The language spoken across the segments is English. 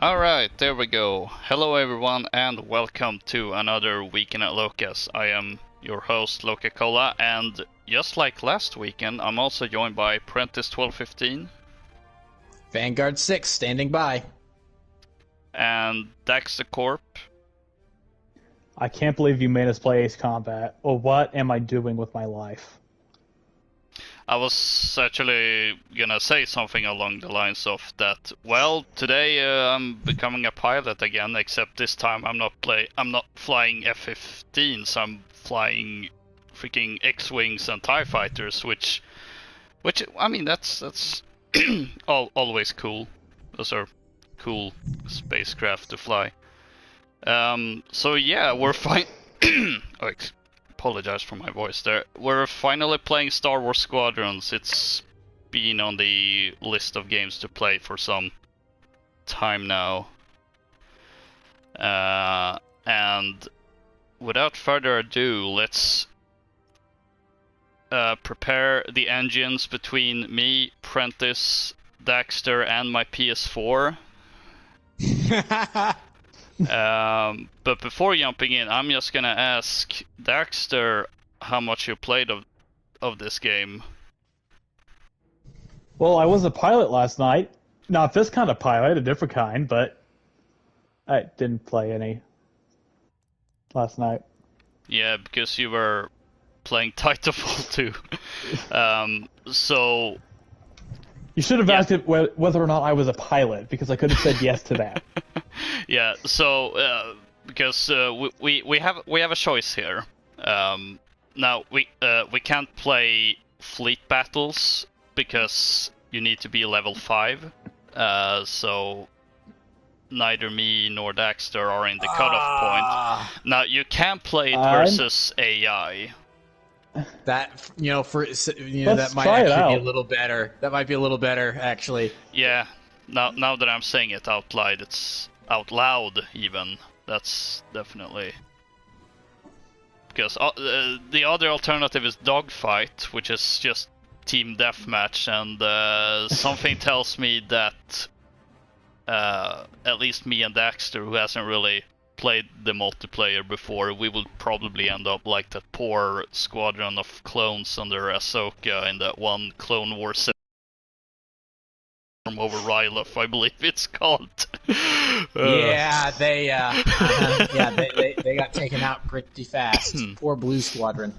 Alright, there we go. Hello everyone and welcome to another weekend at Loka's. I am your host LokaCola, and just like last weekend, I'm also joined by Prentice 1215 Vanguard 6 standing by. and Dax the Corp. I can't believe you made us play Ace Combat. Or what am I doing with my life? I was actually gonna say something along the lines of that. Well, today I'm becoming a pilot again, except this time I'm not flying F-15s. I'm flying freaking X-wings and TIE fighters, which I mean that's always cool. Those are cool spacecraft to fly. So yeah, we're fine. Oh, apologize for my voice there. We're finally playing Star Wars Squadrons. It's been on the list of games to play for some time now. And without further ado, let's prepare the engines between me, Prentice, Daxter, and my PS4. But before jumping in, I'm just gonna ask Daxter how much you played of this game. Well, I was a pilot last night. Not this kind of pilot, a different kind, but I didn't play any last night. Yeah, because you were playing Titanfall 2. So You should have Yeah. asked it whether or not I was a pilot, because I could have said yes to that. yeah, so because we have a choice here. Now we can't play fleet battles because you need to be level 5. So neither me nor Daxter are in the cutoff point. Now you can play it versus AI. That Let's that might try it actually be out. a little better. That might be a little better, actually. Yeah, now that I'm saying it out loud, it's out loud even. That's definitely because the other alternative is dogfight, which is just team deathmatch, and something tells me that at least me and Daxter, who hasn't really played the multiplayer before, we will probably end up like that poor squadron of clones under Ahsoka in that one Clone Wars over Ryloth, I believe it's called. Yeah, they got taken out pretty fast. Poor Blue Squadron.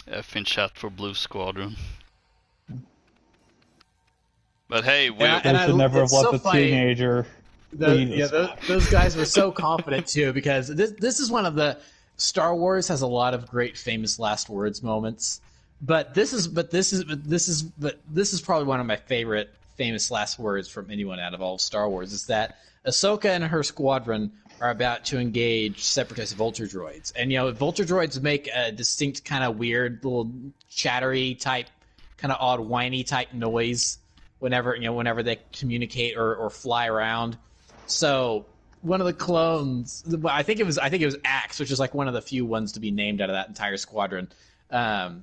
F in chat for Blue Squadron. But hey, we They should never have it's left so a funny. teenager. lead a Yeah, squad. those guys were so confident too, because this is one of the Star Wars has a lot of great famous last words moments, but this is probably one of my favorite famous last words from anyone out of all of Star Wars is that Ahsoka and her squadron are about to engage separatist vulture droids, and vulture droids make a distinct kind of weird little chattery type, kind of odd whiny type noise whenever they communicate or fly around. So one of the clones, I think it was Axe, which is like one of the few ones to be named out of that entire squadron. Uh,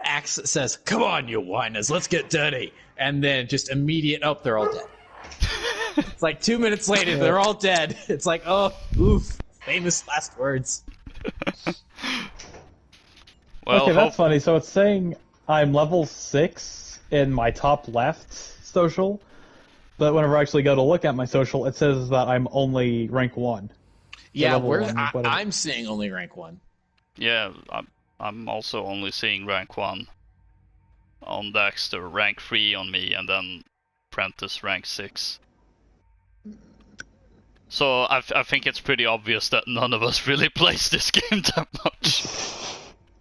Axe says, "Come on, you whiners, let's get dirty," and then just immediate. Oh, they're all dead. It's like 2 minutes later, they're all dead. It's like, oh, oof, famous last words. well, Okay, that's funny. So it's saying I'm level 6 in my top left social, but whenever I actually go to look at my social, it says that I'm only rank 1. Yeah, level one, whatever. I'm seeing only rank 1. Yeah, I'm also only seeing rank 1 on Daxter, rank 3 on me, and then Prentice rank 6. So I think it's pretty obvious that none of us really plays this game that much.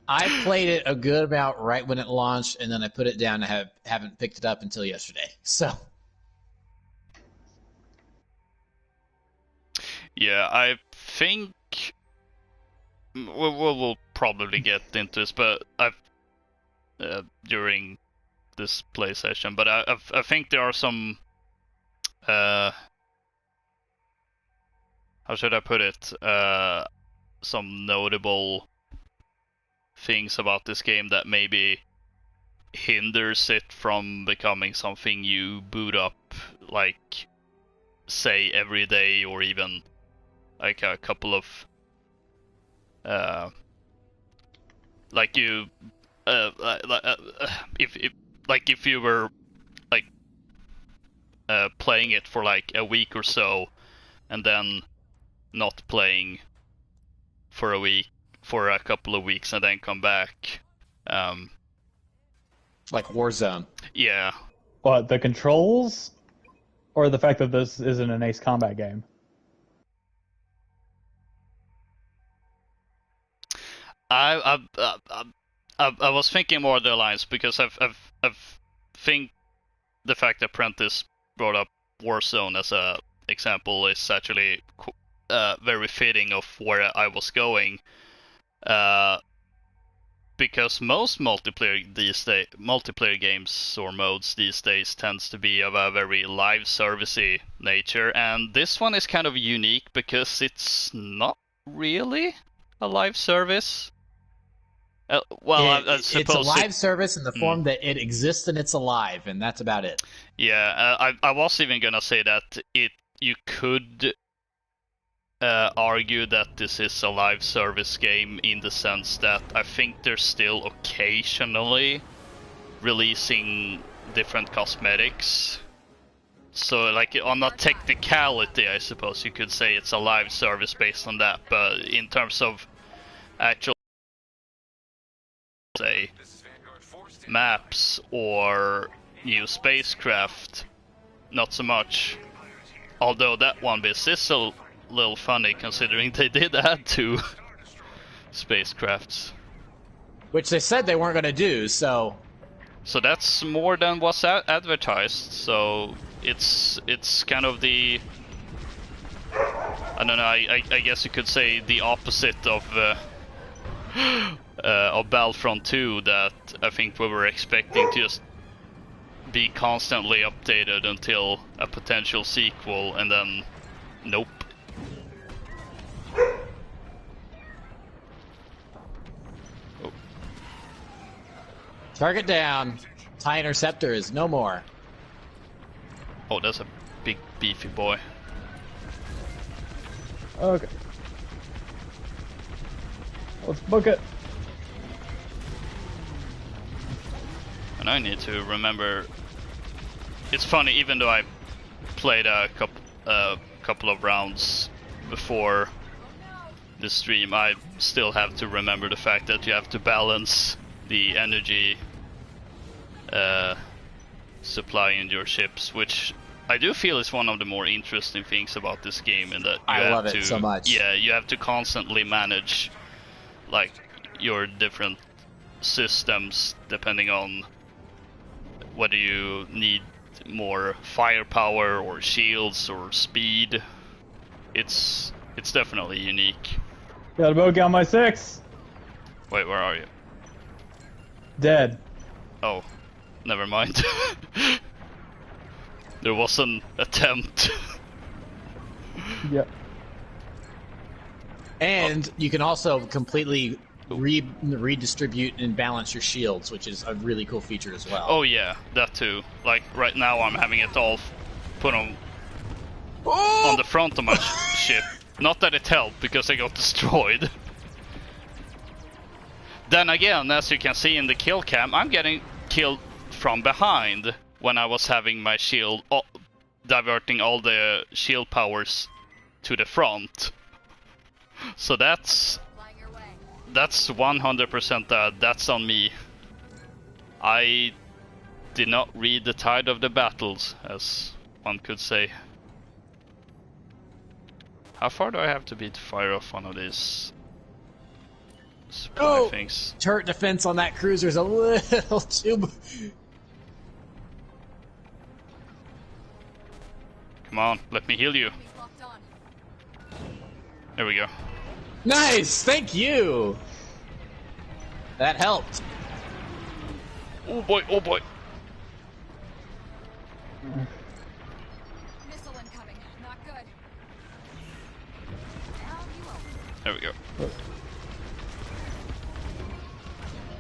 I played it a good amount right when it launched, and then I put it down and haven't picked it up until yesterday. So Yeah, I think we'll probably get into this, but I've during this play session. But I think there are some how should I put it? Some notable things about this game that maybe hinders it from becoming something you boot up, like, say, every day, or even like a couple of like you if you were like playing it for like a week or so and then not playing for a couple of weeks and then come back. Like Warzone. Yeah. What, the controls, or the fact that this isn't an Ace Combat game? I was thinking more of the lines because I think the fact that Prentice brought up Warzone as a example is actually very fitting of where I was going. Because most multiplayer games or modes these days tends to be of a very live servicey nature, and this one is kind of unique because it's not really a live service. I suppose it's a live service in the form that it exists and it's alive, and that's about it. Yeah, I was even gonna say that you could argue that this is a live service game in the sense that I think they're still occasionally releasing different cosmetics. So, like, on a technicality, I suppose you could say it's a live service based on that, but in terms of actual, say, maps or new spacecraft, not so much. Although that one bit is a little funny considering they did add 2 spacecrafts. Which they said they weren't going to do, so... So that's more than was advertised, so it's kind of the... I don't know, I guess you could say the opposite of Battlefront 2, that I think we were expecting to just be constantly updated until a potential sequel, and then nope. Oh. Target down. TIE Interceptor is no more. Oh, that's a big beefy boy. Okay. Let's book it. And I need to remember. It's funny, even though I played a couple of rounds before the stream, I still have to remember the fact that you have to balance the energy supply in your ships, which I do feel is one of the more interesting things about this game, in that I love it so much. Yeah, you have to constantly manage like your different systems depending on whether you need more firepower or shields or speed. It's definitely unique. Got a bogey on my 6. Wait, where are you? Dead. Oh, never mind. There was an attempt. Yep. And you can also completely redistribute and balance your shields, which is a really cool feature as well. Oh yeah, that too. Like right now I'm having it all put on the front of my ship. Not that it helped, because I got destroyed. Then again, as you can see in the kill cam, I'm getting killed from behind when I was having my shield, diverting all the shield powers to the front. So that's 100% that's on me. I did not read the tide of the battles, as one could say. How far do I have to be to fire off one of these supply things? Turret defense on that cruiser is a little too... Come on, let me heal you. There we go. Nice! Thank you! That helped. Oh boy, oh boy. Missile incoming. Not good. There we go.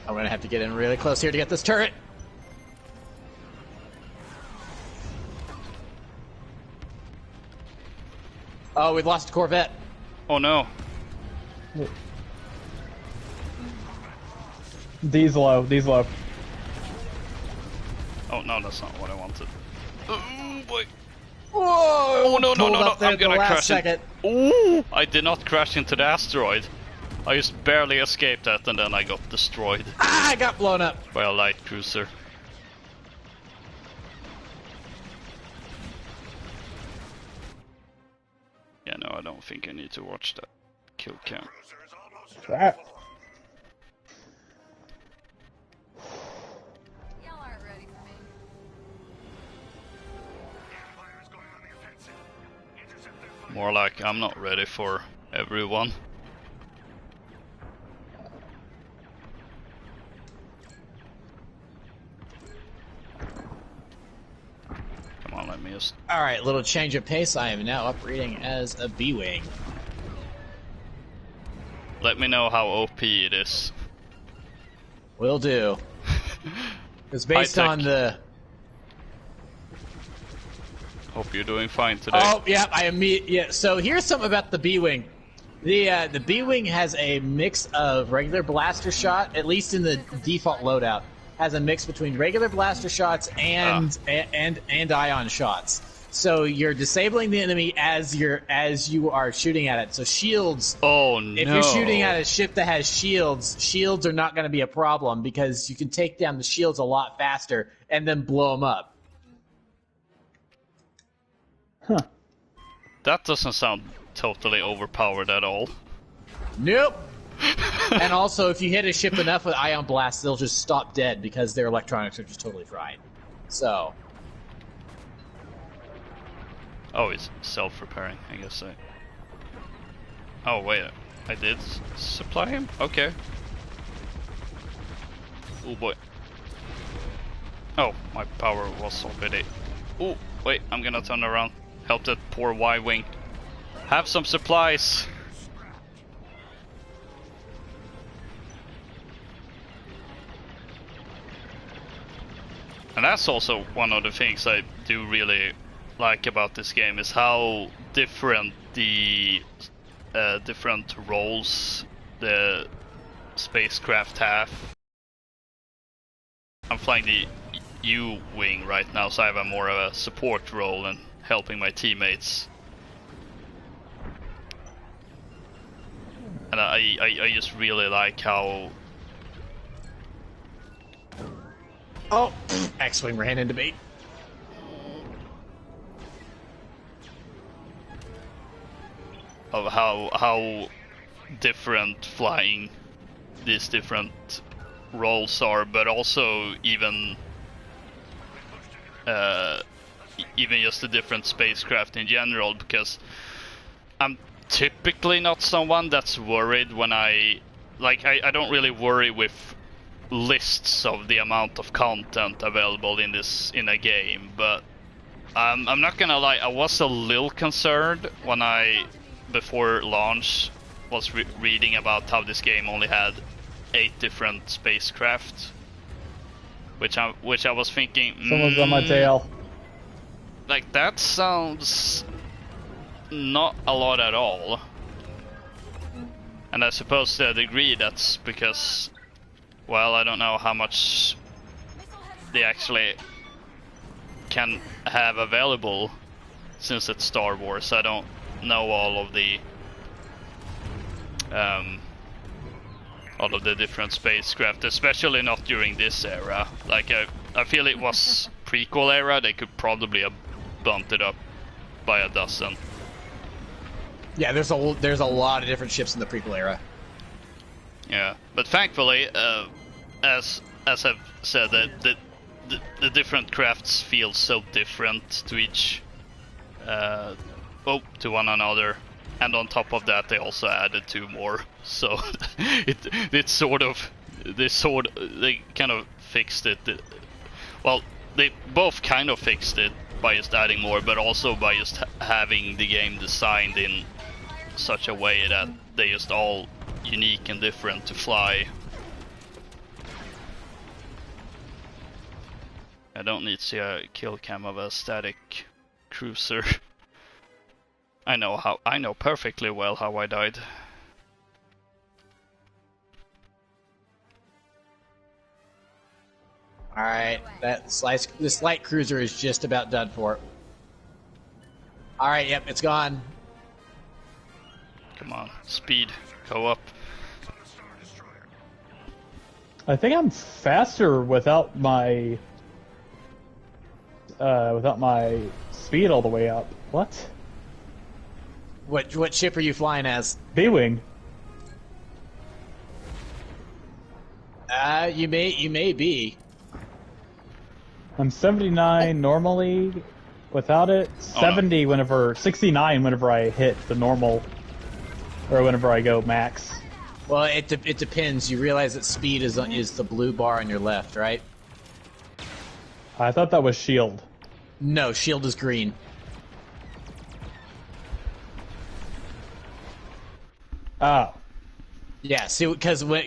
I'm gonna have to get in really close here to get this turret. Oh, we've lost a Corvette. Oh no. D's low. D's low. Oh no, that's not what I wanted. Oh boy. Whoa! Oh no, no, Pulled no, no, up there I'm at the gonna last crash second. Ooh! I did not crash into the asteroid. I just barely escaped that and then I got destroyed Ah, I got blown up. by a light cruiser. Yeah, no, I don't think I need to watch that kill cam. Ah. Y'all aren't ready for me. More like I'm not ready for everyone. Come on, let me just... All right, little change of pace. I am now operating as a B-wing. Let me know how OP it is. Will do. It's based High-tech. on the... Hope you're doing fine today. Oh, yeah, yeah. So here's something about the B-wing. The B-wing has a mix of regular blaster shot, at least in the default loadout, has a mix between regular blaster shots and ion shots. So you're disabling the enemy as you are shooting at it. So shields. Oh no! If you're shooting at a ship that has shields are not going to be a problem because you can take down the shields a lot faster and then blow them up. Huh. That doesn't sound totally overpowered at all. Nope. And also, if you hit a ship enough with ion blasts, they'll just stop dead because their electronics are just totally fried. So. Oh, it's self-repairing, I guess. Oh wait, I did supply him? Okay. Oh boy. Oh, my power was already... Oh, wait, I'm gonna turn around. Help that poor Y-Wing. Have some supplies! And that's also one of the things I do really like about this game, is how different the different roles the spacecraft have. I'm flying the U-wing right now, so I have a more of a support role and helping my teammates. And I just really like how... Oh, X-wing ran into me. of how different flying these different roles are, but also even just the different spacecraft in general, because I'm typically not someone that's worried when I don't really worry with lists of the amount of content available in a game, but I'm not gonna lie, I was a little concerned when I, before launch, was reading about how this game only had 8 different spacecraft, which I was thinking, Someone's on my tail. like, that sounds not a lot at all. And I suppose to a degree that's because, well, I don't know how much they actually can have available, since it's Star Wars. I don't know all of the different spacecraft, especially not during this era. Like, I feel it was prequel era, they could probably have bumped it up by a dozen. Yeah, there's a lot of different ships in the prequel era. Yeah, but thankfully, as I've said, the different crafts feel so different to each, to one another, and on top of that, they also added 2 more. So they kind of fixed it. Well, they both kind of fixed it by just adding more, but also by just having the game designed in such a way that they just all unique and different to fly. I don't need to see a kill cam of a static cruiser. I know perfectly well how I died. All right, this light cruiser is just about done for. All right, yep, it's gone. Come on, speed, go up. I think I'm faster without my speed all the way up. What? What ship are you flying as? B-wing. You may be. I'm 79 normally without it. 70 whenever 69 whenever I hit the normal, or whenever I go max. Well, it depends. You realize that speed is the blue bar on your left, right? I thought that was shield. No, shield is green. Oh. Yeah, see, because I'm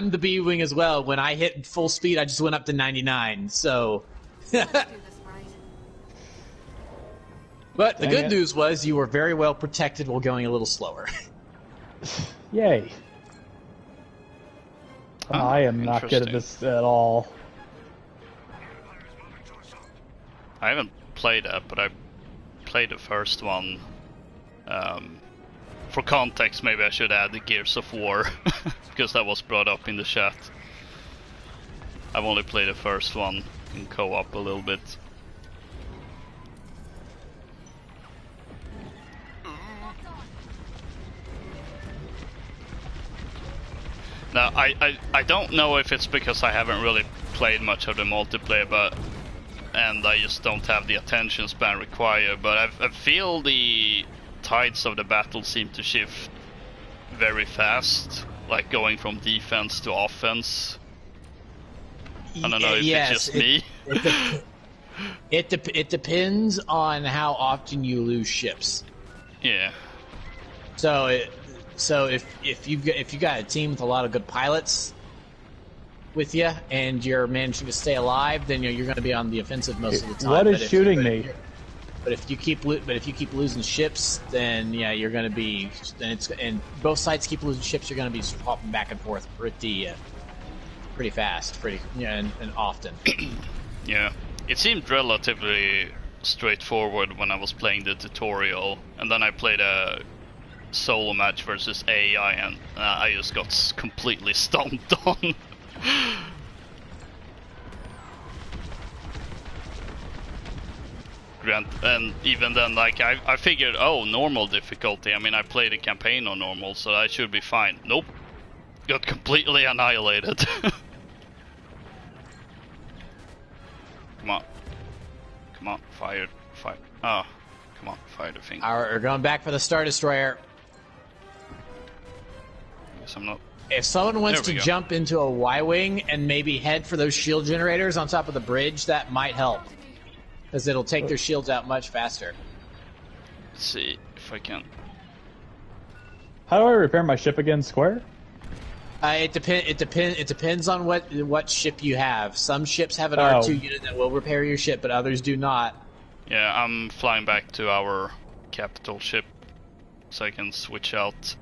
the B wing as well. When I hit full speed, I just went up to 99. So, Let's do this right. but the Dang good it. news was you were very well protected while going a little slower. Yay. Oh, I am not good at interesting. this at all. I haven't played that, but I played the first one. For context, maybe I should add the Gears of War, because that was brought up in the chat. I've only played the first one in co-op a little bit. Now, I don't know if it's because I haven't really played much of the multiplayer, and I just don't have the attention span required, but I feel the tides of the battle seem to shift very fast, like going from defense to offense. I don't know if Yes, it's just me. It depends on how often you lose ships. Yeah. So if you got a team with a lot of good pilots with you and you're managing to stay alive, then you're going to be on the offensive most of the time. What is But shooting me? But if you keep losing ships, then yeah, you're going to be. And both sides keep losing ships. You're going to be swapping back and forth pretty fast, and often. Yeah. It seemed relatively straightforward when I was playing the tutorial, and then I played a solo match versus AI, and I just got completely stomped on. And even then, like, I figured, oh, normal difficulty. I mean, I played a campaign on normal, so I should be fine. Nope. Got completely annihilated. Come on. Come on, fire. Oh, come on, fire the thing. We're going back for the Star Destroyer. Guess I'm not. If someone wants There to we go. jump into a Y-wing and maybe head for those shield generators on top of the bridge, that might help. Because it'll take their shields out much faster. Let's see if I can. How do I repair my ship again? Square? It depends on what ship you have. Some ships have an Oh. R2 unit that will repair your ship, but others do not. Yeah, I'm flying back to our capital ship, so I can switch out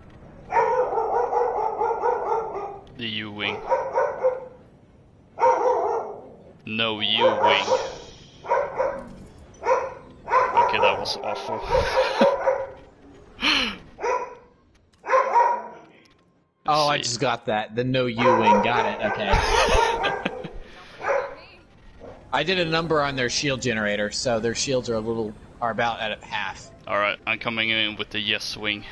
the U-wing. No U-wing. Okay, that was awful. Oh, I see. just got that. The no U-wing. Got it. Okay. I did a number on their shield generator, so their shields are about at half. Alright, I'm coming in with the yes wing.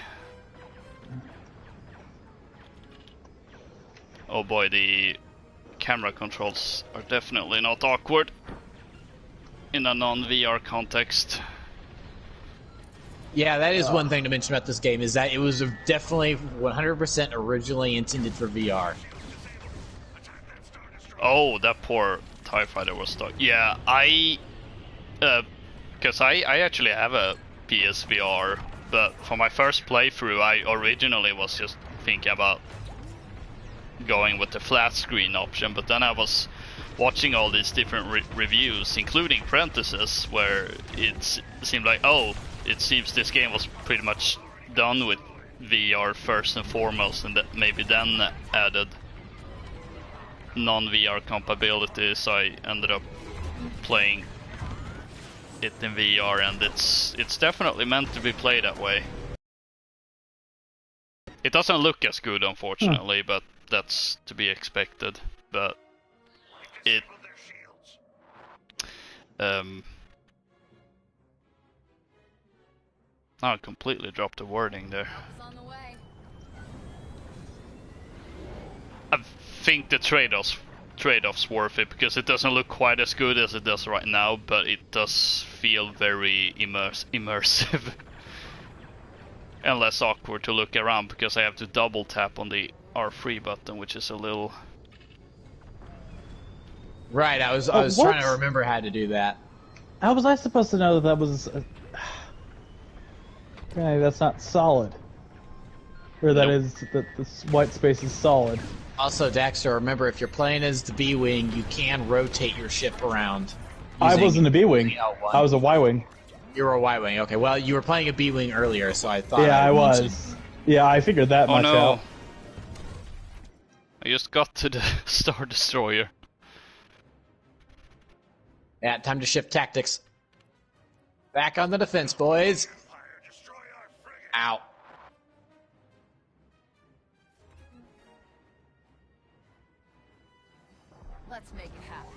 Oh boy, the camera controls are definitely not awkward in a non-VR context. Yeah, that is one thing to mention about this game, is that it was definitely 100% originally intended for VR. Oh, that poor TIE fighter was stuck. Yeah, because I actually have a going with the flat screen option, but then I was watching all these different reviews, including Prentice's, where it seemed like, oh, it seems this game was pretty much done with VR first and foremost, and that maybe then added non-VR compatibility, so I ended up playing it in VR, and it's definitely meant to be played that way. It doesn't look as good, unfortunately, but that's to be expected. But it I completely dropped the wording there. It's on the way. I think the trade-off's worth it, because it doesn't look quite as good as it does right now, but it does feel very immersive. And less awkward to look around, because I have to double tap on the R3 button, which is a little... Right, I was trying to remember how to do that. How was I supposed to know that was... Okay, that's not solid. Or that Nope. is that this white space is solid. Also, Daxter, remember, if you're playing as the B-Wing, you can rotate your ship around. I wasn't a B-Wing. L1. I was a Y-Wing. You were a Y-Wing. Okay, well, you were playing a B-Wing earlier, so I thought... Yeah, I mention- was. Yeah, I figured that Oh much no! out. I just got to the Star Destroyer. Yeah, time to shift tactics. Back on the defense, boys. Ow. Let's make it happen.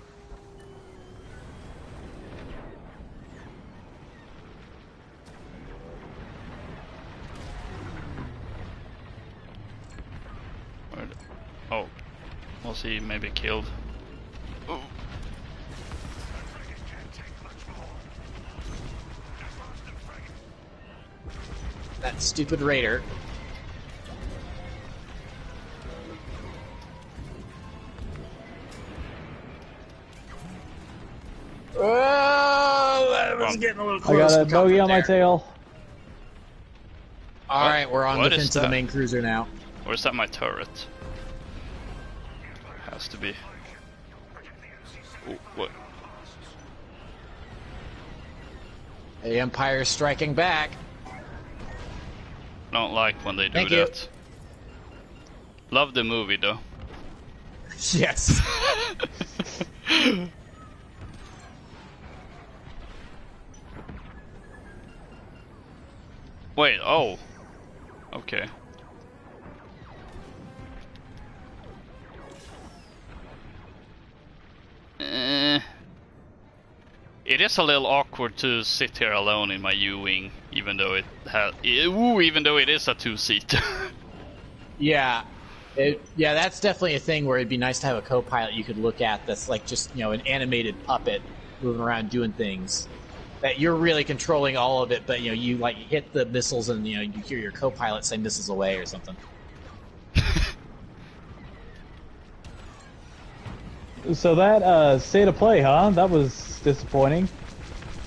Oh, was he maybe killed? Ooh. That stupid raider. Oh, that was getting a little I close. got a bogey on my tail. All right, we're on What the is defense of the that? main cruiser now. Or is that my turret? Has to be. Ooh, what? The Empire's striking back. Don't like when they do Thank you. that. Love the movie though. Yes. Wait, oh. Okay. It is a little awkward to sit here alone in my U-wing, even though it has, even though it is a two-seater. Yeah. Yeah, that's definitely a thing where it'd be nice to have a co-pilot you could look at that's like just, you know, an animated puppet moving around doing things. That you're really controlling all of it, but, you know, you like hit the missiles and, you know, you hear your co-pilot say missiles away or something. So that state of play, huh? That was disappointing.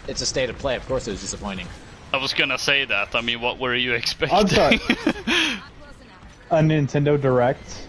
It's a state of play. Of course it was disappointing. I was gonna say that. I mean, what were you expecting? I'm sorry. Not close enough. A Nintendo Direct.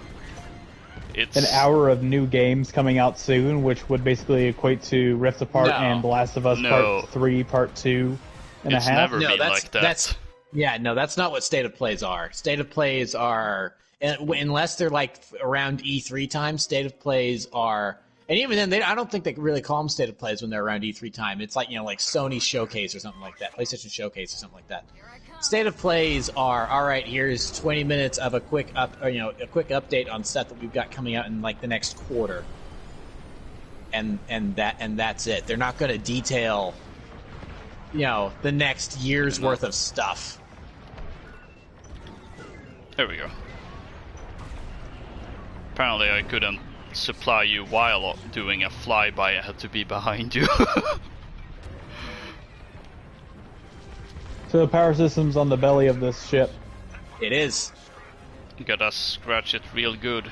It's An hour of new games coming out soon, which would basically equate to Rift Apart No. and The Last of Us No. Part 3, Part 2 and It's a half. never been like that. That's not what state of plays are. State of plays are, unless they're like around E3 time, state of plays are, and even then, I don't think they really call them state of plays when they're around E3 time. It's like, you know, like Sony Showcase or something like that, PlayStation Showcase or something like that. Here I come. State of plays are, all right, here's 20 minutes of a quick update on stuff that we've got coming out in like the next quarter. And that's it. They're not going to detail, you know, the next year's worth of stuff. There we go. Apparently I couldn't supply you while doing a flyby. I had to be behind you. So the power system's on the belly of this ship. It is. Gotta scratch it real good.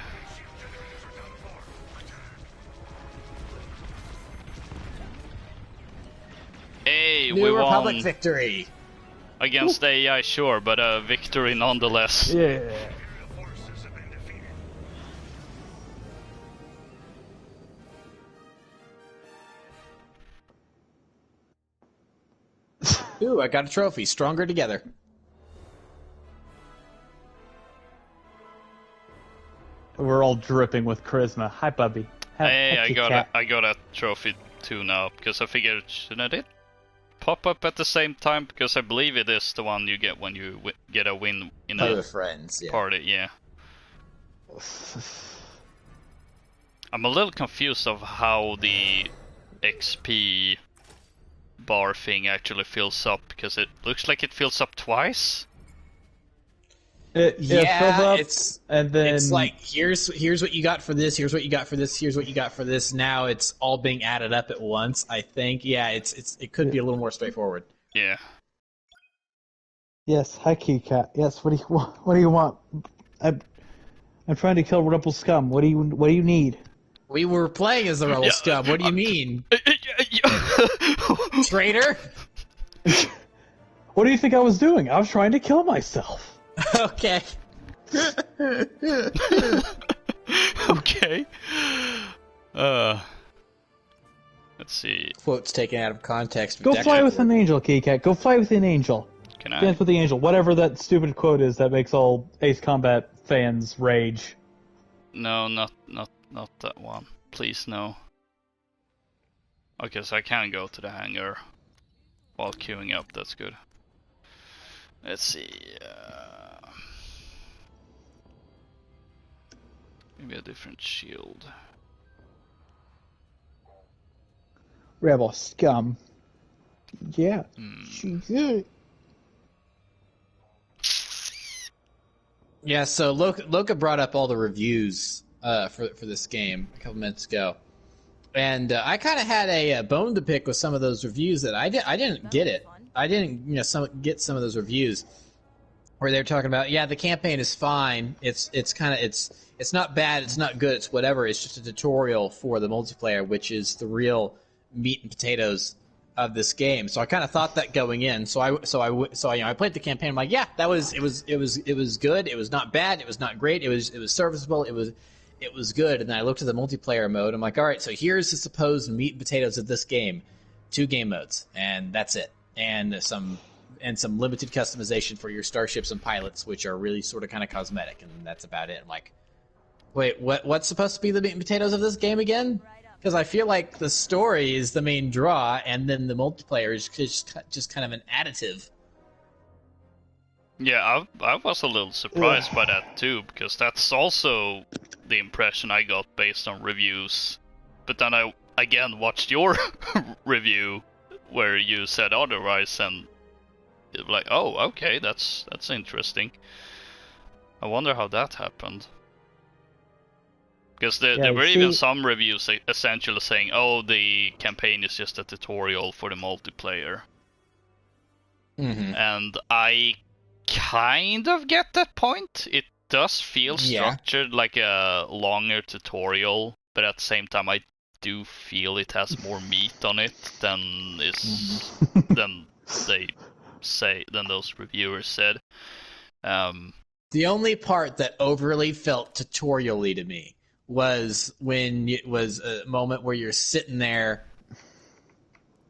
Hey, we New Republic won victory. against the AI, sure, but a victory nonetheless. Yeah. Ooh, I got a trophy. Stronger together. We're all dripping with charisma. Hi, Bubby. Hey, Hi, I Kit got Kat. I got a trophy too now because I figured shouldn't it pop up at the same time, because I believe it is the one you get when you get a win in Play a with friends. Yeah. party. Yeah. I'm a little confused of how the XP bar thing actually fills up, because it looks like it fills up twice. It fills up, and then it's like here's what you got for this, here's what you got for this, here's what you got for this. Now it's all being added up at once. I think, yeah, it could be a little more straightforward. Yeah. Yes, hi, Kit Kat. Yes, what do you want? What do you want? I'm trying to kill Rebel Scum. What do you need? We were playing as the Rebel Scum. What do you mean, traitor? What do you think I was doing? I was trying to kill myself. Okay. Okay. Let's see. Quotes taken out of context. Go fly with an angel, Kit Kat. Go fly with an angel. Can I? Dance with the angel. Whatever that stupid quote is that makes all Ace Combat fans rage. No, not that one. Please, no. Okay, so I can go to the hangar while queuing up. That's good. Let's see. Maybe a different shield. Rebel Scum. Yeah. She's good. Yeah, so Loka brought up all the reviews for this game a couple minutes ago, and I kind of had a bone to pick with some of those reviews that I didn't get it. I didn't get some of those reviews where they're talking about, yeah, the campaign is fine. It's not bad. It's not good. It's whatever. It's just a tutorial for the multiplayer, which is the real meat and potatoes of this game. So I kind of thought that going in. So I played the campaign. I'm like, yeah, it was good. It was not bad. It was not great. It was serviceable. It was good. And then I looked at the multiplayer mode. I'm like, all right, so here's the supposed meat and potatoes of this game. 2 game modes, and that's it. And some limited customization for your starships and pilots, which are really sort of kind of cosmetic, and that's about it. I'm like, wait, what's supposed to be the meat and potatoes of this game again? Because I feel like the story is the main draw, and then the multiplayer is just kind of an additive. Yeah, I was a little surprised by that too, because that's also the impression I got based on reviews. But then I again watched your review where you said otherwise, and it was like, oh, okay, that's interesting. I wonder how that happened. Because there were even some reviews essentially saying, oh, the campaign is just a tutorial for the multiplayer. Mm-hmm. And I kind of get that point. It does feel structured like a longer tutorial, but at the same time I do feel it has more meat on it than than those reviewers said. The only part that overly felt tutorial-y to me was when it was a moment where you're sitting there.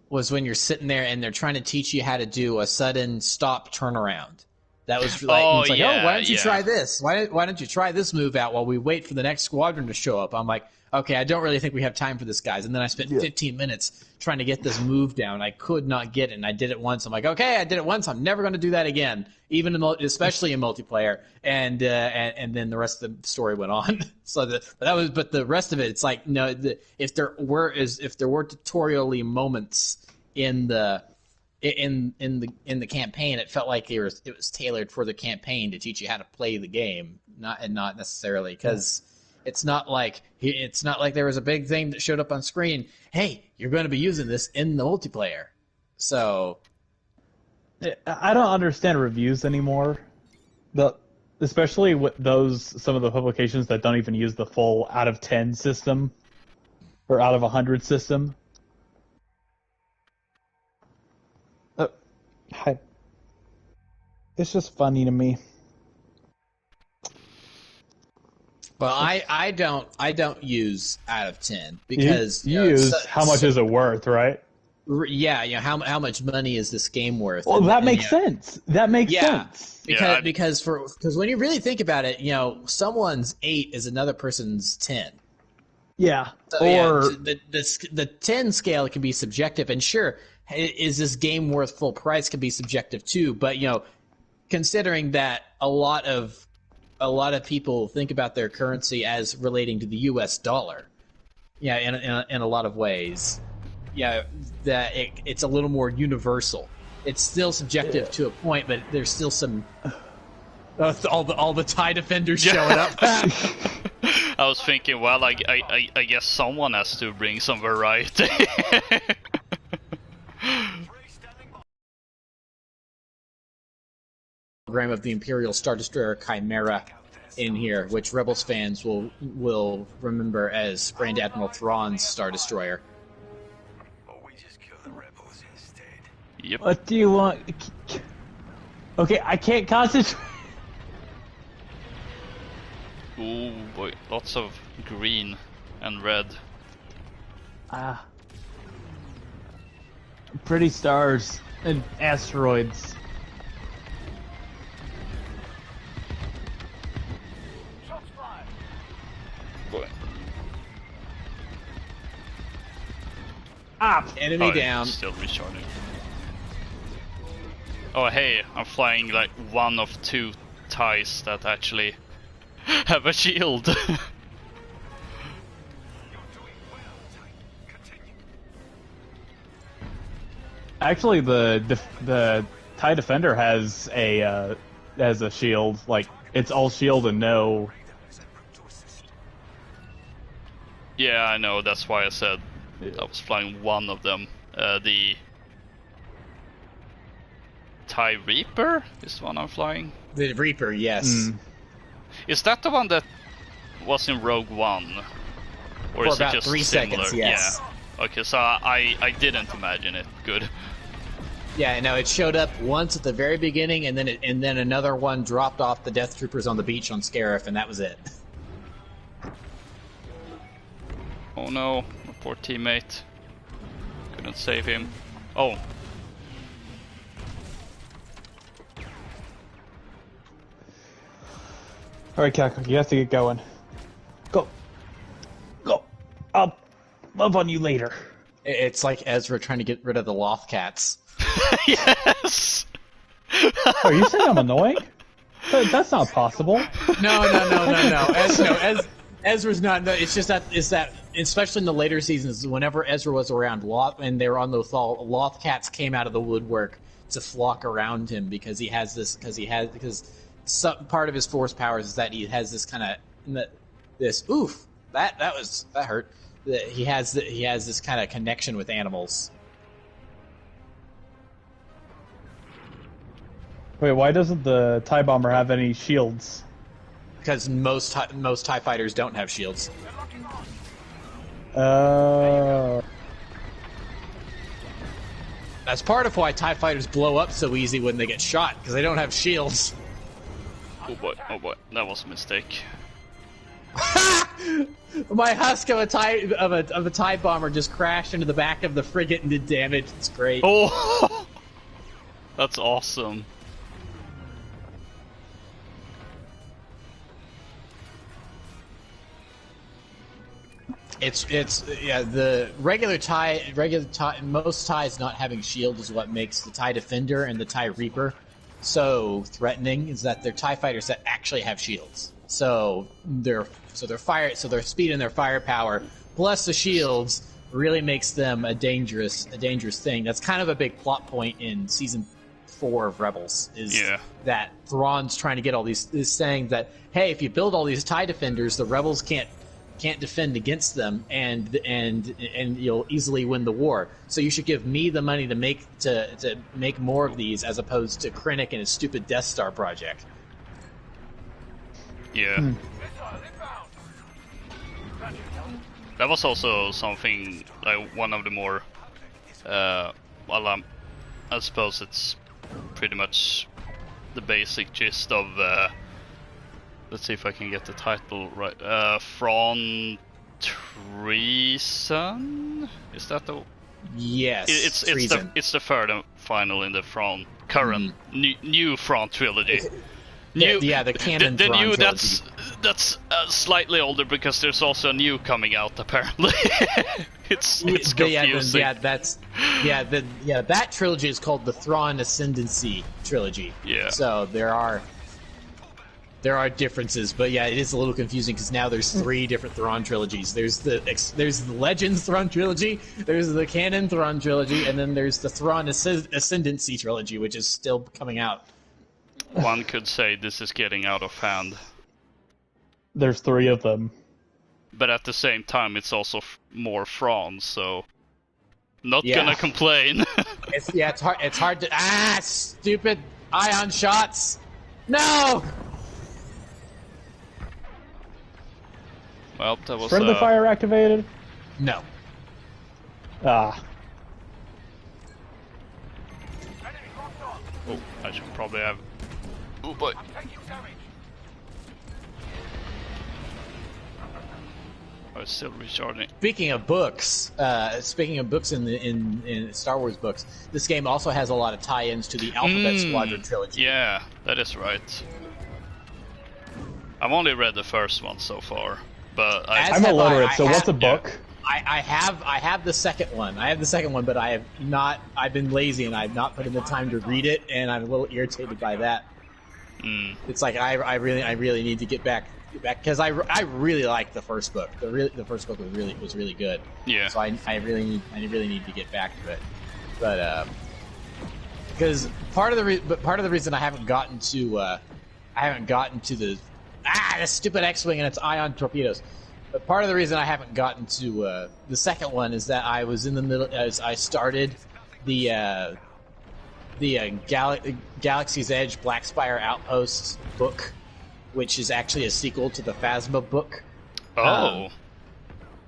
Was when you're sitting there and they're trying to teach you how to do a sudden stop turnaround. That was like, oh, it's like, yeah, why don't you try this? Why don't you try this move out while we wait for the next squadron to show up? I'm like, okay, I don't really think we have time for this, guys. And then I spent 15 minutes trying to get this move down. I could not get it, and I did it once. I'm like, okay, I did it once. I'm never going to do that again, especially in multiplayer. And then the rest of the story went on. But the rest of it, it's like, no, if there were tutorial-y moments in the campaign, it felt like it was tailored for the campaign to teach you how to play the game, not necessarily because it's not like there was a big thing that showed up on screen. Hey, you're going to be using this in the multiplayer. So I don't understand reviews anymore, especially with some of the publications that don't even use the full out of 10 system or out of 100 system. Hi. It's just funny to me. Well, I don't use out of 10 because you use how much is it worth, right? Yeah, how much money is this game worth? Well, that makes sense. That makes Yeah. sense. Because Yeah, because when you really think about it, someone's 8 is another person's 10. Yeah. So, Or the 10 scale can be subjective, and sure, is this game worth full price can be subjective too. But considering that a lot of people think about their currency as relating to the U.S. dollar, yeah, in a lot of ways, yeah, that it's a little more universal. It's still subjective to a point, but there's still some all the TIE defenders showing up. I was thinking, well, I guess someone has to bring some variety. Program of the Imperial Star Destroyer Chimera in here, which Rebels fans will remember as Grand Admiral Thrawn's Star Destroyer. Yep. what do you want? Okay, I can't concentrate. Ooh boy, lots of green and red. Pretty stars and asteroids. Boy. Up. Enemy Oh, down. Still recharging. Oh hey, I'm flying like one of 2 TIEs that actually have a shield. Actually, the TIE Defender has a shield. Like it's all shield and no. Yeah, I know, that's why I said I was flying one of them. The TIE Reaper is the one I'm flying. The Reaper, yes. Is that the one that was in Rogue One? Or For is it about just 3 similar? seconds, yes. Yeah. Okay, so I didn't imagine it. Good. Yeah, no, it showed up once at the very beginning, and then another one dropped off the Death Troopers on the beach on Scarif, and that was it. Oh no, my poor teammate. Couldn't save him. Oh. All right, Kako, you have to get going. Go. I'll love on you later. It's like Ezra trying to get rid of the Loth cats. Yes! Are you saying I'm annoying? That's not possible. No. Ezra's not. No, it's just that especially in the later seasons, whenever Ezra was around, and they were on the Loth cats came out of the woodwork to flock around him because some part of his force powers is that he has this kind of this oof that hurt. That he has this kind of connection with animals. Wait, why doesn't the TIE Bomber have any shields? Because most TIE fighters don't have shields. That's part of why TIE fighters blow up so easy when they get shot, because they don't have shields. Oh boy, that was a mistake. My husk of a TIE bomber just crashed into the back of the frigate and did damage. It's great. Oh! That's awesome. It's the regular TIE most TIEs not having shield is what makes the TIE Defender and the TIE Reaper so threatening, is that they're TIE fighters that actually have shields. So their speed and their firepower plus the shields really makes them a dangerous thing. That's kind of a big plot point in season 4 of Rebels, is that Thrawn's trying to get all these, is saying that, hey, if you build all these TIE Defenders, the Rebels can't defend against them, and you'll easily win the war. So you should give me the money to make more of these, as opposed to Krennic and his stupid Death Star project. Yeah. That was also something, like one of the more, I suppose it's pretty much the basic gist of, let's see if I can get the title right, Thrawn Treason? Is that the Yes, It's treason. it's the third and final in the current new Thrawn trilogy. The canon the Thrawn new trilogy. that's slightly older because there's also a new coming out apparently. it's confusing. That trilogy is called the Thrawn Ascendancy trilogy. Yeah. So there are differences, but yeah, it is a little confusing because now there's 3 different Thrawn trilogies. There's the Legends Thrawn trilogy, there's the canon Thrawn trilogy, and then there's the Thrawn Ascendancy trilogy, which is still coming out. One could say this is getting out of hand. There's 3 of them. But at the same time, it's also more Thrawn, so not Yeah. gonna complain. It's hard to stupid ion shots. No. Well, that was Friendly fire activated? No. Ah. Oh, I should probably have. Oh boy. I was still recharging. Speaking of books in Star Wars books, this game also has a lot of tie-ins to the Alphabet Squadron trilogy. Yeah, that is right. I've only read the first one so far, but I'm illiterate, so what's a book? I have the second one. But I have not. I've been lazy and I've not put in the time to read it, and I'm a little irritated by that. It's like I really need to get back because I really liked the first book. The first book was really good. Yeah. So I really need to get back to it, but because part of the reason I haven't gotten to the stupid X-wing and its ion torpedoes. But part of the reason I haven't gotten to the second one is that I was in the middle as I started the Galaxy's Edge Black Spire Outposts book, which is actually a sequel to the Phasma book. Oh.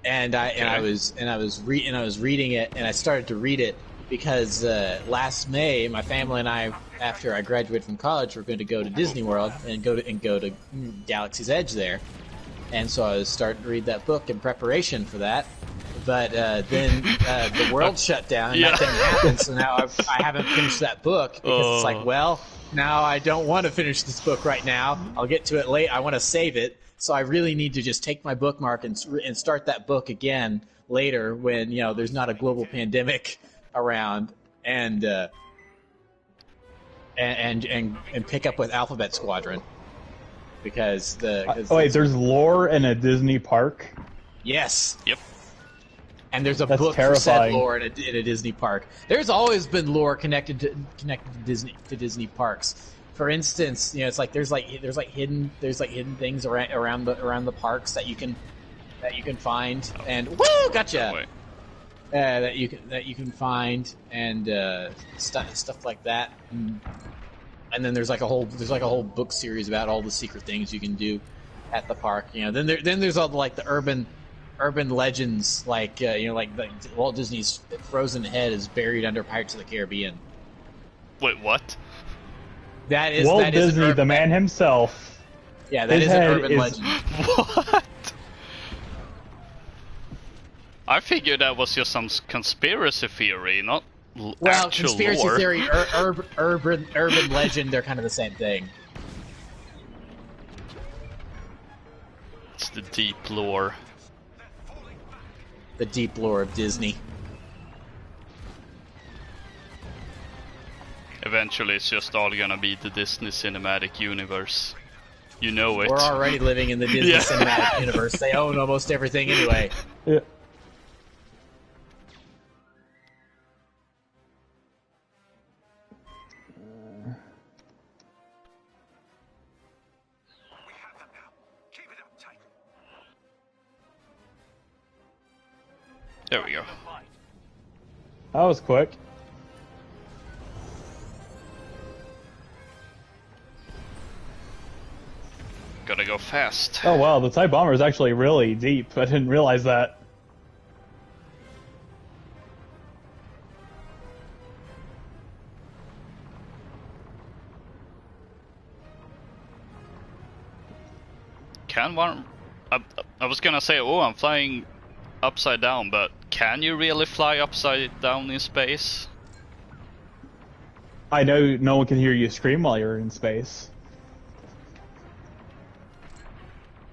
I was reading it, and I started to read it because last May, my family and I, after I graduated from college, were going to go to Disney World and go to Galaxy's Edge there, and so I was starting to read that book in preparation for that. But then the world shut down, and that didn't happen. So now I haven't finished that book because it's like, well, now I don't want to finish this book right now. I'll get to it late. I want to save it. So I really need to just take my bookmark and start that book again later when there's not a global pandemic around, and pick up with Alphabet Squadron because there's lore in a Disney park. Yes. Yep. And there's a That's book terrifying. for said lore in a Disney park. There's always been lore connected to Disney parks. For instance, it's like there's hidden things around the parks that you can find and gotcha. That you can find and stuff like that. And then there's like a whole book series about all the secret things you can do at the park. Then there's all the urban legends like Walt Disney's frozen head is buried under Pirates of the Caribbean. Wait, what? Walt Disney, the man himself. Yeah, that is an urban legend. What? I figured that was just some conspiracy theory, not actual conspiracy lore. theory, urban legend, they're kind of the same thing. It's the deep lore. The deep lore of Disney. Eventually, it's just all gonna be the Disney Cinematic Universe. You know it. We're already living in the Disney Cinematic Universe. They own almost everything anyway. Yeah. There we go. That was quick. Gotta go fast. Oh wow, the TIE bomber is actually really deep. I didn't realize that. Can one? I was gonna say, oh, I'm flying upside down, but can you really fly upside down in space? I know no one can hear you scream while you're in space.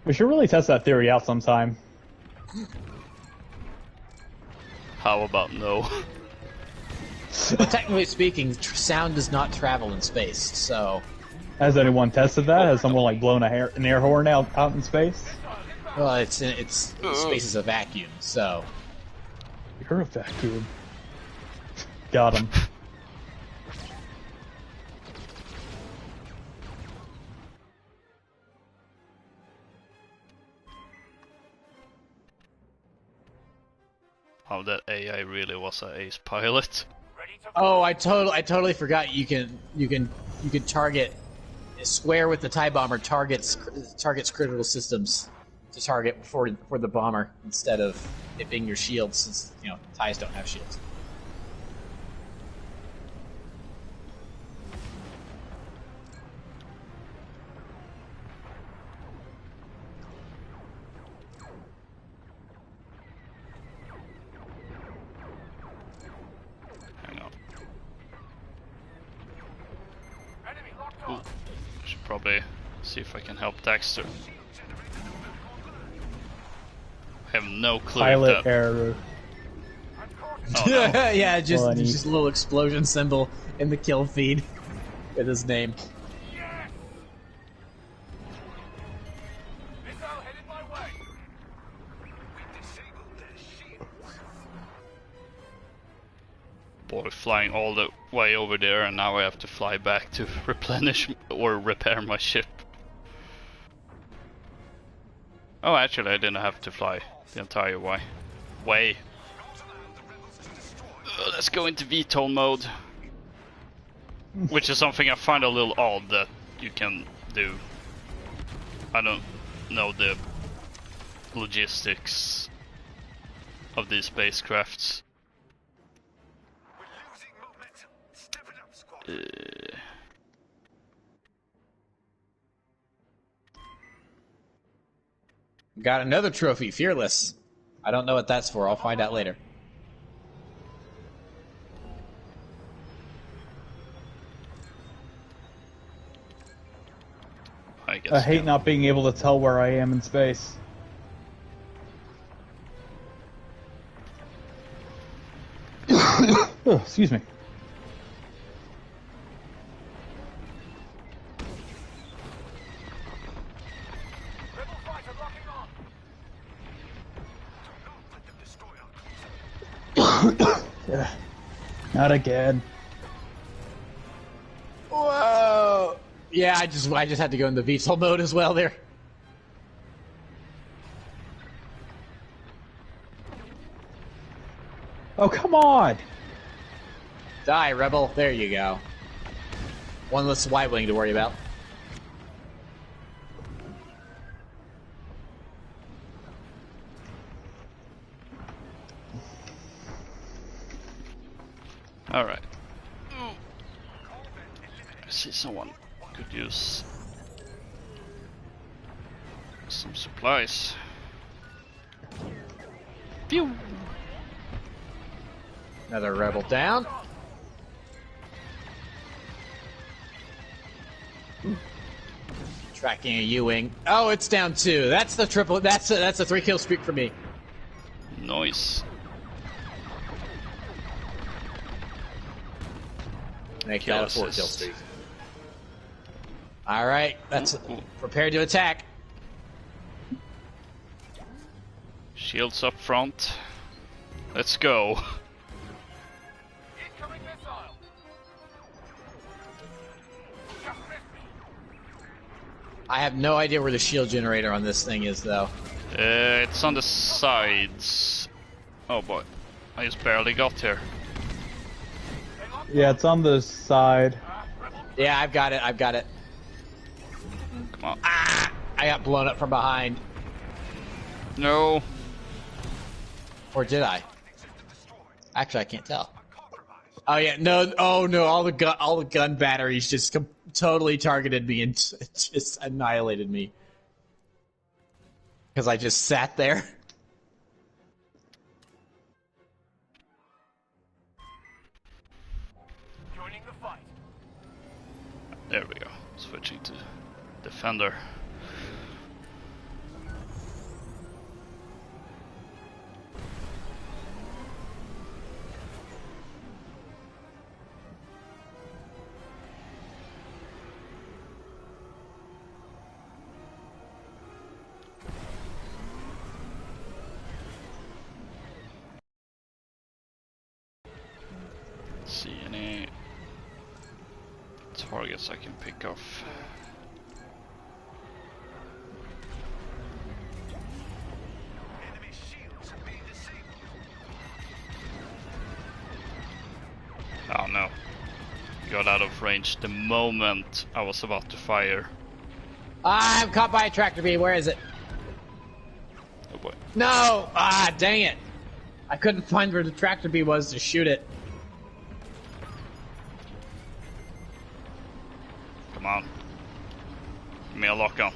We should really test that theory out sometime. How about no? Well, technically speaking, sound does not travel in space, so... Has anyone tested that? Has someone like blown an air horn out in space? Well, space is a vacuum, so... You're a vacuum. Got him. Oh, that AI really was an ace pilot. Oh, I totally forgot you can target square with the TIE bomber targets critical systems to target for the bomber instead of it being your shield, since TIEs don't have shields. Hang on. Ooh, I should probably see if I can help Dexter. I have no clue Pilot if that... error. Oh, no. Yeah, just Bloody. just a little explosion symbol in the kill feed with his name. Boy, flying all the way over there, and now I have to fly back to replenish or repair my ship. Oh, actually, I didn't have to fly the entire way. Let's go into VTOL mode, which is something I find a little odd that you can do. I don't know the logistics of these spacecrafts. Got another trophy, Fearless. I don't know what that's for. I'll find out later. I hate not being able to tell where I am in space. Oh, excuse me. Not again. Whoa! Yeah, I just had to go into VTOL mode as well there. Oh, come on! Die, Rebel. There you go. One less Y-wing to worry about. Alright. I see someone could use some supplies. Pew! Another Rebel down. Tracking a U-wing. Oh, it's down 2. That's the triple. That's a 3-kill streak for me. Nice. Make that a 4-kill streak. All right, that's prepared to attack. Shields up front. Let's go. I have no idea where the shield generator on this thing is, though. It's on the sides. Oh boy, I just barely got here. Yeah, it's on the side. Yeah, I've got it. Come on. Ah! I got blown up from behind. No. Or did I? Actually, I can't tell. Oh yeah, no. Oh no! All the gun batteries just totally targeted me and just annihilated me because I just sat there. There we go. Switching to defender. See any targets I can pick off. Oh no. Got out of range the moment I was about to fire. I'm caught by a tractor beam. Where is it? Oh boy. No! Ah, dang it. I couldn't find where the tractor beam was to shoot it. Come on. Give me a lock on.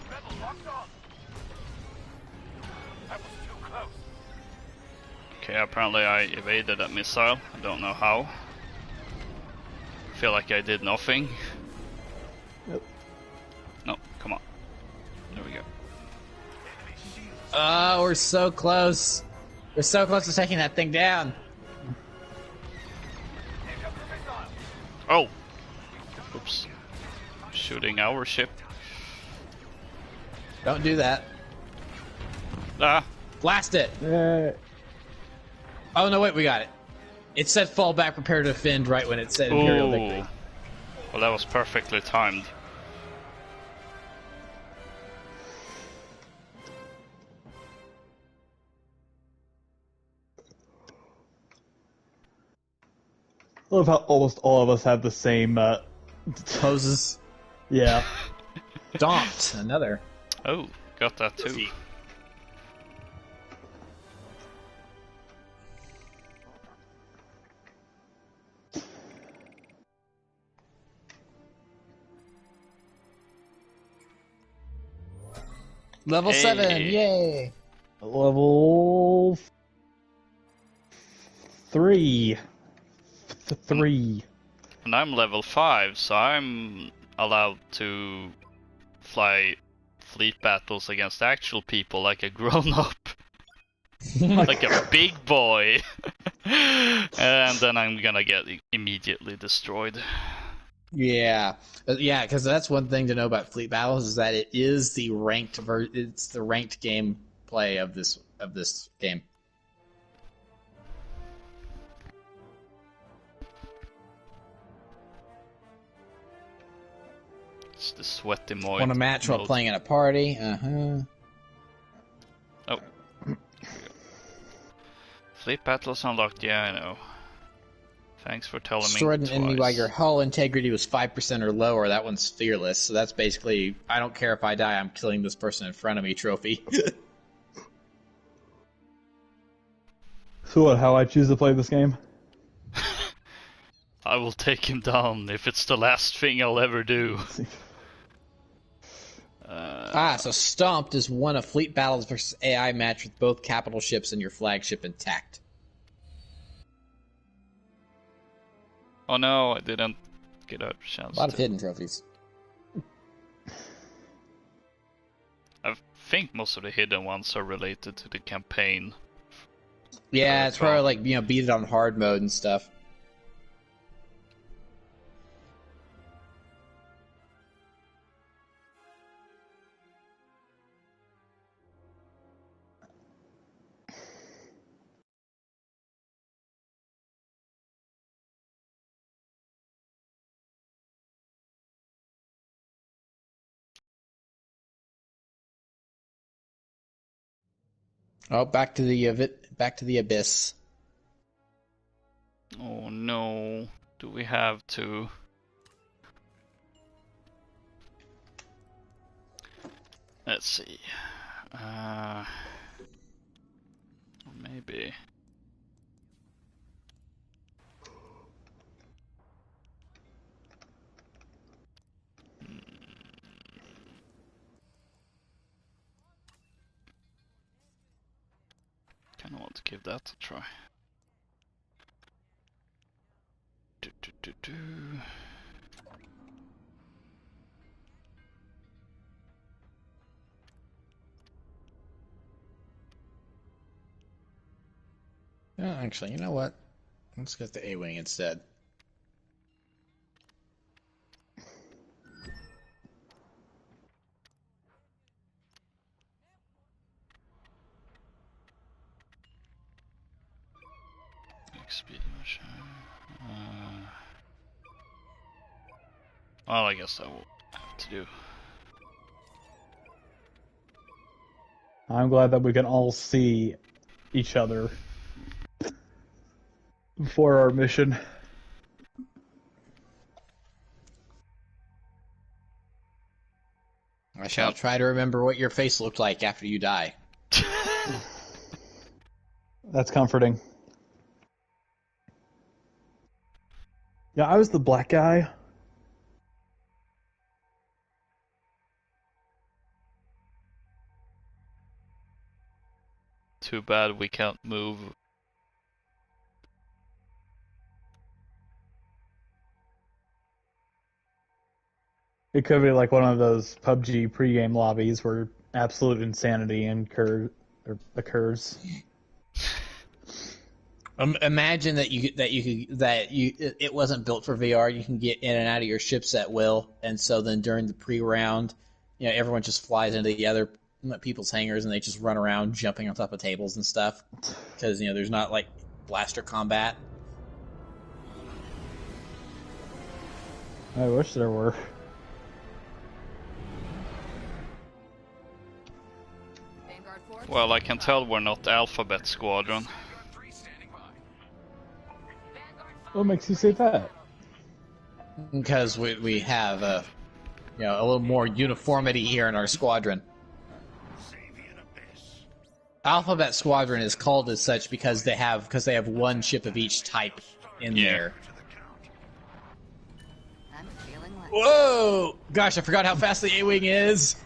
Okay, apparently I evaded that missile. I don't know how. Feel like I did nothing. Yep. No, come on. There we go. Oh, we're so close. We're so close to taking that thing down. Oh! Oops. Shooting our ship. Don't do that. Ah! Blast it. Eh, Oh, no, wait, we got it. It said fall back, prepare to defend right when it said Imperial victory. Ooh. Well, that was perfectly timed. I love how almost all of us have the same. Poses. Yeah. Stomped. Another. Oh, got that too. Level Hey. 7. Yay. Level 3. 3. And I'm level 5, so I'm allowed to fly fleet battles against actual people like a grown-up. Like a big boy. And then I'm gonna get immediately destroyed. Yeah, yeah, because that's one thing to know about fleet battles is that it is the it's the ranked game play of this game. It's the sweaty mode. Want a match while playing in a party? Oh. Fleet battles unlocked, yeah, I know. Thanks for telling Destroyed me an enemy twice. while your hull integrity was 5% or lower. That one's fearless. So that's basically, I don't care if I die, I'm killing this person in front of me trophy. So what, how I choose to play this game? I will take him down if it's the last thing I'll ever do. So Stomped is one of fleet battles versus AI match with both capital ships and your flagship intact. Oh no, I didn't get a chance A lot of to. hidden trophies. I think most of the hidden ones are related to the campaign. Yeah, it's probably like, beat it on hard mode and stuff. Oh, back to the abyss. Oh no, do we have to? Let's see. Maybe. Kinda want to give that a try. Oh, actually, you know what? Let's get the A-Wing instead. Speed motion. Well, I guess I will have to do. I'm glad that we can all see each other for our mission. I shall try to remember what your face looked like after you die. That's comforting. Yeah, I was the black guy. Too bad we can't move. It could be like one of those PUBG pregame lobbies where absolute insanity occurs. Imagine that it wasn't built for VR. You can get in and out of your ships at will, and so then during the pre-round, everyone just flies into the other people's hangars and they just run around jumping on top of tables and stuff because there's not like blaster combat. I wish there were. Vanguard force. Well, I can tell we're not Alphabet Squadron. What makes you say that? Because we have a little more uniformity here in our squadron. Alphabet Squadron is called as such because they have one ship of each type in there. I'm feeling like Whoa! Gosh, I forgot how fast the A-Wing is.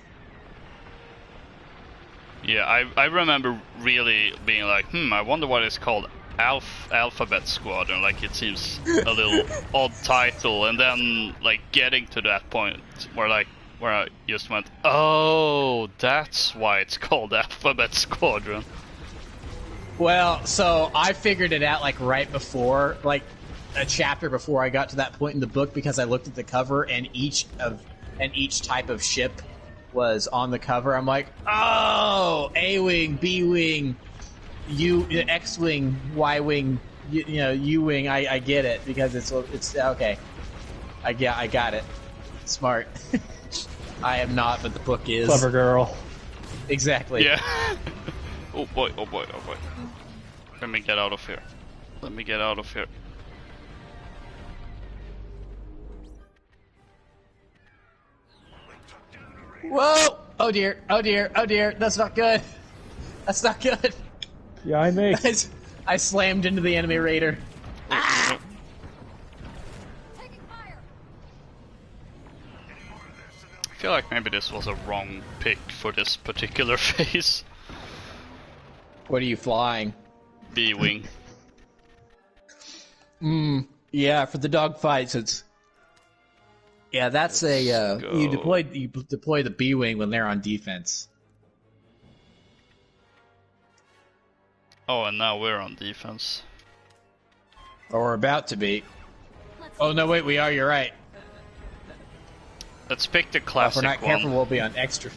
Yeah, I remember really being like, I wonder what it's called. Alphabet Squadron, like it seems a little odd title, and then like getting to that point where I just went, oh, that's why it's called Alphabet Squadron. Well, so I figured it out like right before, like a chapter before I got to that point in the book, because I looked at the cover and each type of ship was on the cover. I'm like, oh, A-Wing, B-Wing, X-Wing, Y-Wing, U-Wing. I get it because it's okay. I got it. Smart. I am not, but the book is. Clever girl. Exactly. Yeah. Oh boy, oh boy, oh boy. Let me get out of here. Let me get out of here. Whoa! Oh dear! Oh dear! Oh dear! That's not good. That's not good. Yeah, I make. I slammed into the enemy raider. Ah! taking fire. I feel like maybe this was a wrong pick for this particular phase. What are you flying? B-Wing. Yeah, for the dogfights, it's. Yeah, that's you deploy the B-Wing when they're on defense. Oh, and now we're on defense. Or we're about to be. Oh no, wait, we are. You're right. Let's pick the If classic we're not careful, one. we'll be on extra.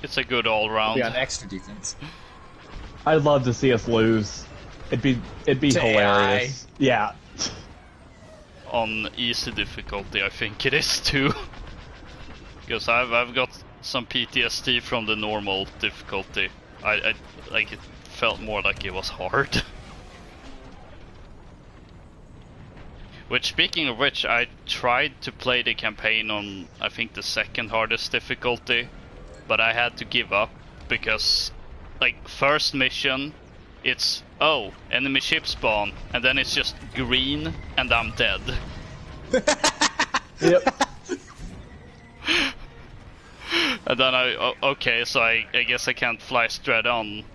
It's a good We'll all-round. be on extra defense. I'd love to see us lose. It'd be To hilarious. Yeah. On easy difficulty, I think it is too. Because I've got some PTSD from the normal difficulty. I like it felt more like it was hard. Which, speaking of which, I tried to play the campaign on, I think, the second hardest difficulty, but I had to give up because, like, first mission, it's, oh, enemy ship spawn, and then it's just green, and I'm dead. Yep. And then okay, so I guess I can't fly straight on.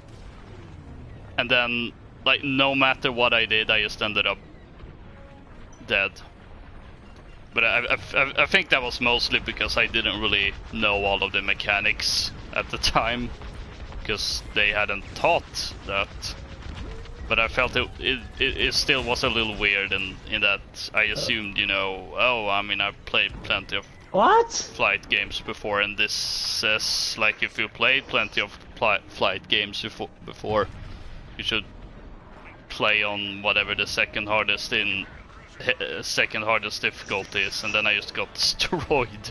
And then, like, no matter what I did, I just ended up dead. But I think that was mostly because I didn't really know all of the mechanics at the time, because they hadn't taught that. But I felt it still was a little weird in that I assumed, you know, oh, I mean, I've played plenty of What? flight games before, and this says, like, if you played plenty of flight games before, you should play on whatever the second hardest difficulty is, and then I just got destroyed.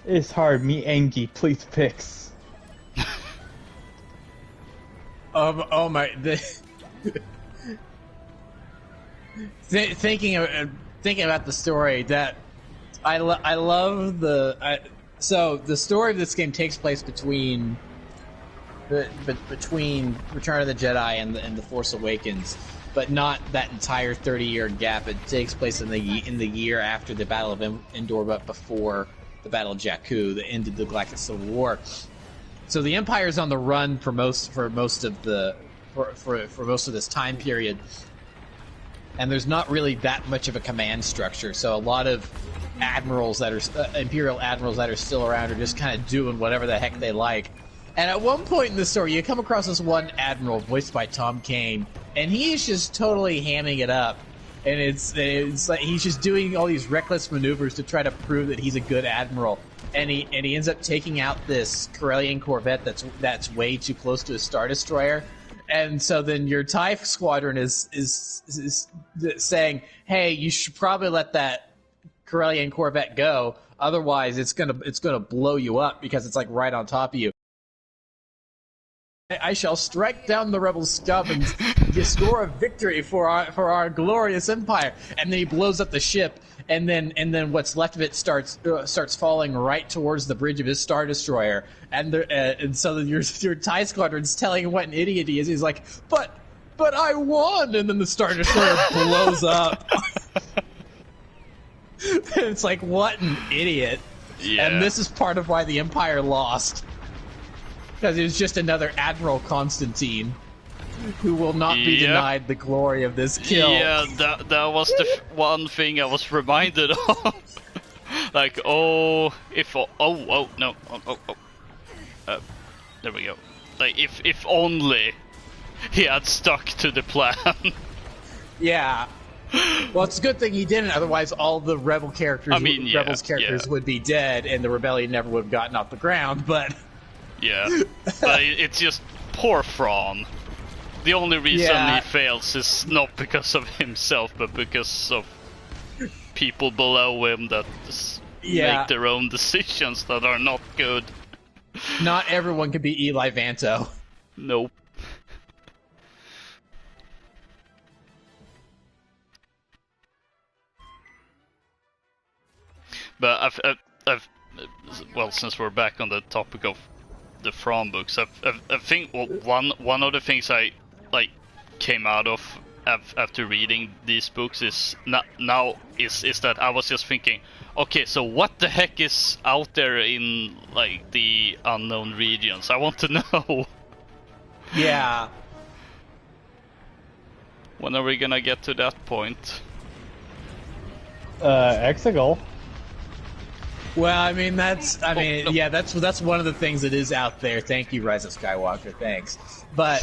It's hard, me Angie, please fix. Oh my! Thinking about the story, that I love so the story of this game takes place between Return of the Jedi and the Force Awakens, but not that entire 30-year gap. It takes place in the year after the Battle of Endor, but before the Battle of Jakku, the end of the Galactic Civil War. So the Empire's on the run for most of this time period, and there's not really that much of a command structure. So a lot of admirals that are Imperial admirals that are still around are just kind of doing whatever the heck they like. And at one point in the story, you come across this one admiral voiced by Tom Kane, and he is just totally hamming it up. And it's like he's just doing all these reckless maneuvers to try to prove that he's a good admiral. And he ends up taking out this Corellian corvette that's way too close to a Star Destroyer. And so then your TIE squadron is saying, "Hey, you should probably let that Corellian corvette go. Otherwise, it's gonna blow you up because it's like right on top of you. I shall strike down the rebel scum and score a victory for our glorious empire." And then he blows up the ship, and then what's left of it starts falling right towards the bridge of his Star Destroyer. And so then your TIE squadron's telling him what an idiot he is. He's like, but I won, and then the Star Destroyer blows up. And it's like, what an idiot! Yeah. And this is part of why the Empire lost. Because it was just another Admiral Constantine who will not be denied the glory of this kill. Yeah, that was the one thing I was reminded of. Like, oh, there we go. Like, if only he had stuck to the plan. Yeah. Well, it's a good thing he didn't. Otherwise, all the rebel characters, rebels characters would be dead, and the rebellion never would have gotten off the ground. But yeah, but it's just poor Thrawn. The only reason he fails is not because of himself, but because of people below him that make their own decisions that are not good. Not everyone can be Eli Vanto. Nope. But I've well, since we're back on the topic of the Thrawn books, I think one of the things I came out of after reading these books is that I was just thinking, okay, so what the heck is out there in like the unknown regions? I want to know. Yeah. When are we gonna get to that point? Exegol. Well, I mean that's one of the things that is out there. Thank you, Rise of Skywalker. Thanks, but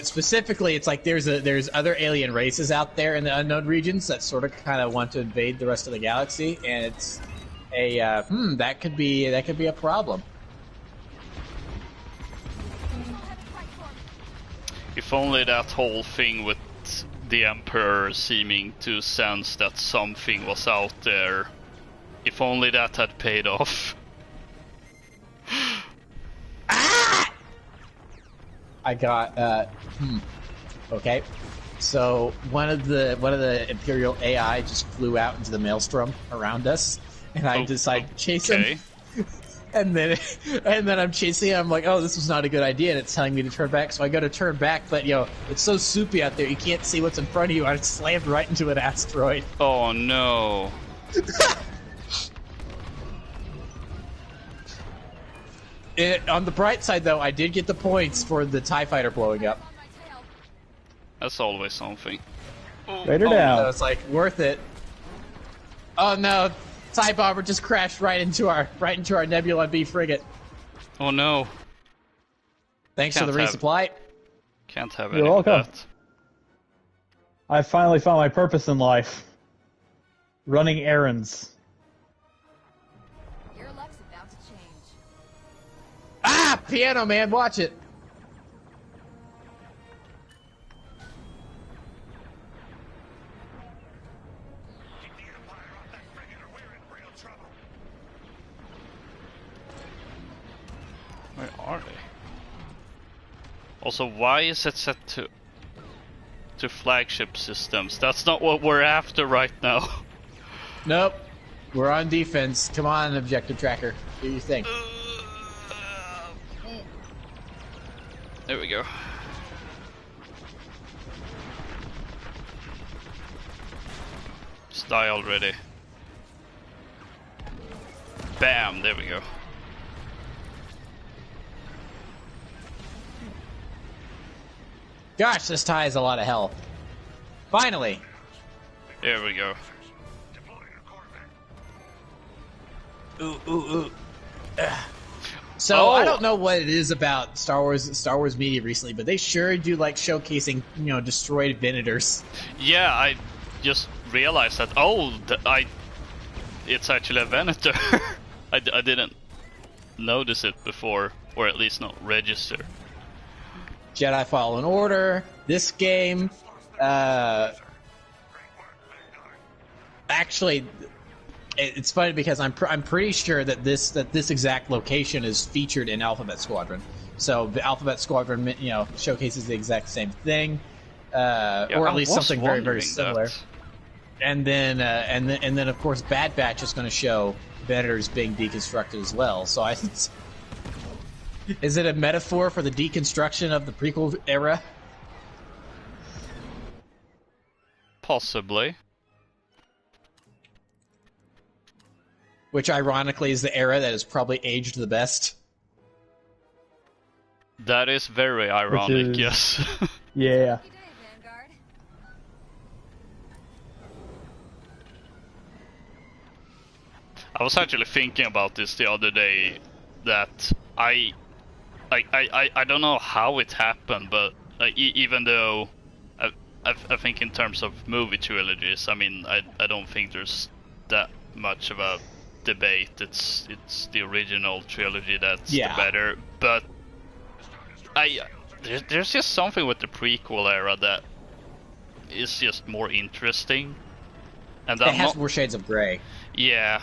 specifically, it's like there's other alien races out there in the unknown regions that sort of kind of want to invade the rest of the galaxy, and it's that could be a problem. If only that whole thing with the Emperor seeming to sense that something was out there. If only that had paid off. Ah! I got okay. So one of the Imperial AI just flew out into the maelstrom around us, and I decided to chase him. And then I'm chasing him. I'm like, oh, this was not a good idea, and it's telling me to turn back. So I go to turn back, but it's so soupy out there, you can't see what's in front of you. I slammed right into an asteroid. Oh no. On the bright side, though, I did get the points for the TIE fighter blowing up. That's always something. Raider down. So it's like worth it. Oh no, TIE bomber just crashed right into our Nebula B frigate. Oh no. Thanks to Can't the have- resupply. Can't have You're any of welcome. that. I finally found my purpose in life. Running errands. Your luck's about to change. Ah, Piano Man, watch it. Where are they? Also, why is it set to flagship systems? That's not what we're after right now. Nope, we're on defense. Come on, objective tracker. Do your thing. There we go. Just die already. Bam, there we go. Gosh, this TIE is a lot of hell. Finally. There we go. Ooh. Ugh. So Oh. I don't know what it is about Star Wars media recently, but they sure do like showcasing, destroyed Venators. Yeah, I just realized that. Oh, it's actually a Venator. I didn't notice it before, or at least not register. Jedi Fallen Order. This game, actually, it's funny because I'm pretty sure that this exact location is featured in Alphabet Squadron. So the Alphabet Squadron, showcases the exact same thing, or at least something very, very similar. That. And then of course Bad Batch is going to show Venators being deconstructed as well. So is it a metaphor for the deconstruction of the prequel era? Possibly. Which ironically is the era that has probably aged the best. That is very ironic, is- yes. Yeah. Good day, Vanguard. I was actually thinking about this the other day, that I don't know how it happened, but even though I think in terms of movie trilogies, I mean, I don't think there's that much of a debate. It's the original trilogy that's the better, but there's just something with the prequel era that is just more interesting, and It has more shades of gray. yeah.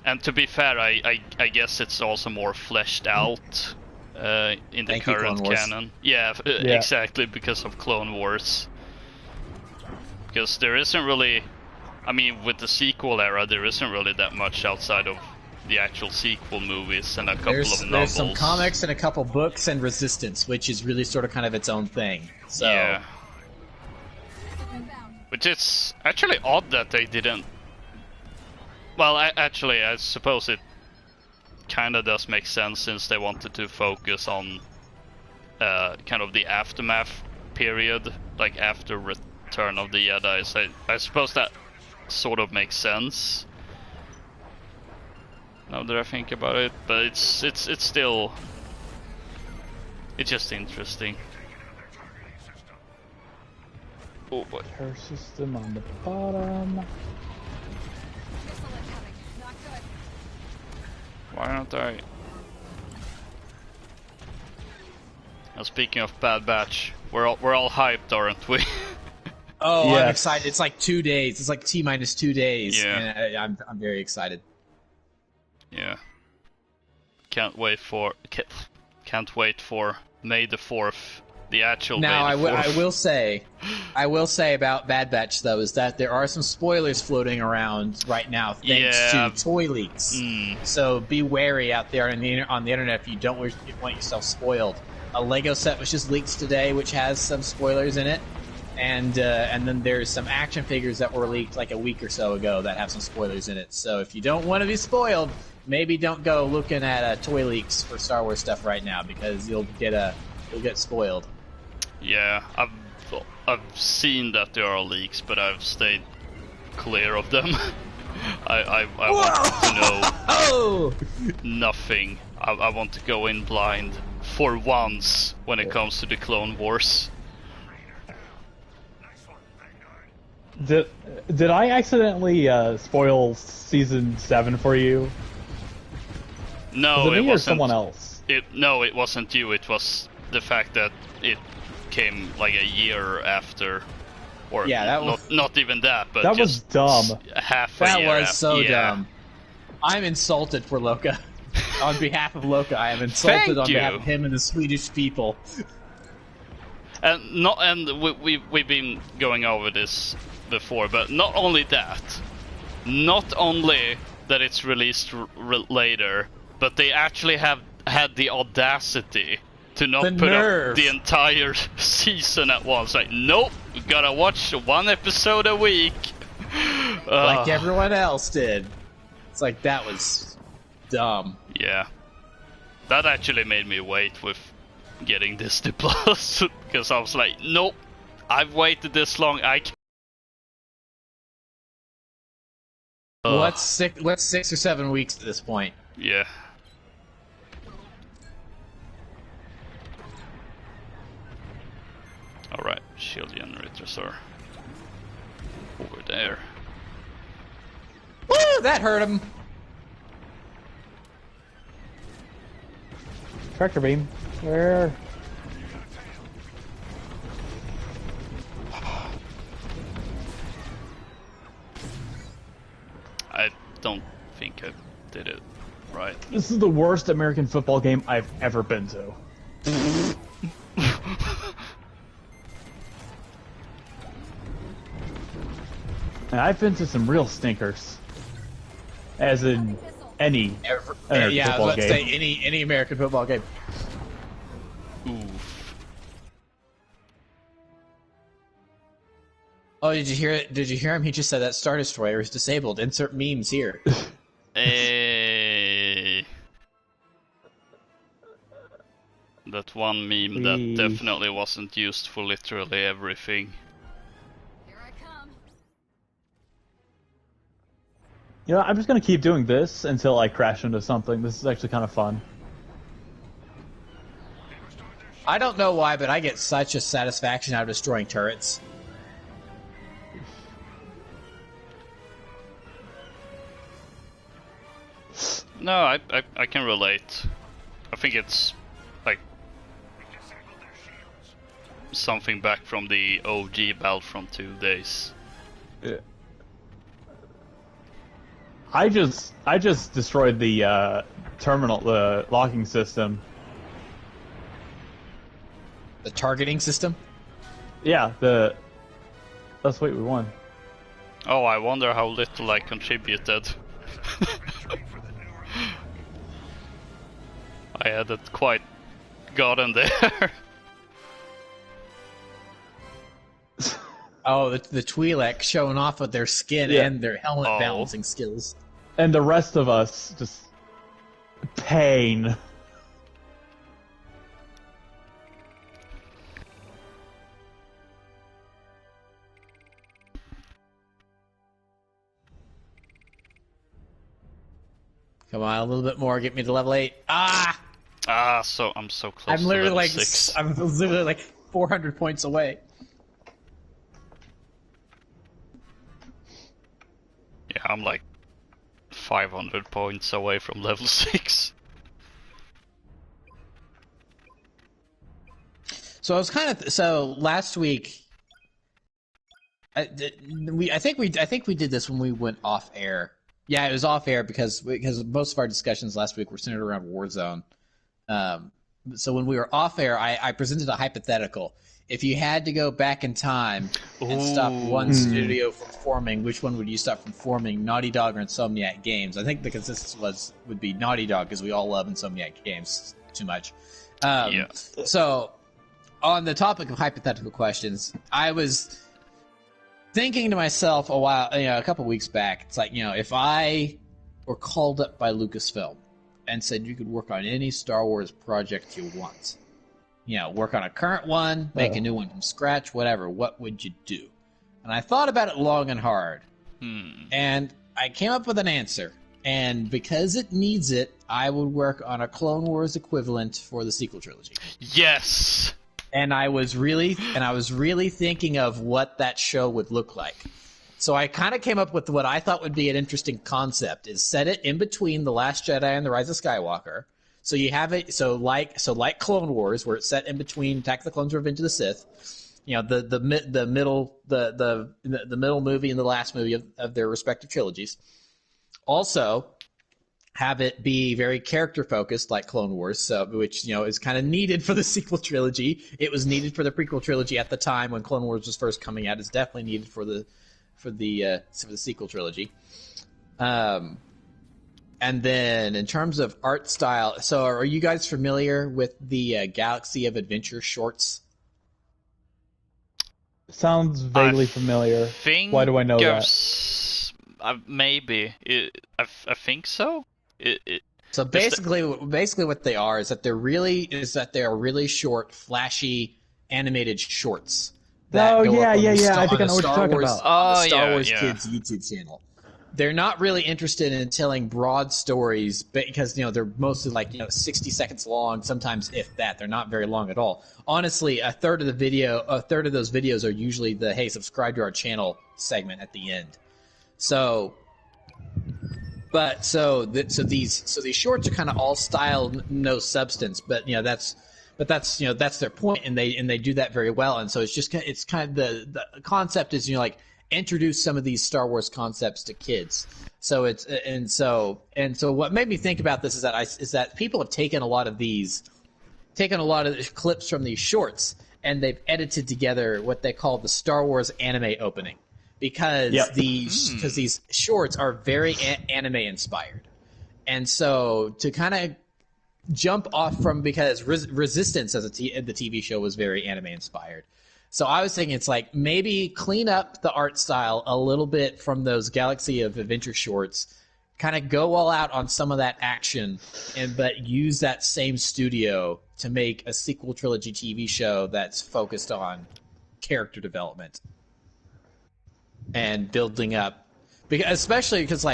And to be fair, I guess it's also more fleshed out in the Thank you, current Clone Wars. canon. Yeah, exactly, because of Clone Wars. Because there isn't really, I mean, with the sequel era, there isn't really that much outside of the actual sequel movies and a couple of novels. There's some comics and a couple books and Resistance, which is really sort of kind of its own thing. So Yeah. Which is actually odd that they didn't. Well, I suppose it kind of does make sense, since they wanted to focus on kind of the aftermath period, like after Return of the Jedi. So I suppose that sort of makes sense, now that I think about it. But it's still, it's just interesting. Oh boy. Her system on the bottom. Missile incoming. Not good. Why aren't I? Now, speaking of Bad Batch, we're all hyped, aren't we? I'm Yes. excited. It's like 2 days. It's like T-minus 2 days. Yeah. And I'm very excited. Yeah. Can't wait for May the 4th, the actual Now, May the 4th. I will say about Bad Batch though is that there are some spoilers floating around right now thanks Yeah. to toy leaks. Mm. So be wary out there on the internet if you don't want yourself spoiled. A Lego set was just leaked today, which has some spoilers in it, and then there's some action figures that were leaked like a week or so ago that have some spoilers in it. So if you don't want to be spoiled, maybe don't go looking at toy leaks for Star Wars stuff right now, because you'll get spoiled. Yeah, I've I've seen that there are leaks, but I've stayed clear of them. I want to know Oh! nothing. I want to go in blind for once when it comes to the Clone Wars. Did I accidentally spoil season 7 for you? No, Was it it me or wasn't. someone else? No, it wasn't you. It was the fact that it came like a year after, or Yeah, that was not even that, but that was just dumb. half a that year was after. so Yeah. dumb. I'm insulted for Loka. On behalf of Loka, I am insulted Thank on behalf you. of him and the Swedish people. And we've been going over this before, but not only that, not only that it's released later, but they actually have had the audacity to not The put nerve. up the entire season at once. Like, nope, we gotta watch one episode a week. Like everyone else did. It's like, that was dumb. Yeah, that actually made me wait with getting Disney Plus because I was like, nope, I've waited this long. I can't. What's 6 or 7 weeks at this point? Yeah. Alright, shield generators are over there. Woo! That hurt him. Tractor beam. Where? I don't think I did it right. This is the worst American football game I've ever been to. And I've been to some real stinkers. As in any American Yeah, I football was about to game. say any American football game. Oof. Oh, did you hear it? Did you hear him? He just said that Star Destroyer is disabled. Insert memes here. That one meme that definitely wasn't used for literally everything. Here I come. You know, I'm just gonna keep doing this until I crash into something. This is actually kind of fun. I don't know why, but I get such a satisfaction out of destroying turrets. No, I can relate. I think it's like something back from the OG Battlefront 2 days. Yeah. I just destroyed the terminal, the locking system. The targeting system? Yeah, that's what we won. Oh, I wonder how little I contributed. I hadn't quite gotten there. Oh, the Twi'lek showing off with their skin Yeah. and their helmet Oh. balancing skills. And the rest of us just pain. Come on, a little bit more. Get me to level 8. Ah! So I'm so close. I'm literally to like level 6. I'm literally like 400 points away. Yeah, I'm like 500 points away from level 6. So I was kind of last week. I think we did this when we went off air. Yeah, it was off air because most of our discussions last week were centered around Warzone. So when we were off air, I presented a hypothetical. If you had to go back in time and stop one studio from forming, which one would you stop from forming? Naughty Dog or Insomniac Games? I think the consensus would be Naughty Dog because we all love Insomniac Games too much. Yeah. So, on the topic of hypothetical questions, I was thinking to myself a couple weeks back. It's like, if I were called up by Lucasfilm and said you could work on any Star Wars project you want, work on a current one, make a new one from scratch, whatever. What would you do? And I thought about it long and hard. And I came up with an answer. And because it needs it, I would work on a Clone Wars equivalent for the sequel trilogy. Yes. And I was really thinking of what that show would look like. So I kind of came up with what I thought would be an interesting concept: is set it in between The Last Jedi and The Rise of Skywalker. So you have it like Clone Wars, where it's set in between Attack of the Clones and Revenge of the Sith. The middle movie and the last movie of their respective trilogies. Also, have it be very character focused like Clone Wars, which is kind of needed for the sequel trilogy. It was needed for the prequel trilogy at the time when Clone Wars was first coming out. It's definitely needed for the sequel trilogy. And then in terms of art style, so are you guys familiar with the Galaxy of Adventure shorts? Sounds vaguely familiar. Why do I know that? Maybe. I think so. So basically what they are is that they are really short, flashy, animated shorts. Oh yeah. I think I know what you're talking about. Oh, Star Wars Kids YouTube channel. They're not really interested in telling broad stories because they're mostly 60 seconds long, sometimes if that. They're not very long at all. Honestly, a third of those videos are usually the "Hey, subscribe to our channel" segment at the end. So these shorts are kind of all style, no substance, but that's their point, and they do that very well. And so it's kind of the concept is introduce some of these Star Wars concepts to kids. So so what made me think about this is that people have taken a lot of clips from these shorts, and they've edited together what they call the Star Wars anime opening. Because these shorts are very anime inspired, and so to kind of jump off from, because Resistance as the TV show was very anime inspired, so I was thinking it's maybe clean up the art style a little bit from those Galaxy of Adventure shorts, kind of go all out on some of that action, but use that same studio to make a sequel trilogy TV show that's focused on character development and building up, especially because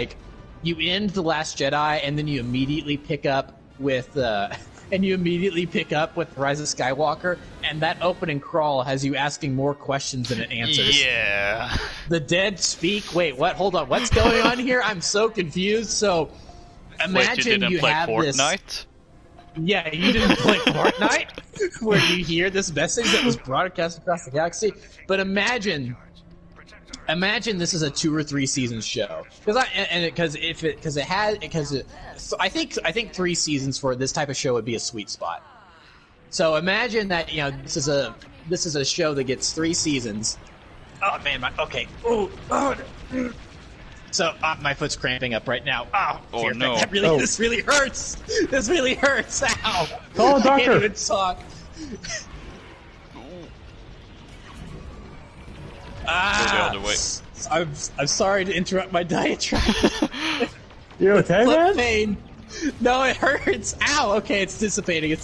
you end The Last Jedi and then you immediately pick up with Rise of Skywalker, and that opening crawl has you asking more questions than it answers. Yeah. The dead speak. Wait, what? Hold on. What's going on here? I'm so confused. So imagine you have Fortnite? This. Yeah, you didn't play Fortnite, where you hear this message that was broadcast across the galaxy. But imagine this is a 2 or 3 season show, I think 3 seasons for this type of show would be a sweet spot. So imagine that this is a show that gets 3 seasons. Oh man, So my foot's cramping up right now. Oh no! This really hurts. This really hurts. Ow! Call a doctor. I can't even talk. Go the other way. I'm sorry to interrupt my diatribe. You okay, man? Pain. No, it hurts. Ow! Okay, it's dissipating.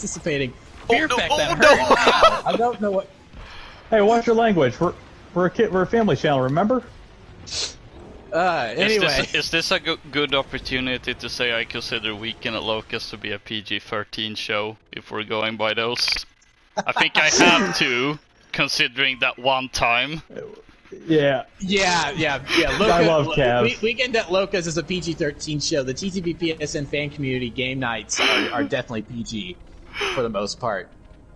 Fear effect that hurt. No. Ow. I don't know what. Hey, watch your language. We're a family channel, remember? Anyway, is this a good opportunity to say I consider Weekend at Locust to be a PG-13 show if we're going by those? I think I have to, considering that one time. Yeah. Loka, I love Cav. Weekend at Locust is a PG-13 show. The TTP PSN fan community game nights are definitely PG for the most part.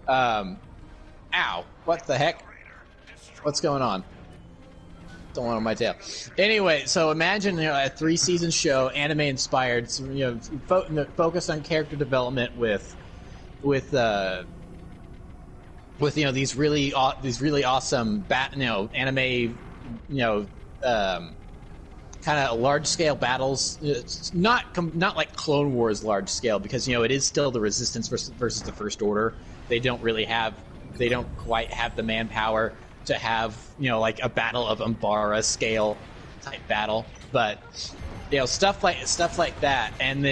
Ow! What the heck? What's going on? Don't want on my tail. Anyway, so imagine a 3-season show, anime inspired, focused on character development with these really awesome anime kind of large scale battles. It's not like Clone Wars large scale, because it is still the Resistance versus the First Order. They don't quite have the manpower to have like a Battle of Umbara scale type battle, but stuff like that, and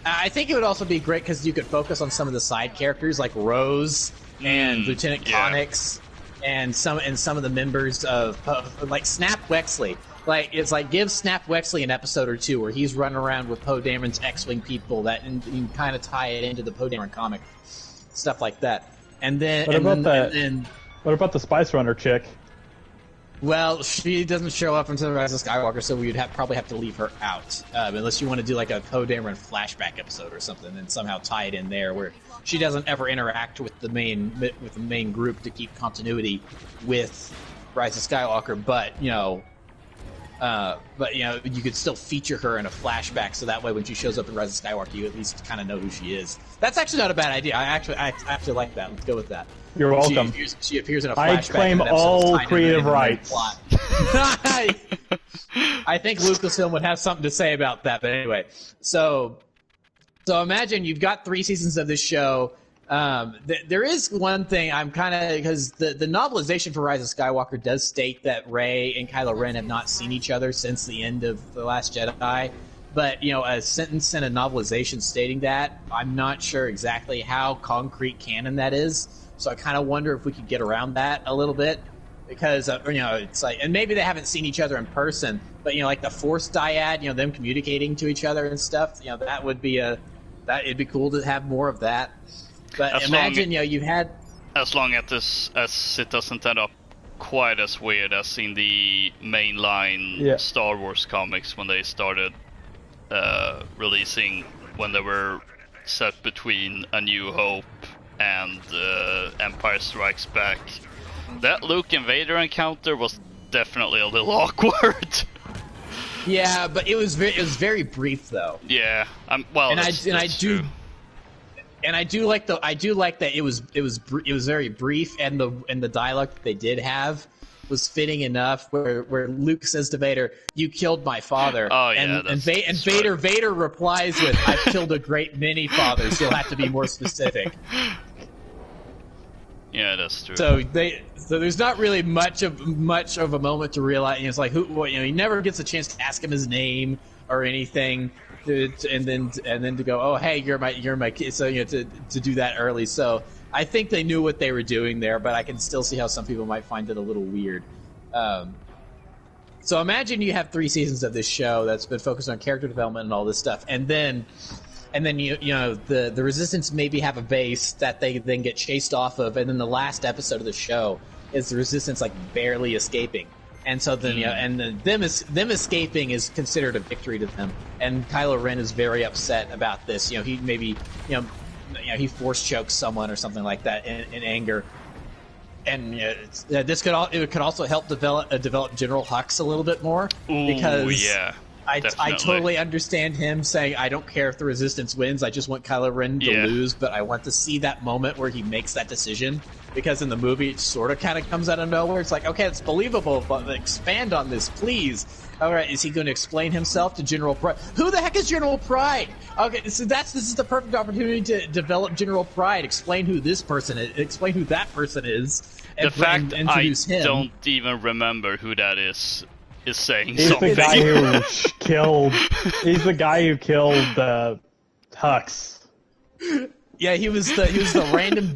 I think it would also be great because you could focus on some of the side characters like Rose and Lieutenant Connix and some of the members of like Snap Wexley. Like it's like give Snap Wexley an episode or two where he's running around with Poe Dameron's X-wing people that and you kind of tie it into the Poe Dameron comic, stuff like that. And then what about the Spice Runner chick? Well, she doesn't show up until the Rise of Skywalker, so we would probably have to leave her out, unless you want to do like a Poe Dameron flashback episode or something, and somehow tie it in there where she doesn't ever interact with the main group to keep continuity with Rise of Skywalker. But you could still feature her in a flashback, so that way when she shows up in Rise of Skywalker, you at least kind of know who she is. That's actually not a bad idea. I actually like that. Let's go with that. You're welcome. She appears in a flashback. I claim all creative rights. I think Lucasfilm would have something to say about that. But anyway, so imagine you've got 3 seasons of this show. There is one thing I'm kind of because the novelization for Rise of Skywalker does state that Rey and Kylo Ren have not seen each other since the end of The Last Jedi. But a sentence in a novelization stating that, I'm not sure exactly how concrete canon that is. So I kind of wonder if we could get around that a little bit, because it's like, and maybe they haven't seen each other in person, but like the Force dyad, them communicating to each other and stuff, that would be it'd be cool to have more of that. But imagine you had, as long as it doesn't end up quite as weird as in the mainline Star Wars comics when they started releasing, when they were set between A New Hope and Empire Strikes Back. That Luke and Vader encounter was definitely a little awkward. Yeah, but it was very brief though. Yeah, I do like that it was very brief, and the dialogue that they did have was fitting enough where Luke says to Vader, "You killed my father." Oh yeah, and Vader replies with, "I've killed a great many fathers. You'll have to be more specific." Yeah, that's true. So there's not really much of a moment to realize. It's like he never gets a chance to ask him his name or anything, and then to go, "Oh hey, you're my kid." So to do that early. So I think they knew what they were doing there, but I can still see how some people might find it a little weird. So imagine you have 3 seasons of this show that's been focused on character development and all this stuff, and then the Resistance maybe have a base that they then get chased off of, and then the last episode of the show is the Resistance like barely escaping, and so then them escaping is considered a victory to them, and Kylo Ren is very upset about this. He maybe he force chokes someone or something like that in anger, and this could also help develop General Hux a little bit more. Ooh, because yeah. I totally understand him saying, I don't care if the Resistance wins, I just want Kylo Ren to lose, but I want to see that moment where he makes that decision, because in the movie it sort of kind of comes out of nowhere. It's like, okay, it's believable, but expand on this, please. Alright, is he going to explain himself to General Pride? Who the heck is General Pride? Okay, so this is the perfect opportunity to develop General Pride, explain who this person is, explain who that person is, and introduce him. I don't even remember who that is saying He's something. The guy who killed. He's the guy who killed Hux. Yeah, he was the random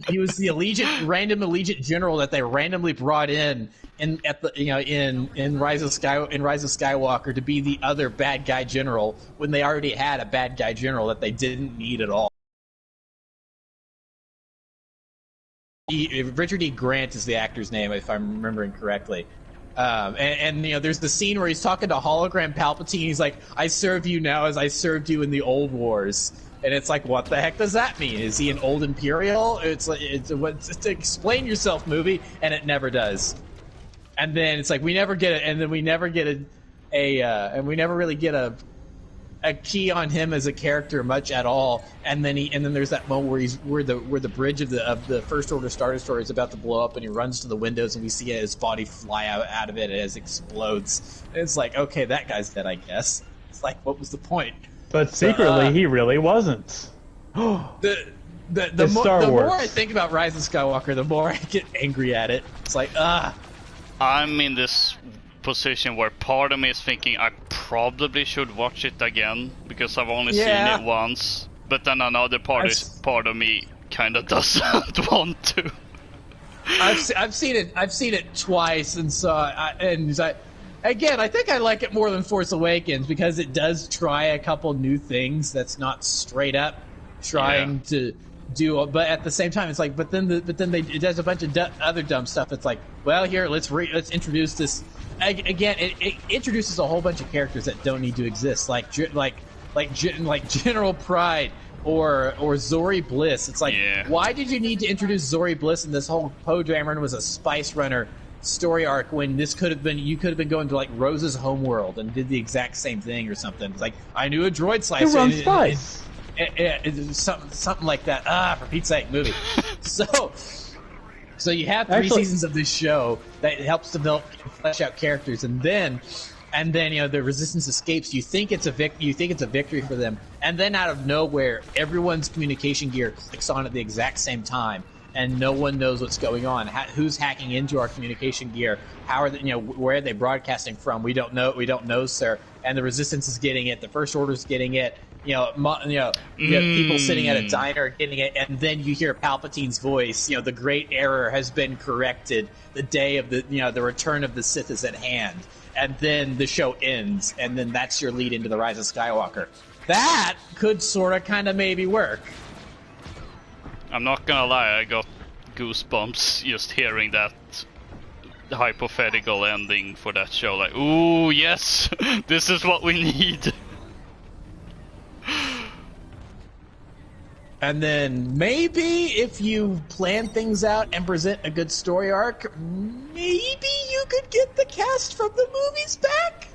allegiant general that they randomly brought in Rise of Skywalker to be the other bad guy general when they already had a bad guy general that they didn't need at all. Richard E. Grant is the actor's name, if I'm remembering correctly. There's the scene where he's talking to hologram Palpatine. He's like, "I serve you now as I served you in the old wars," and it's like, what the heck does that mean? Is he an old Imperial? It's like, to explain yourself, movie, and it never does. And then it's like we never get it, and then we never get and we never really get a key on him as a character much at all. And then there's that moment where the bridge of the First Order Star Destroyer is about to blow up, and he runs to the windows, and we see his body fly out of it as it explodes. And it's like, okay, that guy's dead, I guess. It's like, what was the point? But secretly, he really wasn't. The Star Wars. more I think about Rise of Skywalker, the more I get angry at it. It's like, I'm in this position where part of me is thinking I probably should watch it again because I've only seen it once. But then another part of me kind of doesn't want to. I've seen it twice, and again, I think I like it more than Force Awakens because it does try a couple new things that's not straight up trying to do. But at the same time, it's like, it does a bunch of other dumb stuff. It's like, well, here let's introduce this again. It introduces a whole bunch of characters that don't need to exist, like General Pride. Or Zori Bliss. It's like, why did you need to introduce Zori Bliss and this whole Poe Dameron was a spice runner story arc when you could have been going to like Rose's homeworld and did the exact same thing or something? It's like, I knew a droid slicer. Who runs spice? Something like that. For Pete's sake, movie. So you have three seasons of this show that helps develop, flesh out characters, and then the resistance escapes. You think it's a victory for them, and then out of nowhere, everyone's communication gear clicks on at the exact same time, and no one knows what's going on. Who's hacking into our communication gear? How are they? Where are they broadcasting from? We don't know, sir. And the resistance is getting it. The First Order's getting it. You have people sitting at a diner getting it, and then you hear Palpatine's voice. The great error has been corrected. The day of the return of the Sith is at hand. And then the show ends, and then that's your lead into the Rise of Skywalker. That could sort of kind of maybe work. I'm not gonna lie, I got goosebumps just hearing that hypothetical ending for that show. Like, ooh, yes, this is what we need. And then maybe if you plan things out and present a good story arc, maybe you could get the cast from the movies back?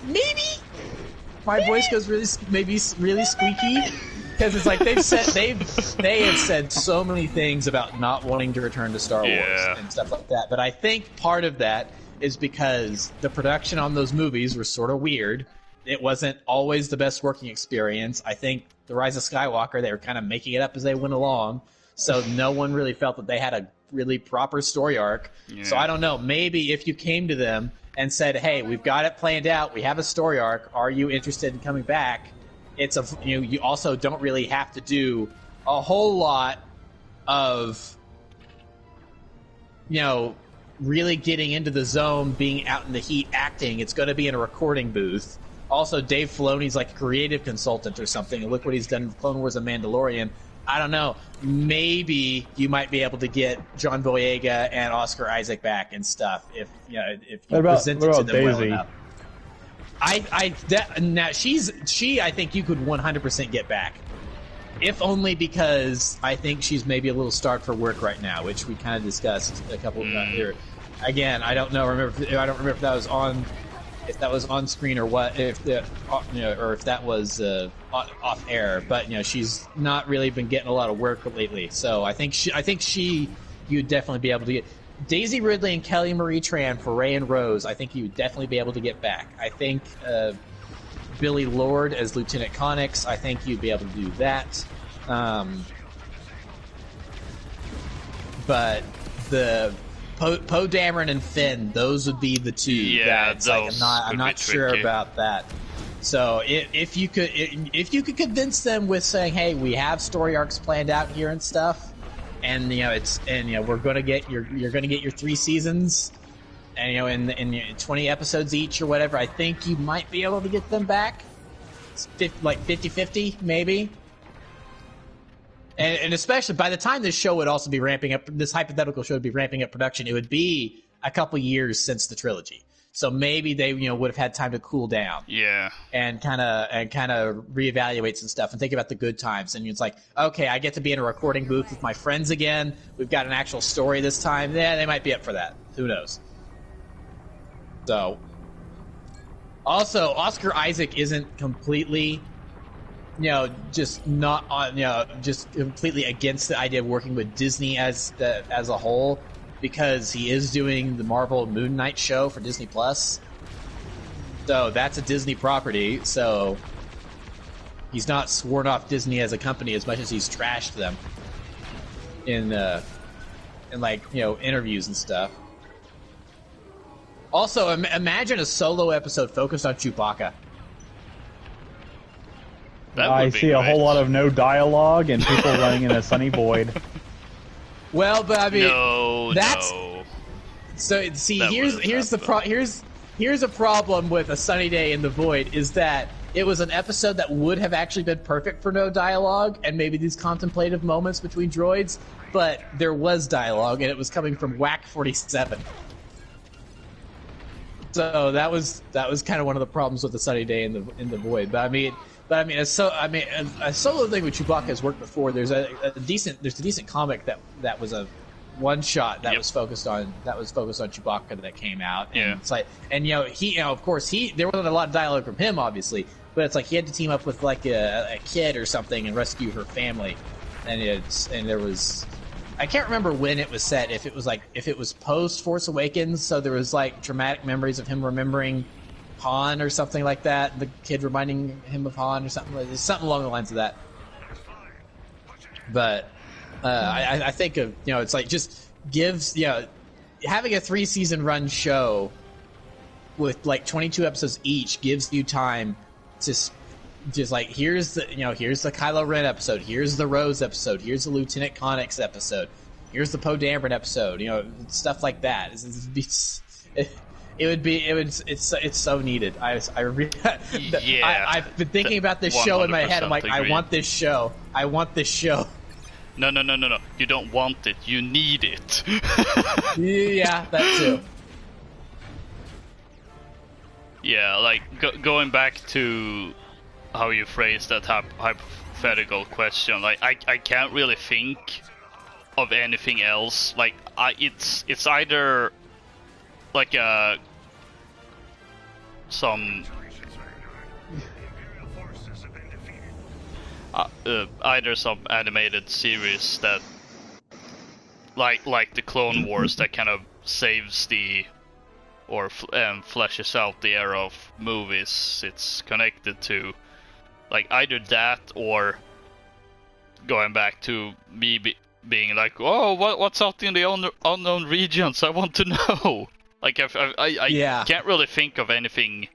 Maybe? My voice goes really squeaky. Because it's like they have said so many things about not wanting to return to Star Wars and stuff like that. But I think part of that is because the production on those movies was sort of weird. It wasn't always the best working experience. I think The Rise of Skywalker, they were kind of making it up as they went along. So no one really felt that they had a really proper story arc. Yeah. So I don't know. Maybe if you came to them and said, hey, we've got it planned out. We have a story arc. Are you interested in coming back? You also don't really have to do a whole lot of, really getting into the zone, being out in the heat, acting. It's going to be in a recording booth. Also, Dave Filoni's like a creative consultant or something. And look what he's done in Clone Wars and Mandalorian. I don't know. Maybe you might be able to get John Boyega and Oscar Isaac back and stuff if you present it to them well enough. She I think you could 100% get back, if only because I think she's maybe a little starved for work right now, which we kind of discussed a couple of here. Again, I don't remember if that was on. If that was on screen or what, or if that was off air, but she's not really been getting a lot of work lately. So I think you'd definitely be able to get Daisy Ridley and Kelly Marie Tran for Rey and Rose. I think you'd definitely be able to get back. I think Billy Lord as Lieutenant Connix. I think you'd be able to do that. But the Poe Dameron and Finn, those would be the two guys. Like, I'm not sure about that. So if you could convince them with saying, hey, we have story arcs planned out here and stuff, and we're gonna get you're gonna get your 3 seasons, and in 20 episodes each or whatever, I think you might be able to get them back. It's like 50-50 maybe. And especially by the time this show would also be ramping up, this hypothetical show would be ramping up production, it would be a couple years since the trilogy. So maybe they would have had time to cool down. Yeah. And kind of reevaluate some stuff and think about the good times. And it's like, okay, I get to be in a recording booth with my friends again. We've got an actual story this time. Yeah, they might be up for that. Who knows? So also, Oscar Isaac isn't completely just not on, just completely against the idea of working with Disney as a whole, because he is doing the Marvel Moon Knight show for Disney Plus. So that's a Disney property. So he's not sworn off Disney as a company as much as he's trashed them in interviews and stuff. Also, imagine a solo episode focused on Chewbacca. That I would be see a whole great. lot of no dialogue and people running in a sunny void. Well, but I mean, No, that's no. so. See, That here's wouldn't here's a problem with A Sunny Day in the Void is that it was an episode that would have actually been perfect for no dialogue and maybe these contemplative moments between droids, but there was dialogue and it was coming from Whack 47. So that was kind of one of the problems with A Sunny Day in the Void. But I mean, a solo thing with Chewbacca has worked before. There's a decent comic that was a one shot that was focused on Chewbacca that came out. And it's like, and of course there wasn't a lot of dialogue from him, obviously, but it's like he had to team up with like a kid or something and rescue her family, and there was. I can't remember when it was set. If it was post Force Awakens, so there was like dramatic memories of him remembering Han or something like that. The kid reminding him of Han or something along the lines of that. But I think of it's like just gives having a 3-season run show with like 22 episodes each gives you time to just like here's the Kylo Ren episode, here's the Rose episode, here's the Lieutenant Connix episode, here's the Poe Dameron episode, stuff like that. It's so needed. I've been thinking about this show in my head. I'm like, agree. I want this show. No. You don't want it. You need it. Yeah, that too. Yeah, like going back to how you phrased that hypothetical question, like I can't really think of anything else. Like it's either like either some animated series that like the Clone Wars that kind of saves the or fleshes out the era of movies it's connected to, like either that or going back to me being like, oh, what's out in the unknown regions? I want to know. Like I can't really think of anything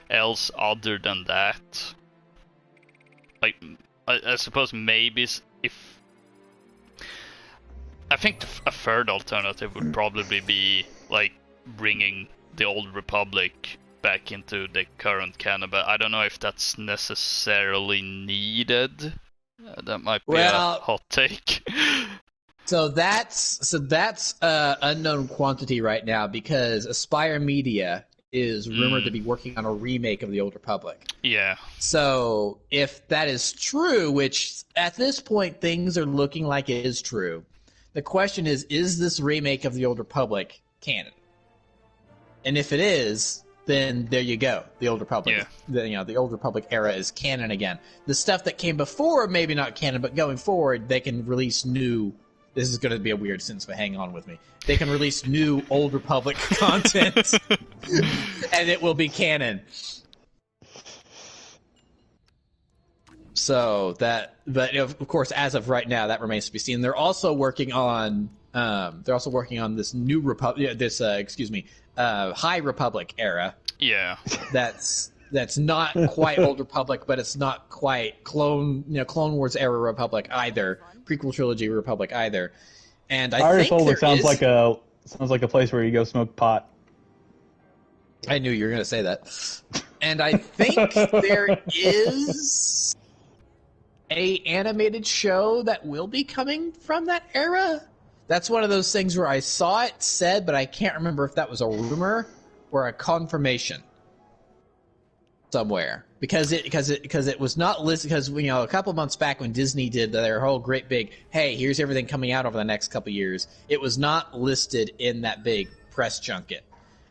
else other than that. Like I suppose maybe if I think a third alternative would probably be like bringing the Old Republic back into the current canon, but I don't know if that's necessarily needed. That might be a hot take. So that's unknown quantity right now because Aspire Media is rumored to be working on a remake of the Old Republic. Yeah. So if that is true, which at this point things are looking like it is true, the question is this remake of the Old Republic canon? And if it is, then there you go. The Old Republic, the Old Republic era is canon again. The stuff that came before, maybe not canon, but going forward, they can release new. This is going to be a weird sentence, but hang on with me. They can release new Old Republic content, and it will be canon. So but of course, as of right now, that remains to be seen. They're also working on this new High Republic era. Yeah. That's not quite Old Republic, but it's not quite Clone Wars era Republic either, prequel trilogy Republic either. And I think Republic sounds like a place where you go smoke pot. I knew you were going to say that. And I think there is a animated show that will be coming from that era. That's one of those things where I saw it said, but I can't remember if that was a rumor or a confirmation somewhere. Because it was not listed, because a couple months back when Disney did their whole great big, hey, here's everything coming out over the next couple years, it was not listed in that big press junket.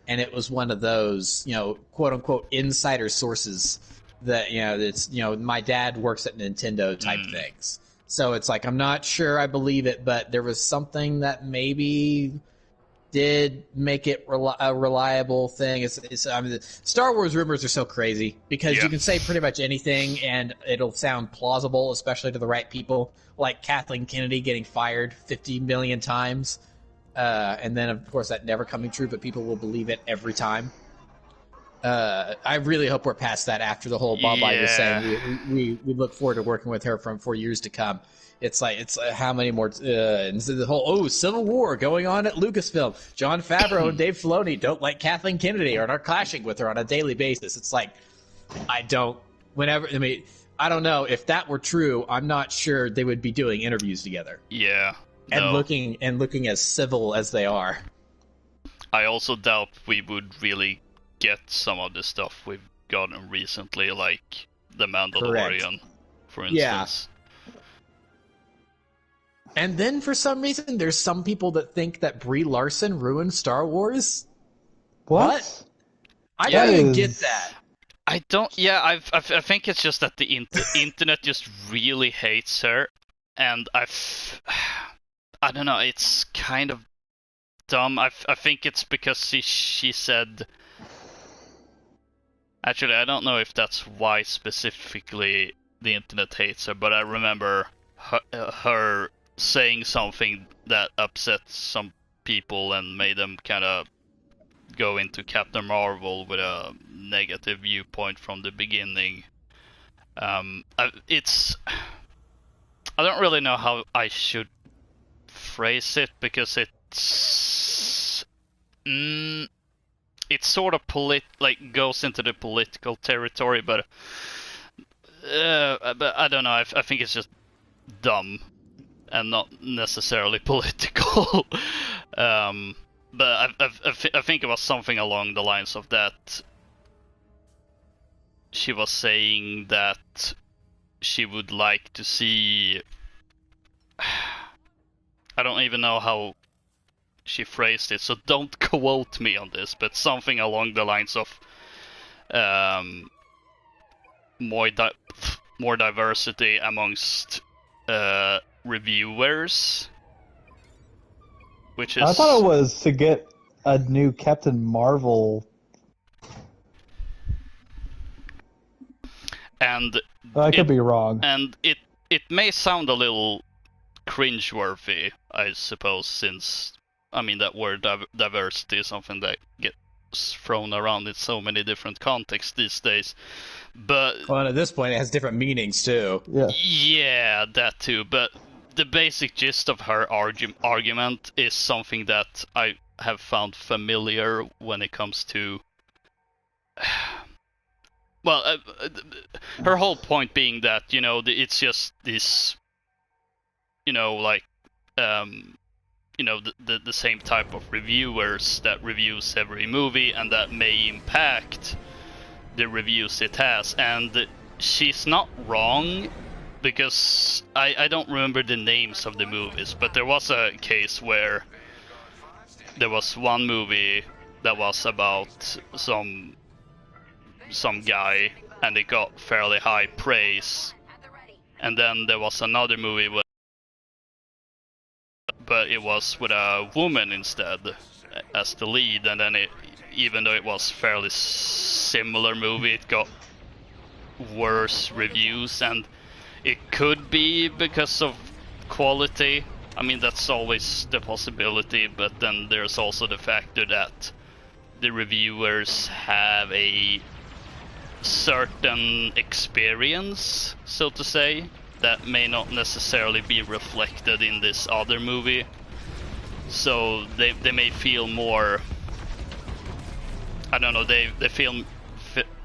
And it was one of those, quote unquote insider sources that, it's, my dad works at Nintendo type things. So it's like, I'm not sure I believe it, but there was something that maybe did make it a reliable thing. Star Wars rumors are so crazy because you can say pretty much anything and it'll sound plausible, especially to the right people, like Kathleen Kennedy getting fired 50 million times. And then, of course, that never coming true, but people will believe it every time. I really hope we're past that after the whole Bob Iger was saying we look forward to working with her for years to come. It's how many more and so the whole Civil War going on at Lucasfilm. Jon Favreau and Dave Filoni don't like Kathleen Kennedy or are clashing with her on a daily basis. It's like I don't know if that were true. I'm not sure they would be doing interviews together. Yeah. And No. looking as civil as they are. I also doubt we would really get some of the stuff we've gotten recently, like The Mandalorian, for instance. And then for some reason, there's some people that think that Brie Larson ruined Star Wars. What? I don't even get that. I don't. Yeah, I think it's just that the internet just really hates her, and I don't know. It's kind of dumb. I think it's because she said. Actually, I don't know if that's why specifically the internet hates her, but I remember her saying something that upset some people and made them kind of go into Captain Marvel with a negative viewpoint from the beginning. I don't really know how I should phrase it because it's sort of goes into the political territory, but I don't know. I think it's just dumb and not necessarily political. But I think it was something along the lines of that. She was saying that she would like to see. I don't even know how she phrased it, so don't quote me on this, but something along the lines of more diversity amongst reviewers, which is. I thought it was to get a new Captain Marvel. And I could be wrong. And it may sound a little cringeworthy, I suppose, since that word diversity is something that gets thrown around in so many different contexts these days. But at this point, it has different meanings too. Yeah, that too. But the basic gist of her argument is something that I have found familiar when it comes to. Well, her whole point being that it's just this, the same type of reviewers that reviews every movie, and that may impact the reviews it has. And she's not wrong, because I don't remember the names of the movies, but there was a case where there was one movie that was about some guy, and it got fairly high praise, and then there was another movie but it was with a woman instead as the lead, and then even though it was fairly similar movie, it got worse reviews, and it could be because of quality. That's always the possibility, but then there's also the factor that the reviewers have a certain experience, so to say, that may not necessarily be reflected in this other movie. So they may feel more, I don't know, they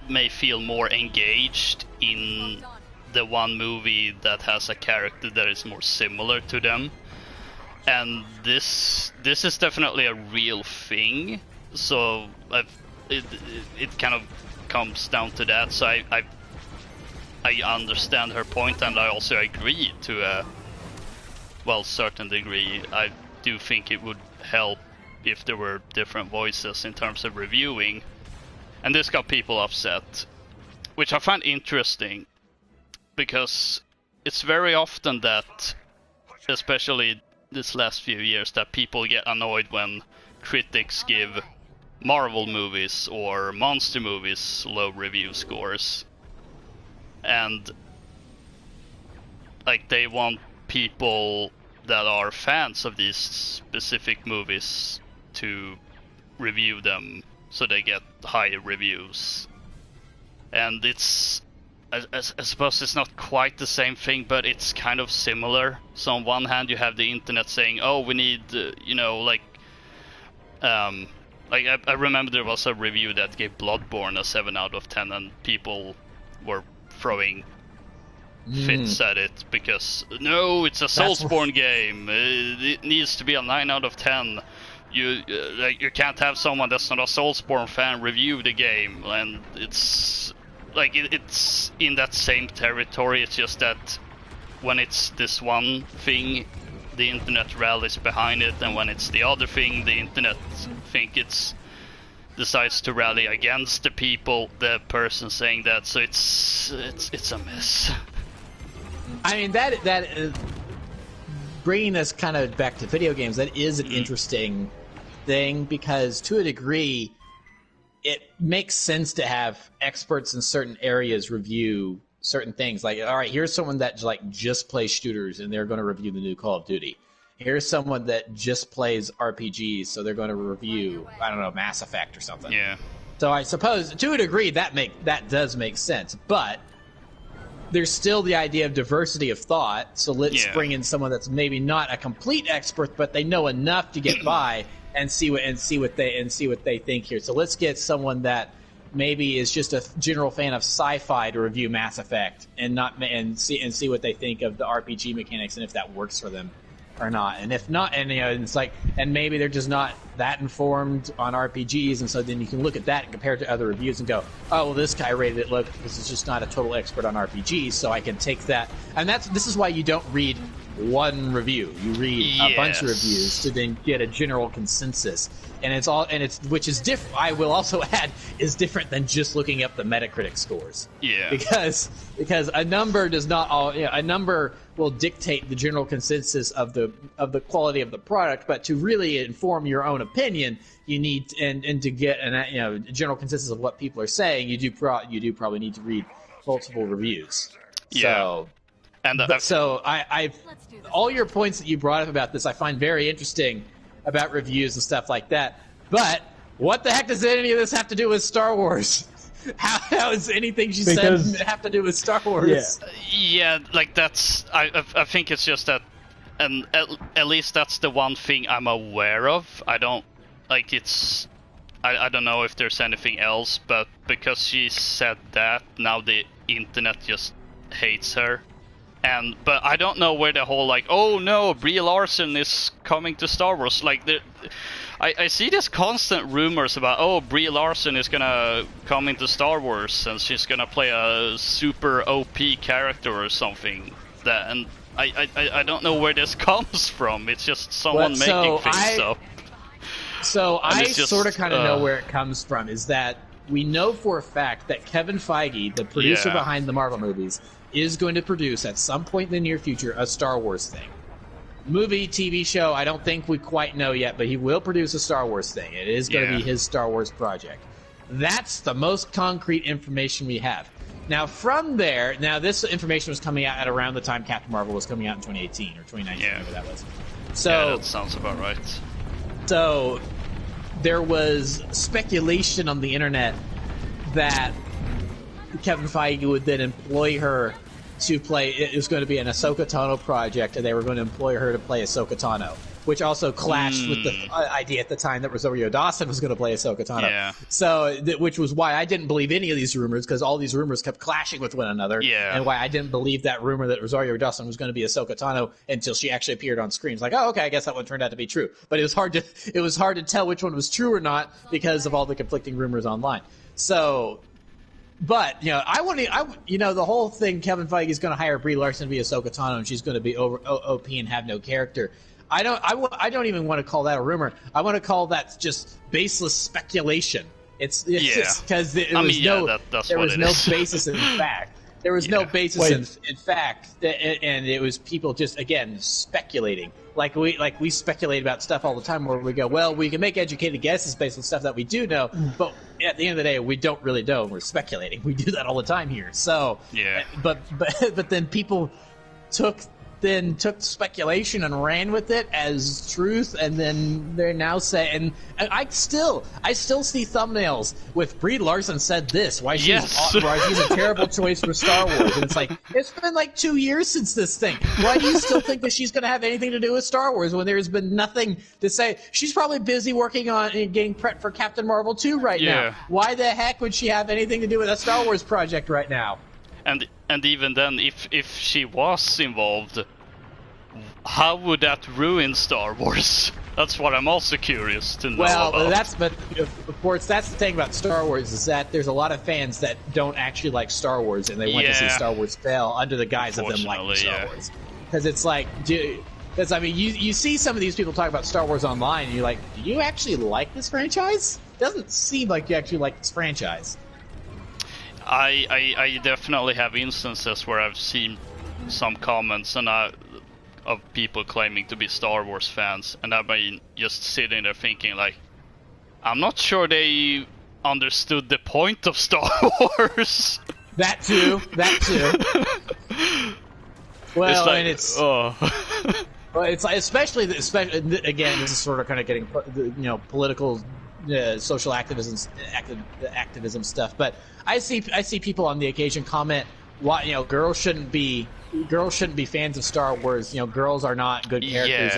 may feel more engaged in the one movie that has a character that is more similar to them. And this is definitely a real thing. So it kind of comes down to that. So I understand her point, and I also agree to a certain degree. I do think it would help if there were different voices in terms of reviewing, and this got people upset, which I find interesting, because it's very often that, especially this last few years, that people get annoyed when critics give Marvel movies or monster movies low review scores. And they want people that are fans of these specific movies to review them so they get higher reviews. And it's, I suppose it's not quite the same thing, but it's kind of similar. So on one hand, you have the internet saying, "Oh, we need, I remember there was a review that gave Bloodborne a 7 out of 10, and people were throwing fits at it because no, it's a Soulsborne game. It needs to be a 9 out of 10. You can't have someone that's not a Soulsborne fan review the game, and it's like it's in that same territory. It's just that when it's this one thing, the internet rallies behind it, and when it's the other thing, the internet decides to rally against the person saying that. So it's a mess. I mean, that bringing us kind of back to video games, that is an interesting thing, because to a degree, it makes sense to have experts in certain areas review certain things. Like, all right, here's someone that just plays shooters, and they're going to review the new Call of Duty. Here's someone that just plays RPGs, so they're going to review, I don't know, Mass Effect or something. Yeah. So I suppose, to a degree, that does make sense. But there's still the idea of diversity of thought. So let's bring in someone that's maybe not a complete expert, but they know enough to get by and see what they think here. So let's get someone that maybe is just a general fan of sci-fi to review Mass Effect and see what they think of the RPG mechanics and if that works for them or not. And if not, and it's like, and maybe they're just not that informed on RPGs, and so then you can look at that and compare it to other reviews and go, oh, well, this guy rated it low because he's just not a total expert on RPGs, so I can take that. And this is why you don't read one review. You read a bunch of reviews to then get a general consensus. And which is different. I will also add, is different than just looking up the Metacritic scores. Yeah. Because a number does not a number will dictate the general consensus of the quality of the product, but to really inform your own opinion, you need and to get a general consensus of what people are saying, you do probably need to read multiple reviews. Yeah. So, and I all your points that you brought up about this, I find very interesting about reviews and stuff like that. But what the heck does any of this have to do with Star Wars? How does anything she said have to do with Star Wars? Yeah, like that's. I think it's just that, and at least that's the one thing I'm aware of. I don't like it's. I don't know if there's anything else, but because she said that, now the internet just hates her. But I don't know where the whole like, oh no, Brie Larson is coming to Star Wars. Like, I see these constant rumors about, oh, Brie Larson is gonna come into Star Wars and she's gonna play a super OP character or something. And I don't know where this comes from. It's just someone making things. So I sort of kind of know where it comes from. Is that we know for a fact that Kevin Feige, the producer behind the Marvel movies, is going to produce at some point in the near future a Star Wars thing. Movie, TV show, I don't think we quite know yet, but he will produce a Star Wars thing. It is going to be his Star Wars project. That's the most concrete information we have. Now, from there, this information was coming out at around the time Captain Marvel was coming out in 2018 or 2019, whatever that was. So, that sounds about right. So, there was speculation on the internet that Kevin Feige would then employ her to play. It was going to be an Ahsoka Tano project, and they were going to employ her to play Ahsoka Tano, which also clashed with the idea at the time that Rosario Dawson was going to play Ahsoka Tano. Yeah. So, which was why I didn't believe any of these rumors, because all these rumors kept clashing with one another. Yeah. And why I didn't believe that rumor that Rosario Dawson was going to be Ahsoka Tano until she actually appeared on screen. It's like, oh, okay, I guess that one turned out to be true. But it was hard to tell which one was true or not because of all the conflicting rumors online. So. But, the whole thing, Kevin Feige is going to hire Brie Larson to be Ahsoka Tano, and she's going to be OP and have no character. I don't even want to call that a rumor. I want to call that just baseless speculation. It's just because there was no basis in fact. There was no basis in fact, and it was people just, again, speculating. Like we speculate about stuff all the time where we go, well, we can make educated guesses based on stuff that we do know, but at the end of the day, we don't really know, and we're speculating. We do that all the time here. So, but then people took then took speculation and ran with it as truth, and then they're now saying, and I still see thumbnails with Brie Larson said this, why she's a terrible choice for Star Wars, and it's like, it's been like 2 years since this thing. Why do you still think that she's going to have anything to do with Star Wars when there's been nothing to say? She's probably busy working on and getting prepped for Captain Marvel 2 right now. Why the heck would she have anything to do with a Star Wars project right now? And even then, if she was involved, how would that ruin Star Wars? That's what I'm also curious to know about. But of course, that's the thing about Star Wars, is that there's a lot of fans that don't actually like Star Wars, and they want to see Star Wars fail under the guise of them liking Star Wars. Because it's like, because I mean, you see some of these people talk about Star Wars online, and you're like, do you actually like this franchise? It doesn't seem like you actually like this franchise. I definitely have instances where I've seen some comments of people claiming to be Star Wars fans, and I've been just sitting there thinking, like, I'm not sure they understood the point of Star Wars. That too. Well, it's like, and it's well, it's like, especially again, this is sort of kind of getting political, social activism stuff. But I see people on the occasion comment, why girls shouldn't be fans of Star Wars. Girls are not good characters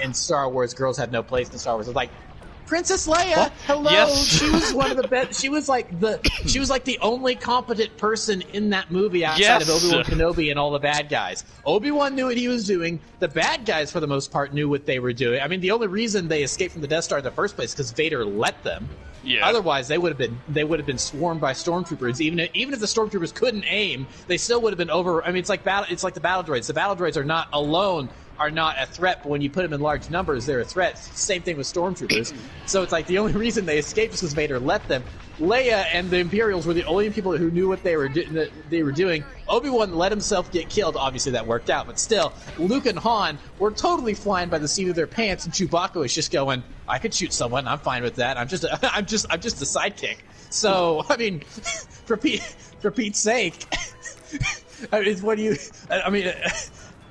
in Star Wars. Girls have no place in Star Wars. It's like, Princess Leia, hello. Yes. She was one of the best. She was like the only competent person in that movie outside of Obi-Wan Kenobi and all the bad guys. Obi-Wan knew what he was doing. The bad guys, for the most part, knew what they were doing. I mean, the only reason they escaped from the Death Star in the first place is because Vader let them. Yeah. Otherwise, they would have been swarmed by stormtroopers. Even if the stormtroopers couldn't aim, they still would have been over. I mean, it's like the battle droids. The battle droids are not a threat, but when you put them in large numbers, they're a threat. Same thing with stormtroopers. So it's like the only reason they escaped is because Vader let them. Leia and the Imperials were the only people who knew what they were doing. Obi-Wan let himself get killed. Obviously, that worked out, but still, Luke and Han were totally flying by the seat of their pants, and Chewbacca was just going, "I could shoot someone. I'm fine with that. I'm just a sidekick." So I mean, for Pete's sake,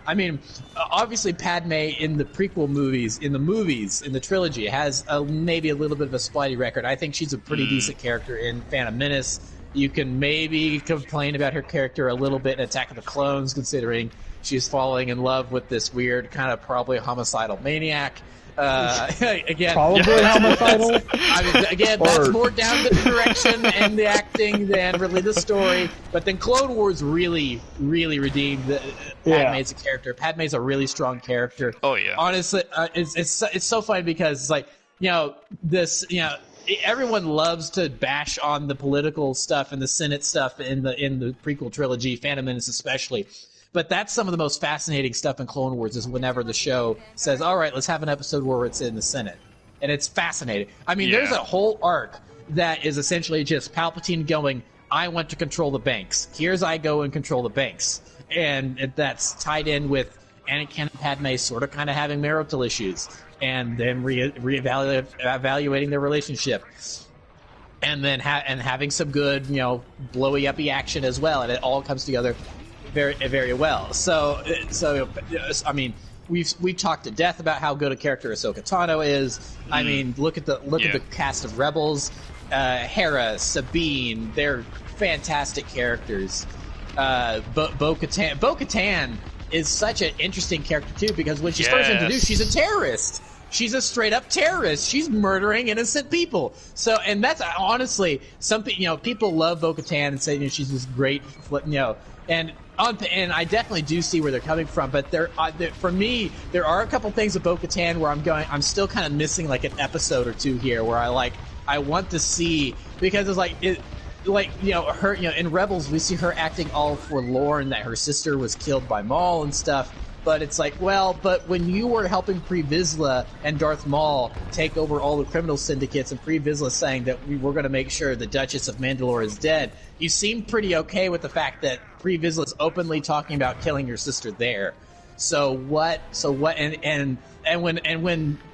I mean, obviously Padme in the prequel movies, in the trilogy, has maybe a little bit of a spotty record. I think she's a pretty decent character in Phantom Menace. You can maybe complain about her character a little bit in Attack of the Clones, considering she's falling in love with this weird, kind of probably homicidal maniac. Again, probably homicidal. I mean, again, that's more down the direction and the acting than really the story. But then Clone Wars really, really redeemed Padme as a character. Padme's a really strong character. Oh yeah. Honestly, it's so funny because it's like everyone loves to bash on the political stuff and the Senate stuff in the prequel trilogy, Phantom Menace especially. But that's some of the most fascinating stuff in Clone Wars, is whenever the show says, all right, let's have an episode where it's in the Senate. And it's fascinating. I mean, there's a whole arc that is essentially just Palpatine going, I want to control the banks. Here's I go and control the banks. And that's tied in with Anakin and Padme sort of kind of having marital issues, and then reevaluating their relationship. And then having some good, blowy-uppy action as well. And it all comes together very, very well. So I mean, we've talked to death about how good a character Ahsoka Tano is. I mean, look at the cast of Rebels, Hera, Sabine. They're fantastic characters. Bo-Katan is such an interesting character too, because when she's first introduced, she's a terrorist. She's a straight up terrorist. She's murdering innocent people. So, and that's honestly something, people love Bo-Katan and say, she's this great, and I definitely do see where they're coming from, but for me, there are a couple things with Bo-Katan where I'm still kind of missing like an episode or two here where I want to see, because it's her, in Rebels we see her acting all forlorn that her sister was killed by Maul and stuff. But it's like, well, but when you were helping Pre Vizsla and Darth Maul take over all the criminal syndicates, and Pre Vizsla saying that we were going to make sure the Duchess of Mandalore is dead, you seem pretty okay with the fact that Pre Vizsla is openly talking about killing your sister there. So what? And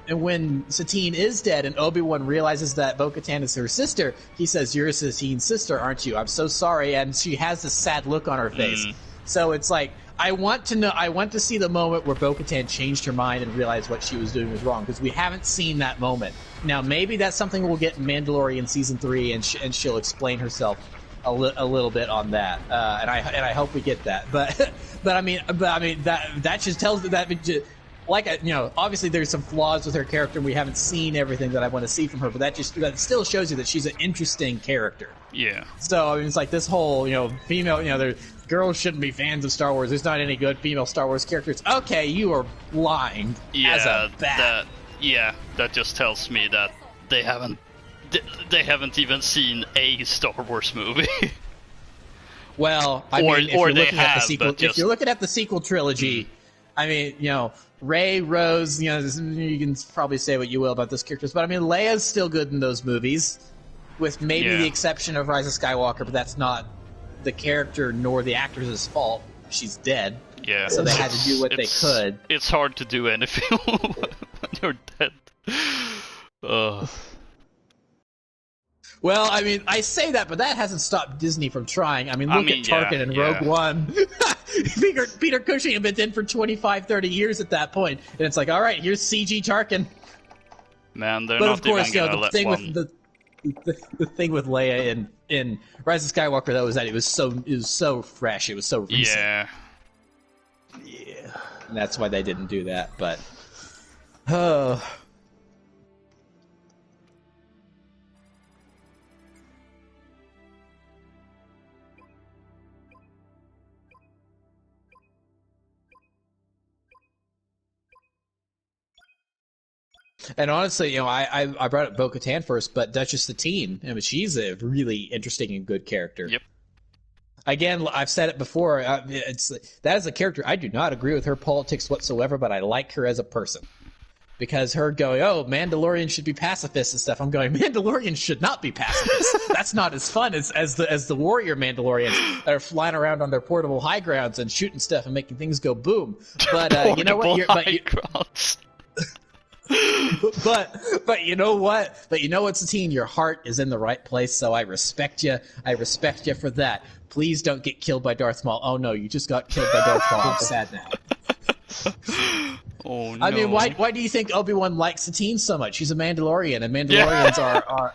when Satine is dead and Obi-Wan realizes that Bo-Katan is her sister, he says, "You're Satine's sister, aren't you? I'm so sorry." And she has this sad look on her face. So it's like, I want to know. I want to see the moment where Bo-Katan changed her mind and realized what she was doing was wrong, because we haven't seen that moment. Now, maybe that's something we'll get in Mandalorian season 3, and she'll explain herself a little bit on that. And I hope we get that. But I mean that just tells that. Like, obviously there's some flaws with her character, and we haven't seen everything that I want to see from her, but that still shows you that she's an interesting character. Yeah. So, I mean, it's like this whole, female, girls shouldn't be fans of Star Wars. There's not any good female Star Wars characters. Okay, you are blind as a bat. That just tells me that they haven't even seen a Star Wars movie. Well, if you're looking at the sequel trilogy, I mean, Rey, Rose, you can probably say what you will about those characters, but I mean, Leia's still good in those movies, with maybe the exception of Rise of Skywalker, but that's not the character nor the actress's fault. She's dead. Yeah. So they had to do what they could. It's hard to do anything when you're dead. Well, I mean, I say that, but that hasn't stopped Disney from trying. I mean, look at Tarkin and Rogue One. Peter Cushing had been dead for 25, 30 years at that point, and it's like, all right, here's CG Tarkin. Man, they're but not of course, even gonna let one. The thing with Leia in Rise of Skywalker, though, was that it was so fresh, it was so recent. Yeah. And that's why they didn't do that. But and honestly, I brought up Bo-Katan first, but Duchess Satine, I mean, she's a really interesting and good character. Yep. Again, I've said it before. That is a character. I do not agree with her politics whatsoever, but I like her as a person. Because her going, oh, Mandalorians should be pacifists and stuff. I'm going, Mandalorians should not be pacifists. That's not as fun as the warrior Mandalorians that are flying around on their portable high grounds and shooting stuff and making things go boom. But you know what? But you know what? But you know what, Satine? Your heart is in the right place, so I respect you. I respect you for that. Please don't get killed by Darth Maul. Oh no, you just got killed by Darth Maul. I'm sad now. Oh no. I mean, why do you think Obi-Wan likes Satine so much? She's a Mandalorian, and Mandalorians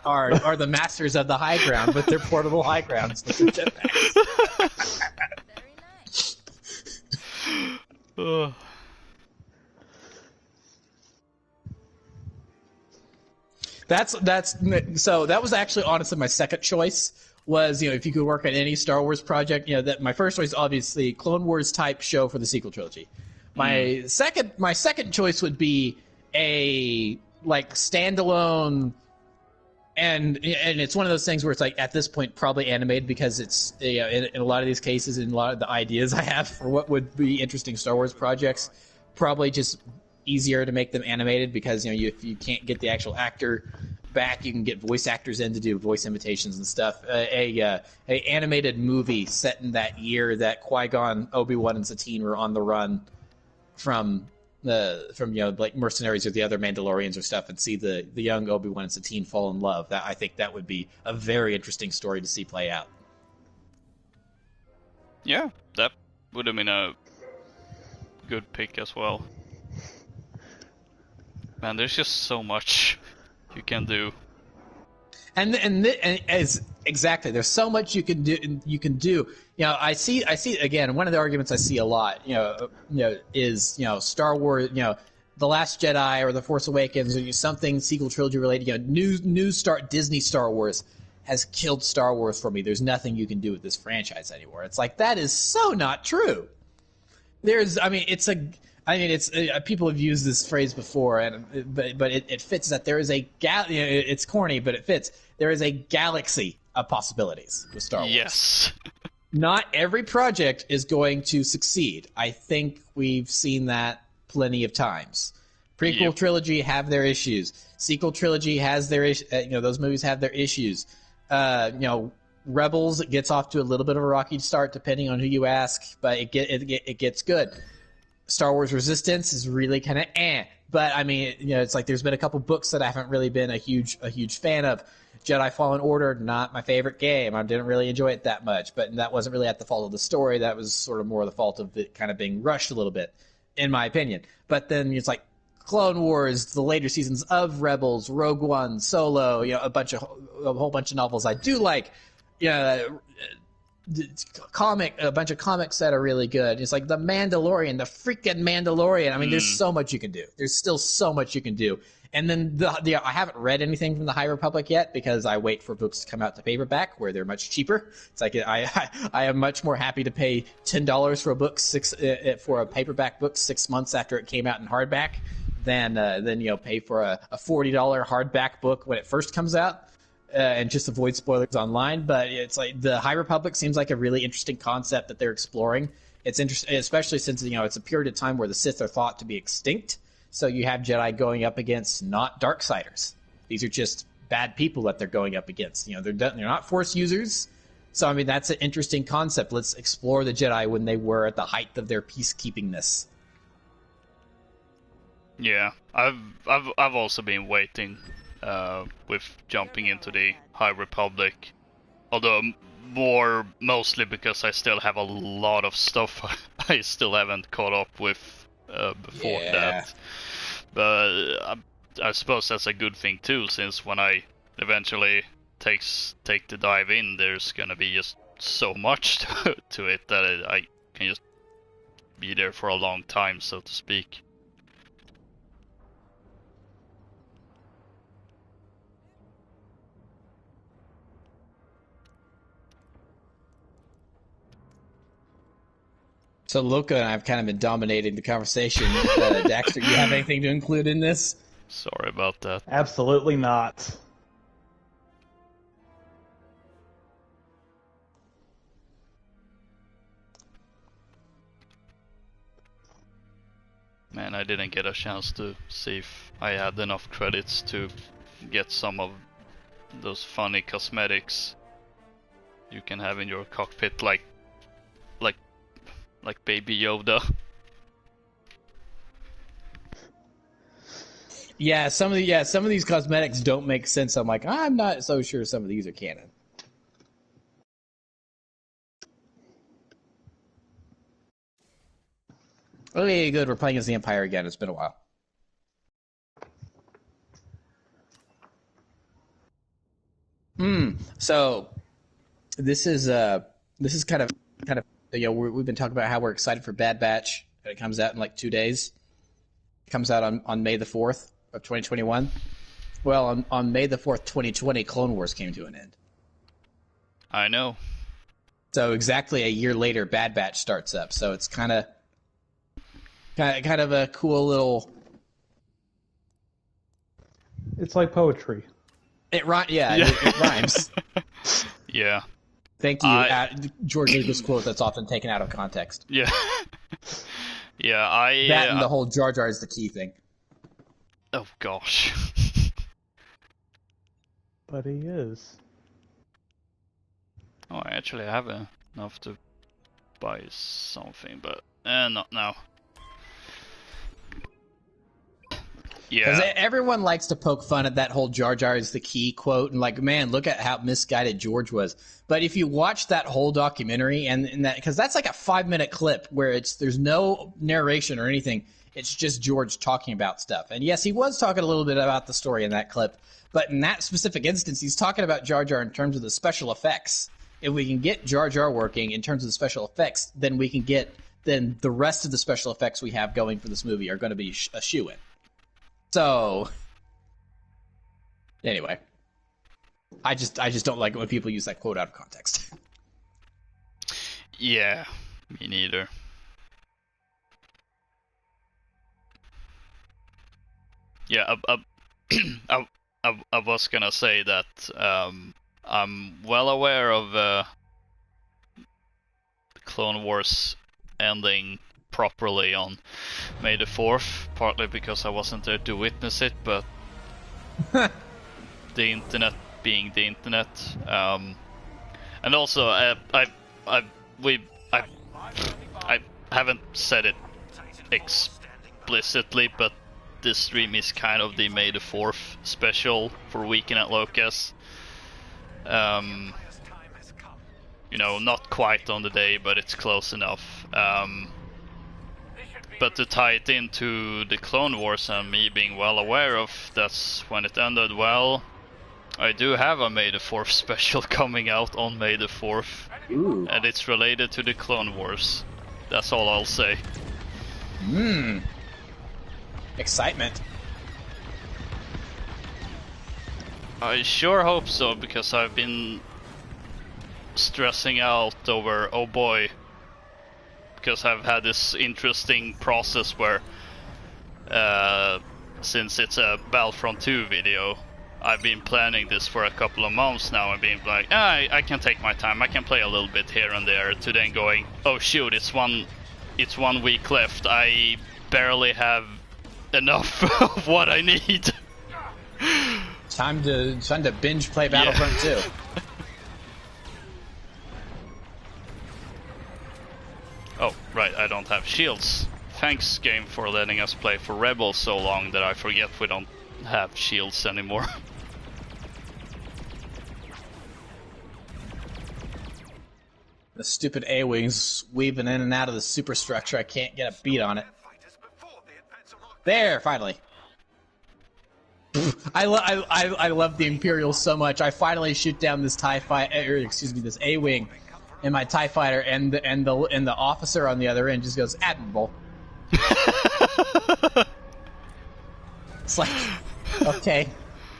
are the masters of the high ground with their portable high grounds with their jetpacks. Very nice. So that was actually honestly my second choice. Was, if you could work on any Star Wars project, that my first choice, obviously, Clone Wars type show for the sequel trilogy. My second choice would be a standalone, and it's one of those things where it's like at this point probably animated, because it's in a lot of these cases, in a lot of the ideas I have for what would be interesting Star Wars projects, probably just easier to make them animated, because if you can't get the actual actor back, you can get voice actors in to do voice imitations and stuff. A animated movie set in that year that Qui-Gon, Obi-Wan, and Satine were on the run from like mercenaries or the other Mandalorians or stuff, and see the young Obi-Wan and Satine fall in love. I think that would be a very interesting story to see play out. Yeah, that would have been a good pick as well. Man, there's just so much you can do. And as exactly, there's so much you can do. I see again, one of the arguments I see a lot, is Star Wars, The Last Jedi or The Force Awakens, or something sequel trilogy related. Disney Star Wars has killed Star Wars for me. There's nothing you can do with this franchise anymore. It's like, that is so not true. People have used this phrase before, but it fits that there is it's corny, but it fits. There is a galaxy of possibilities with Star Wars. Yes. Not every project is going to succeed. I think we've seen that plenty of times. Prequel trilogy have their issues. Sequel trilogy has their issues. Those movies have their issues. Rebels, it gets off to a little bit of a rocky start depending on who you ask, but it gets good. Star Wars Resistance is really kind of but I mean, it's like there's been a couple books that I haven't really been a huge fan of. Jedi Fallen Order, not my favorite game. I didn't really enjoy it that much, but that wasn't really at the fault of the story. That was sort of more the fault of it kind of being rushed a little bit, in my opinion. But then it's like Clone Wars, the later seasons of Rebels, Rogue One, Solo, a whole bunch of novels I do like. A bunch of comics that are really good. It's like The Mandalorian, the freaking Mandalorian. I mean, there's so much you can do. There's still so much you can do. And then I haven't read anything from the High Republic yet because I wait for books to come out to paperback where they're much cheaper. It's like I am much more happy to pay $10 for a book for a paperback book 6 months after it came out in hardback than pay for a $40 hardback book when it first comes out. And just avoid spoilers online. But it's like the High Republic seems like a really interesting concept that they're exploring. It's interesting, especially since it's a period of time where the Sith are thought to be extinct. So you have Jedi going up against not Darksiders. These are just bad people that they're going up against. They're not Force users. So I mean that's an interesting concept. Let's explore the Jedi when they were at the height of their peacekeepingness. Yeah, I've also been waiting with jumping into the High Republic, although mostly because I still have a lot of stuff I still haven't caught up with before that. But I suppose that's a good thing too, since when I eventually take the dive in, there's gonna be just so much to it that I can just be there for a long time, so to speak. So Loka and I have kind of been dominating the conversation. Daxter, you have anything to include in this? Sorry about that. Absolutely not. Man, I didn't get a chance to see if I had enough credits to get some of those funny cosmetics you can have in your cockpit, like Baby Yoda. Yeah, some of these cosmetics don't make sense. I'm like, I'm not so sure some of these are canon. Okay, good. We're playing as the Empire again. It's been a while. So this is kind of we've been talking about how we're excited for Bad Batch. It comes out in like 2 days. It comes out on May the 4th of 2021. Well, on May the 4th, 2020, Clone Wars came to an end. I know. So exactly a year later, Bad Batch starts up. So it's kind of a cool little. It's like poetry. It rhymes. Yeah. Thank you. George Lucas quote that's often taken out of context. Yeah. Yeah, that and the whole Jar Jar is the key thing. Oh gosh. But he is. Oh, I actually have enough to buy something, but not now. Because Yeah. everyone likes to poke fun at that whole Jar Jar is the key quote, and like, man, look at how misguided George was. But if you watch that whole documentary, and that, because that's like a 5-minute clip where there's no narration or anything, it's just George talking about stuff. And yes, he was talking a little bit about the story in that clip, but in that specific instance, he's talking about Jar Jar in terms of the special effects. If we can get Jar Jar working in terms of the special effects, then then the rest of the special effects we have going for this movie are going to be a shoo-in. So, anyway, I just don't like it when people use that quote out of context. Yeah, me neither. Yeah, I was gonna say that I'm well aware of Clone Wars ending properly on May the 4th, partly because I wasn't there to witness it, but the internet being the internet, and also I haven't said it explicitly, but this stream is kind of the May the 4th special for Weekend at Loka's. You know, not quite on the day, but it's close enough. But to tie it into the Clone Wars and me being well aware of that's when it ended, well, I do have a May the 4th special coming out on May the 4th. Ooh. And it's related to the Clone Wars. That's all I'll say. Excitement. I sure hope so, because I've been stressing out over, oh boy, because I've had this interesting process where since it's a Battlefront 2 video, I've been planning this for a couple of months now and being like, I can take my time, I can play a little bit here and there, to then going, oh shoot, it's 1 week left, I barely have enough of what I need. Time to binge play Battlefront 2. Oh, right, I don't have shields. Thanks, game, for letting us play for Rebels so long that I forget we don't have shields anymore. The stupid A-Wings weaving in and out of the superstructure. I can't get a beat on it. There, finally. I love the Imperials so much. I finally shoot down this TIE fighter, this A-Wing, in my TIE fighter, and the officer on the other end just goes, "Admirable." It's like, okay,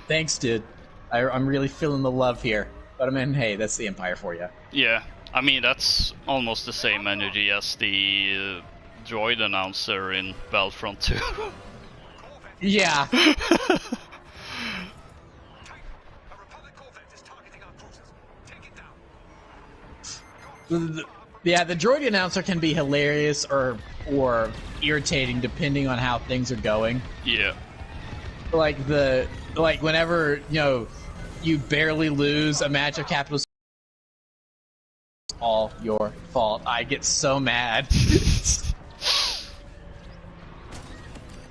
thanks, dude. I'm really feeling the love here. But I mean, hey, that's the Empire for you. Yeah, I mean, that's almost the same energy as the droid announcer in Battlefront 2. Yeah. Yeah, the droid announcer can be hilarious or irritating depending on how things are going. Yeah. Like whenever, you barely lose a match of capital, it's all your fault. I get so mad.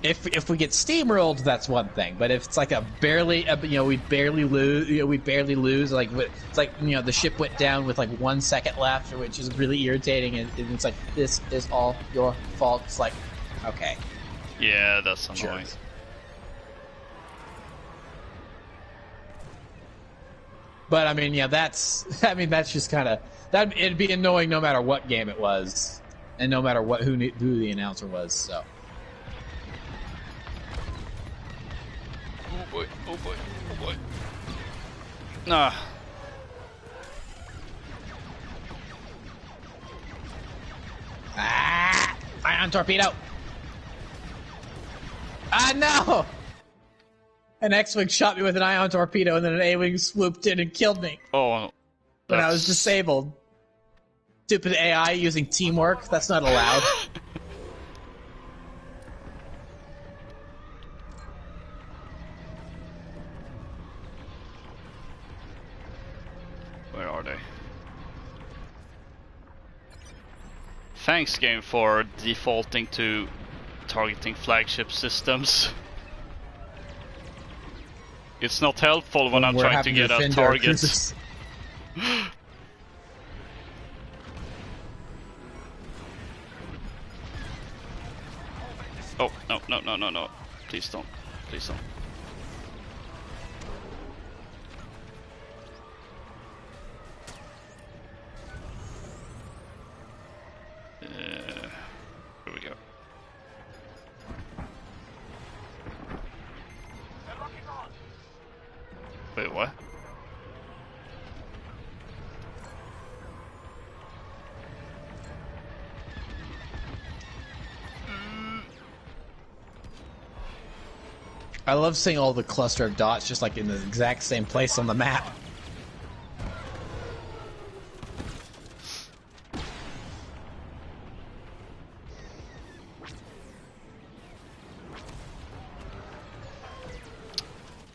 If we get steamrolled, that's one thing. But if it's like we barely lose. Like it's like the ship went down with like 1 second left, which is really irritating. And it's like, this is all your fault. It's like, okay. Yeah, that's annoying. Sure. But I mean, yeah, that's just kind of that. It'd be annoying no matter what game it was, and no matter who the announcer was. So. Oh boy, oh boy, oh boy. Nah. Ah! Ion torpedo! Ah, no! An X-Wing shot me with an ion torpedo, and then an A-Wing swooped in and killed me. Oh. When I was disabled. Stupid AI using teamwork. That's not allowed. Where are they? Thanks, game, for defaulting to targeting flagship systems. It's not helpful when I'm trying to get a target. Oh, no. Please don't. Please don't. Here we go. Wait, what? I love seeing all the cluster of dots just like in the exact same place on the map.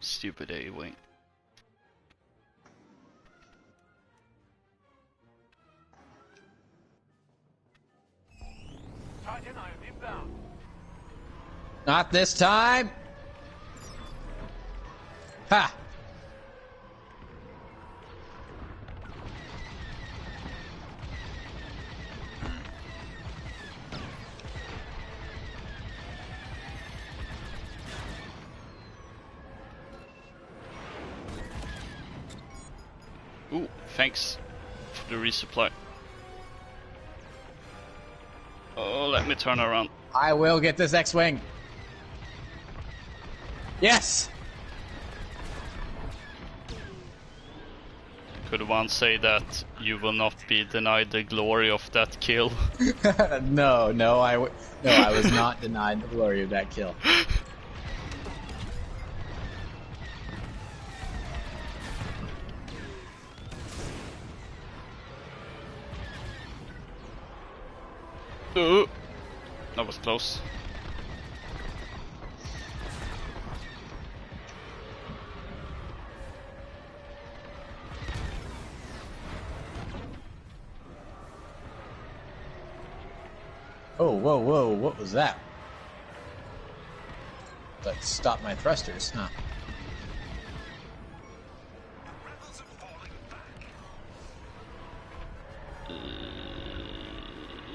Stupid A-Wing. Sergeant, I am inbound. Not this time! Ha! Ooh, thanks for the resupply. Oh, let me turn around. I will get this X-Wing. Yes! Could one say that you will not be denied the glory of that kill? No, I was not denied the glory of that kill. That was close. Oh, whoa, what was that? That stopped my thrusters, huh?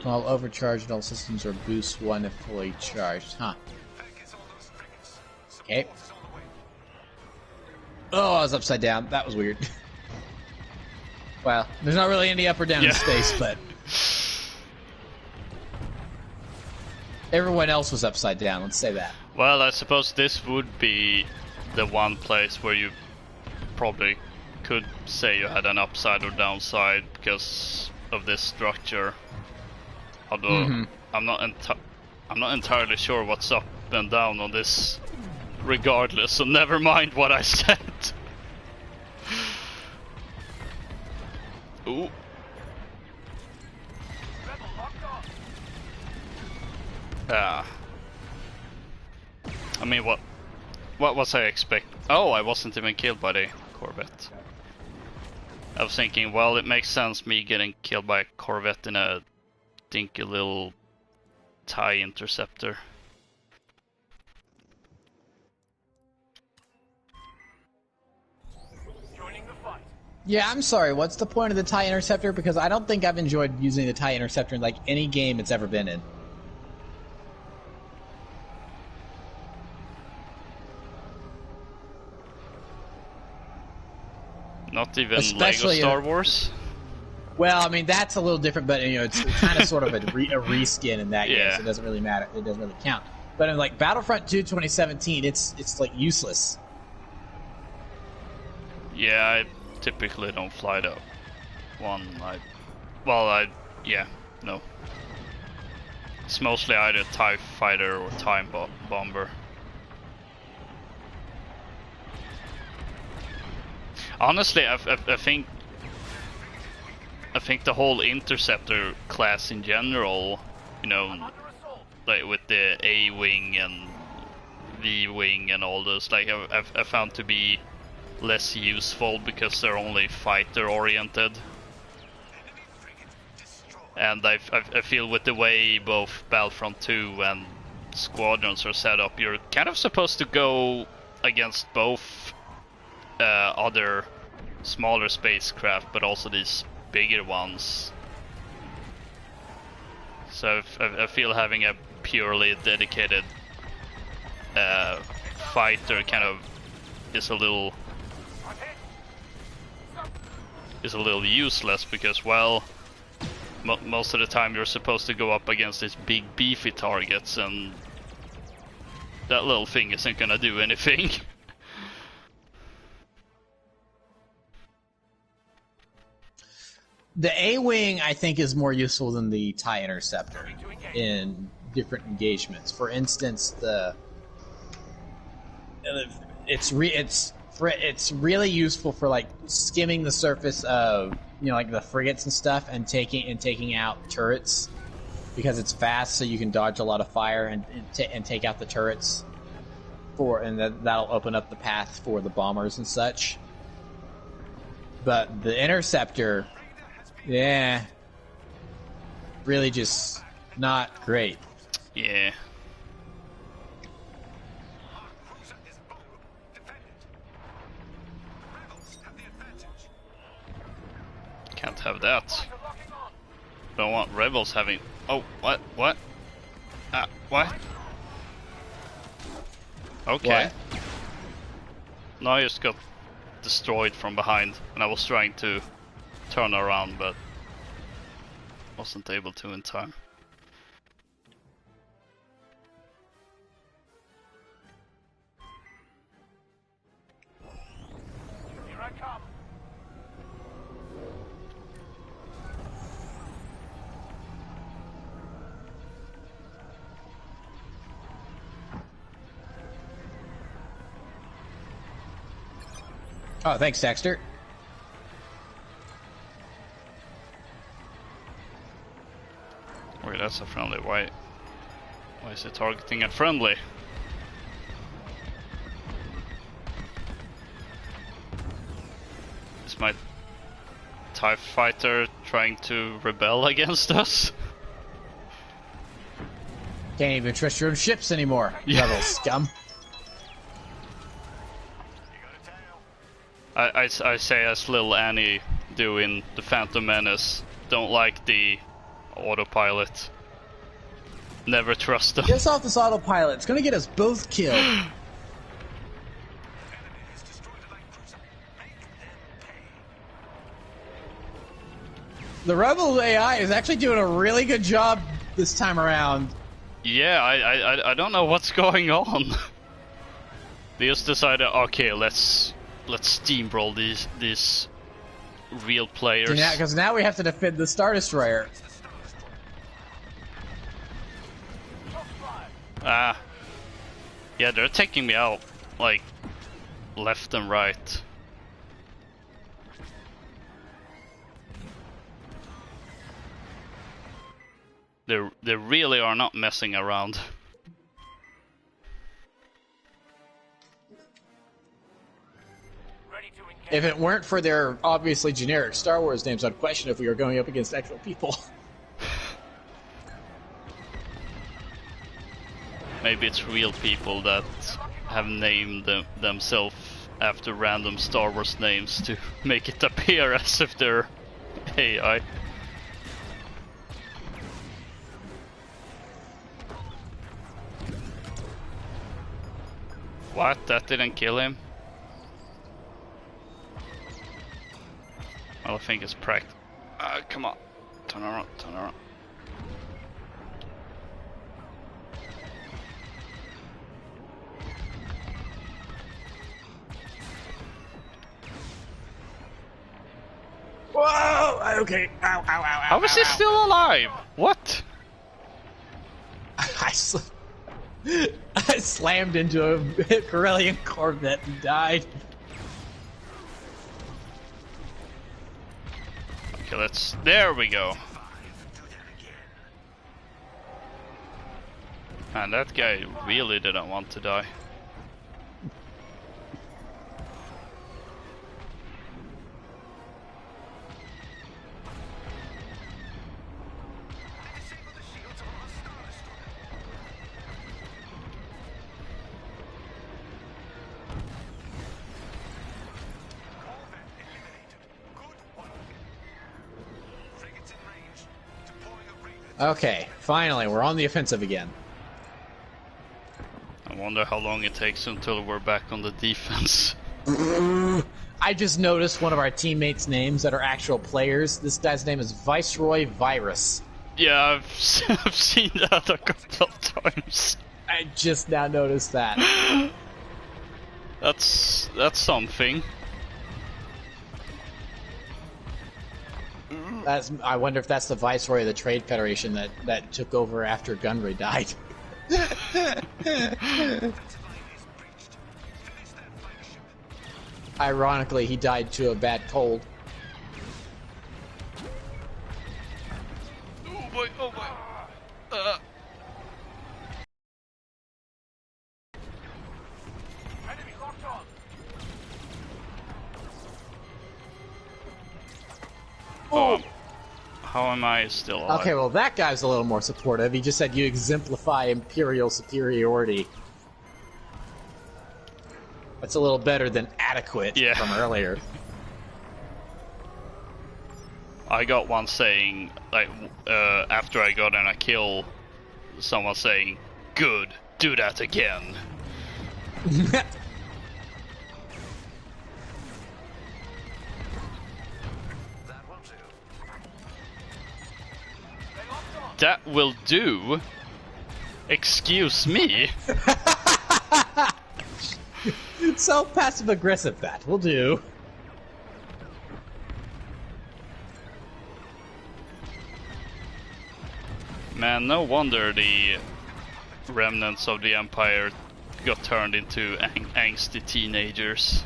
While overcharged, all systems are boost 1 if fully charged, huh? Okay. Oh, I was upside down. That was weird. Well, there's not really any up or down in space, but everyone else was upside down, let's say that. Well, I suppose this would be the one place where you probably could say you had an upside or downside because of this structure. Although I'm not entirely sure what's up and down on this regardless, so never mind what I said. Ooh. I mean, what was I expect? Oh, I wasn't even killed by the Corvette. I was thinking, well, it makes sense me getting killed by a Corvette in a dinky little TIE interceptor. Yeah, I'm sorry, what's the point of the TIE interceptor? Because I don't think I've enjoyed using the TIE interceptor in like any game it's ever been in. Not even Especially Lego Star Wars? Well, I mean, that's a little different, but you know, it's kind of sort of a reskin in that game, so it doesn't really matter. It doesn't really count. But in like Battlefront 2 2017, it's like useless. Yeah, I typically don't fly the one. No. It's mostly either TIE fighter or TIE bomber. Honestly, I think the whole interceptor class in general, you know, like with the A-wing and V-wing and all those, like I found to be less useful because they're only fighter oriented. And I feel with the way both Battlefront 2 and Squadrons are set up, you're kind of supposed to go against both other smaller spacecraft, but also these bigger ones. So I feel having a purely dedicated fighter kind of is a little useless because, well, most of the time you're supposed to go up against these big beefy targets, and that little thing isn't gonna do anything. The A-wing, I think, is more useful than the TIE interceptor in different engagements. For instance, it's really useful for like skimming the surface of, you know, like the frigates and stuff, and taking out turrets because it's fast, so you can dodge a lot of fire and take out the turrets and that'll open up the path for the bombers and such. But the interceptor, yeah, really just not great. Yeah. can't have that. Don't want rebels having... Oh, what? What? What? Okay. What? No, I just got destroyed from behind, and I was trying to turn around, but wasn't able to in time. Here I come. Oh, thanks, Dexter. Wait, that's a friendly. Why is it targeting a friendly? Is my TIE fighter trying to rebel against us? Can't even trust your own ships anymore, Yeah. rebel scum. I say as little Annie do in The Phantom Menace. Don't like the autopilot. Never trust them. Get us off this autopilot. It's gonna get us both killed. The Rebel AI is actually doing a really good job this time around. Yeah, I don't know what's going on. They just decided, okay, let's steamroll these real players. Because now we have to defend the Star Destroyer. Yeah, they're taking me out, like, left and right. They really are not messing around. Ready to engage. If it weren't for their obviously generic Star Wars names, I'd question if we were going up against actual people. Maybe it's real people that have named themselves after random Star Wars names to make it appear as if they're AI. What? That didn't kill him? Well, I think it's practical. Come on. Turn around, turn around. Whoa! Okay. Ow, ow, ow, ow. How is he still alive? What? I slammed into a Corellian Corvette and died. Okay, there we go. Man, that guy really didn't want to die. Okay, finally, we're on the offensive again. I wonder how long it takes until we're back on the defense. I just noticed one of our teammates' names that are actual players. This guy's name is Viceroy Virus. Yeah, I've seen that a couple of times. I just now noticed that. That's something. I wonder if that's the Viceroy of the Trade Federation that took over after Gunray died. Ironically, he died to a bad cold. Oh boy, oh boy. Enemy locked on. Oh. How am I still alive? Okay, well, that guy's a little more supportive. He just said you exemplify Imperial superiority. That's a little better than adequate Yeah. from earlier. I got one saying, like, after I got in a kill, someone saying, "Good, do that again." That will do. Excuse me. So passive aggressive. That will do. Man, no wonder the remnants of the Empire got turned into angsty teenagers.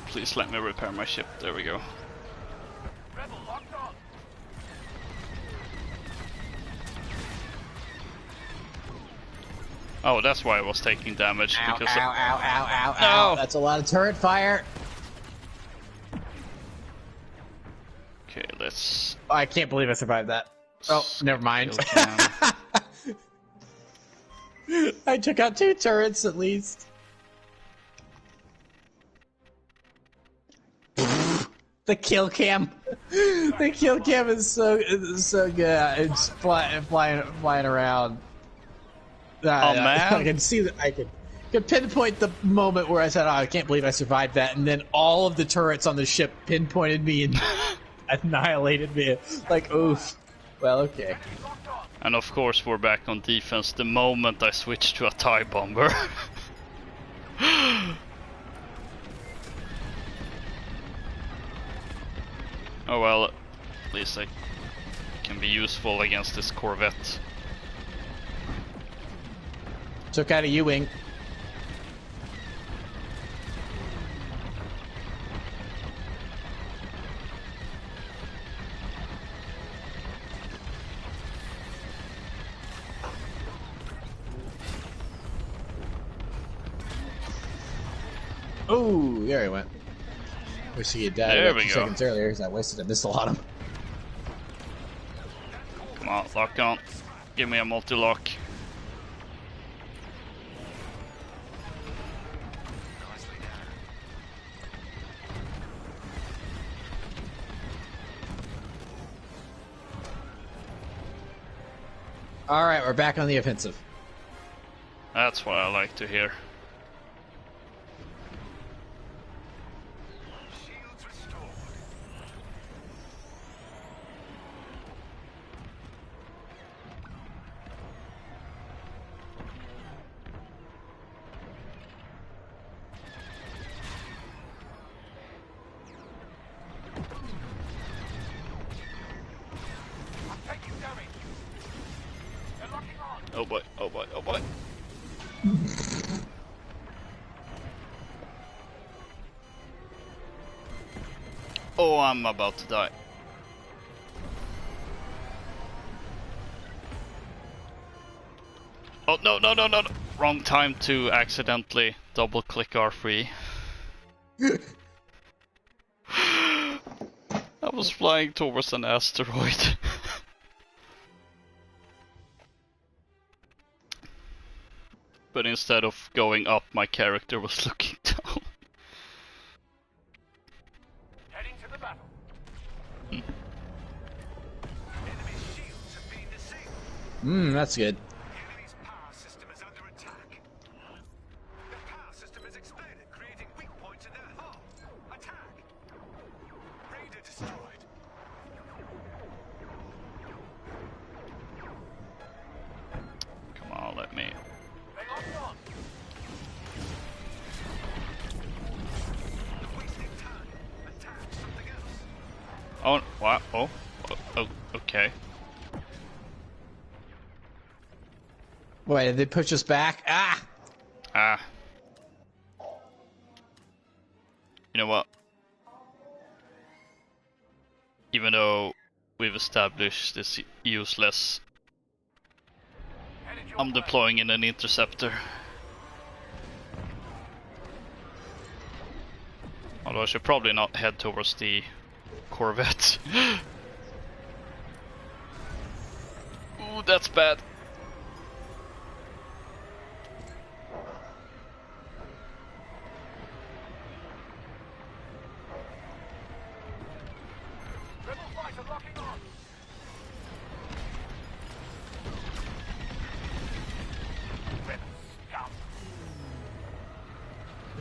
Please let me repair my ship. There we go. Oh, that's why I was taking damage. Ow, Because ow, ow, ow, ow, No. ow. That's a lot of turret fire. Okay, let's... Oh, I can't believe I survived that. Oh, never mind. I took out 2 turrets at least. The kill cam. The kill cam is so good. It's flying around. Man. I can see that. I could pinpoint the moment where I said, "Oh, I can't believe I survived that," and then all of the turrets on the ship pinpointed me and annihilated me. Like, oof. Well, okay. And of course we're back on defense the moment I switch to a TIE bomber. Oh well, at least I can be useful against this Corvette. Took out a U-wing. Oh, there he went. Wish he had died There about we 2 go. seconds earlier because I wasted a missile on him. Come on, lock on. Give me a multi-lock. Alright, we're back on the offensive. That's what I like to hear. Oh boy, oh boy, oh boy. Oh, I'm about to die. Oh, no, no, no, no, no. Wrong time to accidentally double click R3. I was flying towards an asteroid. But instead of going up, my character was looking down. Heading to the battle. Enemy shields have been disabled. That's good. The enemy's power system is under attack. The power system is exploded, creating weak points in their hull. Attack! Raider destroyed. Come on, let me... They locked on. Wasting time. Attack something else. Oh, what? Oh, oh, okay. Wait, did they push us back? Ah! Ah. You know what? Even though we've established this useless, Headed your I'm way. deploying in an interceptor. Although I should probably not head towards the Corvette. Ooh, that's bad.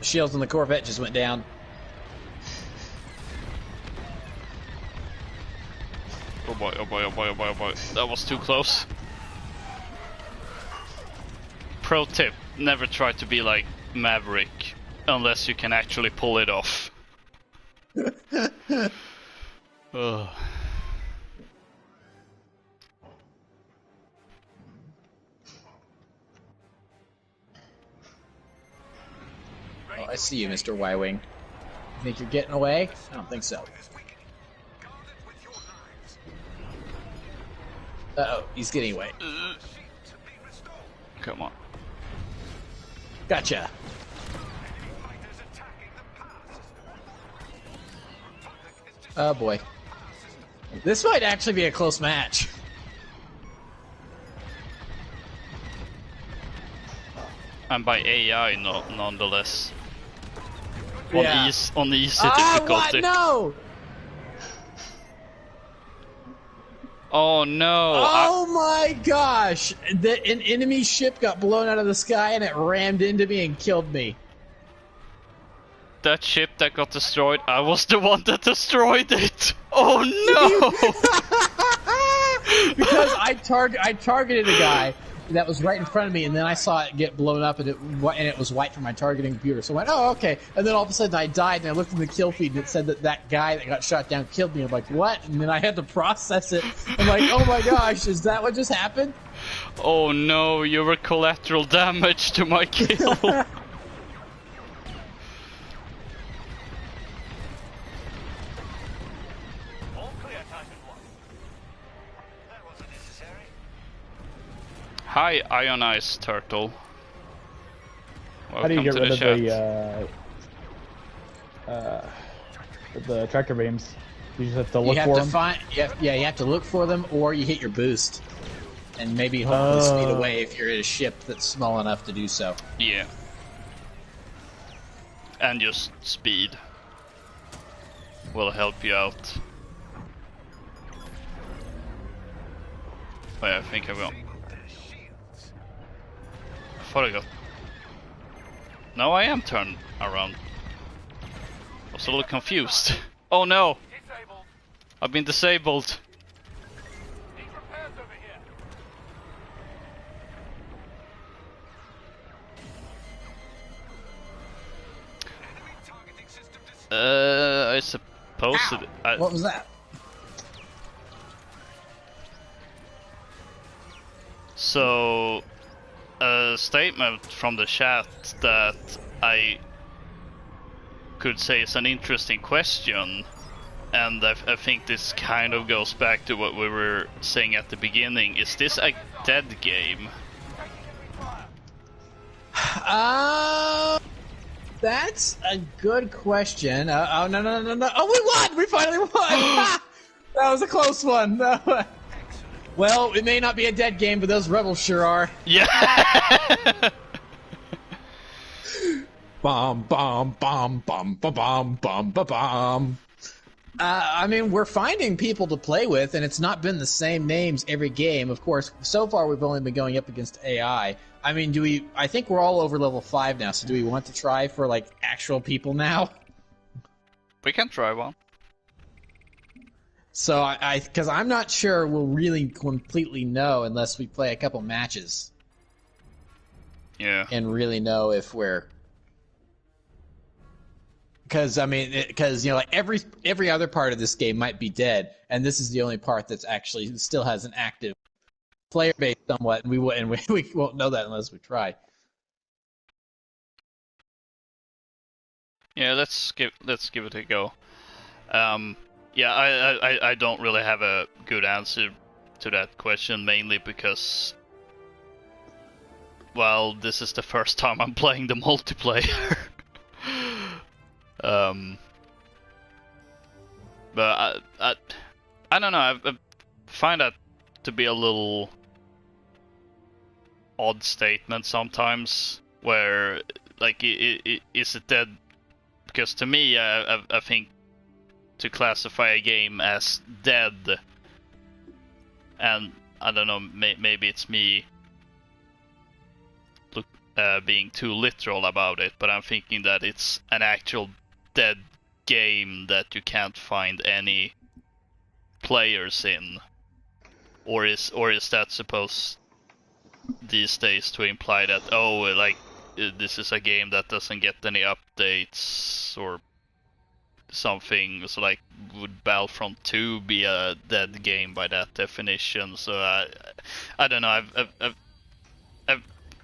Shields on the Corvette just went down. Oh boy, oh boy, oh boy, oh boy, oh boy. That was too close. Pro tip, never try to be like Maverick unless you can actually pull it off. Ugh. Oh, I see you, Mr. Y-Wing. Think you're getting away? I don't think so. Uh-oh, he's getting away. Come on. Gotcha. Oh boy. This might actually be a close match. And by AI, nonetheless. Yeah. On easy Ah, difficulty. what? No! Oh no! Oh my gosh! An enemy ship got blown out of the sky and it rammed into me and killed me. That ship that got destroyed, I was the one that destroyed it! Oh no! Because I targeted a guy that was right in front of me, and then I saw it get blown up, and it was white from my targeting computer. So I went, oh, okay. And then all of a sudden I died, and I looked in the kill feed, and it said that guy that got shot down killed me. I'm like, what? And then I had to process it. I'm like, oh my gosh, is that what just happened? Oh no, you were collateral damage to my kill. Hi, ionized turtle. Welcome How do you get to rid the of chat. the tractor beams? You just have to You look have for to them. find, you have to look for them, or you hit your boost, and maybe hopefully speed away if you're at a ship that's small enough to do so. Yeah. And just speed will help you out. Oh yeah, I think I will. I thought I got... No, I am turned around. I was a little confused. Oh no! I've been disabled. I suppose it... What was that? So, a statement from the chat that I could say is an interesting question, and I think this kind of goes back to what we were saying at the beginning. Is this a dead game? That's a good question. Oh, no. Oh, we won! We finally won! Ha! That was a close one. Well, it may not be a dead game, but those rebels sure are. Yeah! Bomb, bomb, bomb, bomb, bomb, bomb, bomb, bomb. I mean, we're finding people to play with, and it's not been the same names every game. Of course, so far we've only been going up against AI. I mean, I think we're all over level 5 now, so do we want to try for, like, actual people now? We can try one. So, because I'm not sure we'll really completely know unless we play a couple matches. Yeah. And really know if we're... Because, I mean, you know, like, every other part of this game might be dead, and this is the only part that's actually still has an active player base somewhat, and we won't know that unless we try. Yeah, let's give it a go. Yeah, I don't really have a good answer to that question, mainly because, well, this is the first time I'm playing the multiplayer. But I don't know. I find that to be a little odd statement sometimes, where like is it dead? Because to me, I think to classify a game as dead, and I don't know, maybe it's me being too literal about it, but I'm thinking that it's an actual dead game that you can't find any players in, or is that supposed these days to imply that this is a game that doesn't get any updates or something? So like, would Battlefront 2 be a dead game by that definition? So I don't know.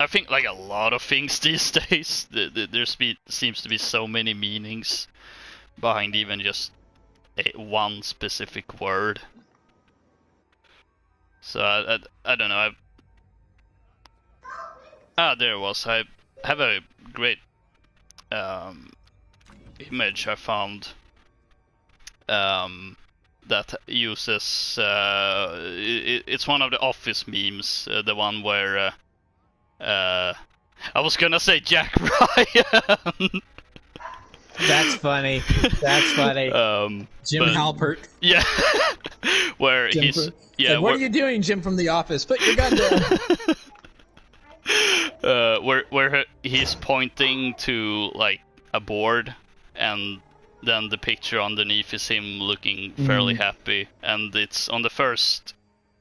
I think like a lot of things these days, there seems to be so many meanings behind even just one specific word. So I don't know. There it was. I have a great image I found that uses it's one of the Office memes, the one where I was gonna say Jack Ryan. That's funny. That's funny. Jim Halpert. Yeah, where Jim he's like, what are you doing, Jim from The Office? Put your gun down. Where he's pointing to like a board, and then the picture underneath is him looking fairly happy, and it's on the first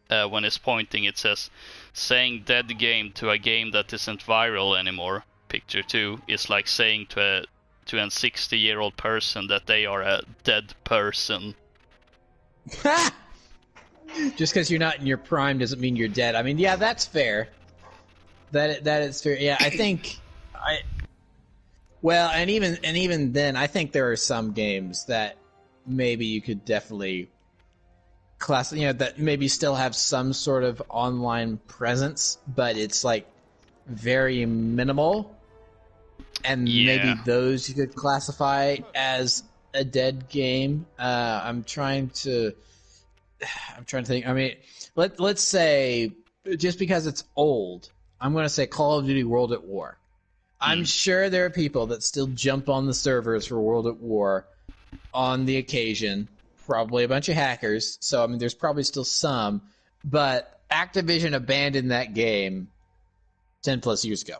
when he's pointing, it says, saying dead game to a game that isn't viral anymore. Picture 2 is like saying to a 60-year-old person that they are a dead person. Just because you're not in your prime doesn't mean you're dead. I mean, yeah, that's fair. That is fair. Yeah, I think well, and even then, I think there are some games that maybe you could definitely that maybe still have some sort of online presence, but it's like very minimal, and maybe those you could classify as a dead game. I'm trying to think. I mean, let's say, just because it's old, I'm going to say Call of Duty World at War. I'm sure there are people that still jump on the servers for World at War on the occasion. Probably a bunch of hackers. So, I mean, there's probably still some. But Activision abandoned that game 10 plus years ago.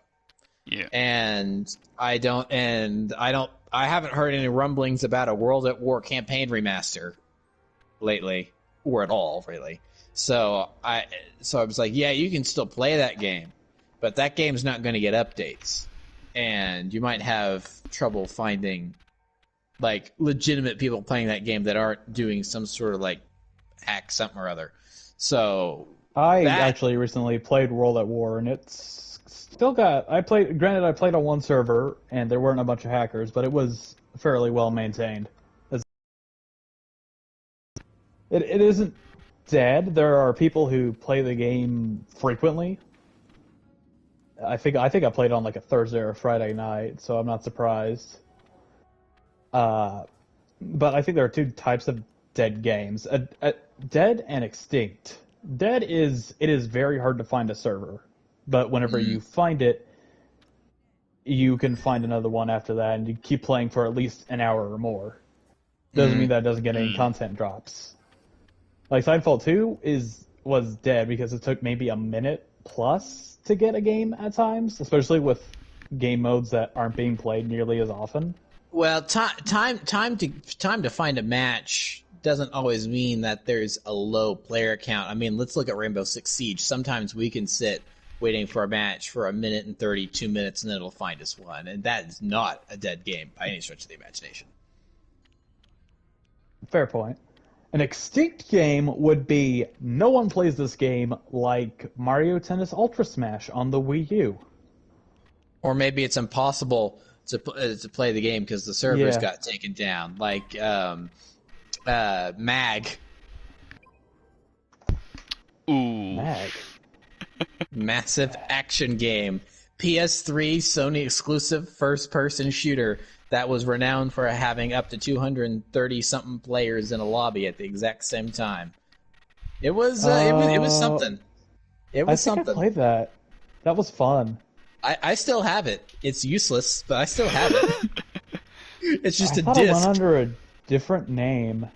Yeah. And I haven't heard any rumblings about a World at War campaign remaster lately, or at all, really. So I was like, yeah, you can still play that game, but that game's not going to get updates, and you might have trouble finding like legitimate people playing that game that aren't doing some sort of like hack something or other. So I actually recently played World at War, and it's still got. Granted, I played on one server, and there weren't a bunch of hackers, but it was fairly well maintained. It isn't dead. There are people who play the game frequently. I think I played on like a Thursday or a Friday night, so I'm not surprised. But I think there are two types of dead games: dead and extinct. Dead is very hard to find a server, but whenever you find it, you can find another one after that, and you keep playing for at least an hour or more. Doesn't mean that it doesn't get any content drops. Like Seinfeld 2 was dead because it took maybe a minute plus to get a game at times, especially with game modes that aren't being played nearly as often. Well, time to find a match doesn't always mean that there's a low player count. I mean, let's look at Rainbow Six Siege. Sometimes we can sit waiting for a match for 1 minute and 32 minutes, and then it'll find us one, and that is not a dead game by any stretch of the imagination. Fair point. An extinct game would be no one plays this game like Mario Tennis Ultra Smash on the Wii U. Or maybe it's impossible to play the game because the servers got taken down, like MAG. Ooh. MAG. Massive action game. PS3 Sony exclusive first-person shooter that was renowned for having up to 230-something players in a lobby at the exact same time. It was something. It was I think I played that. That was fun. I still have it. It's useless, but I still have it. It's just I a thought disc. it went under a different name.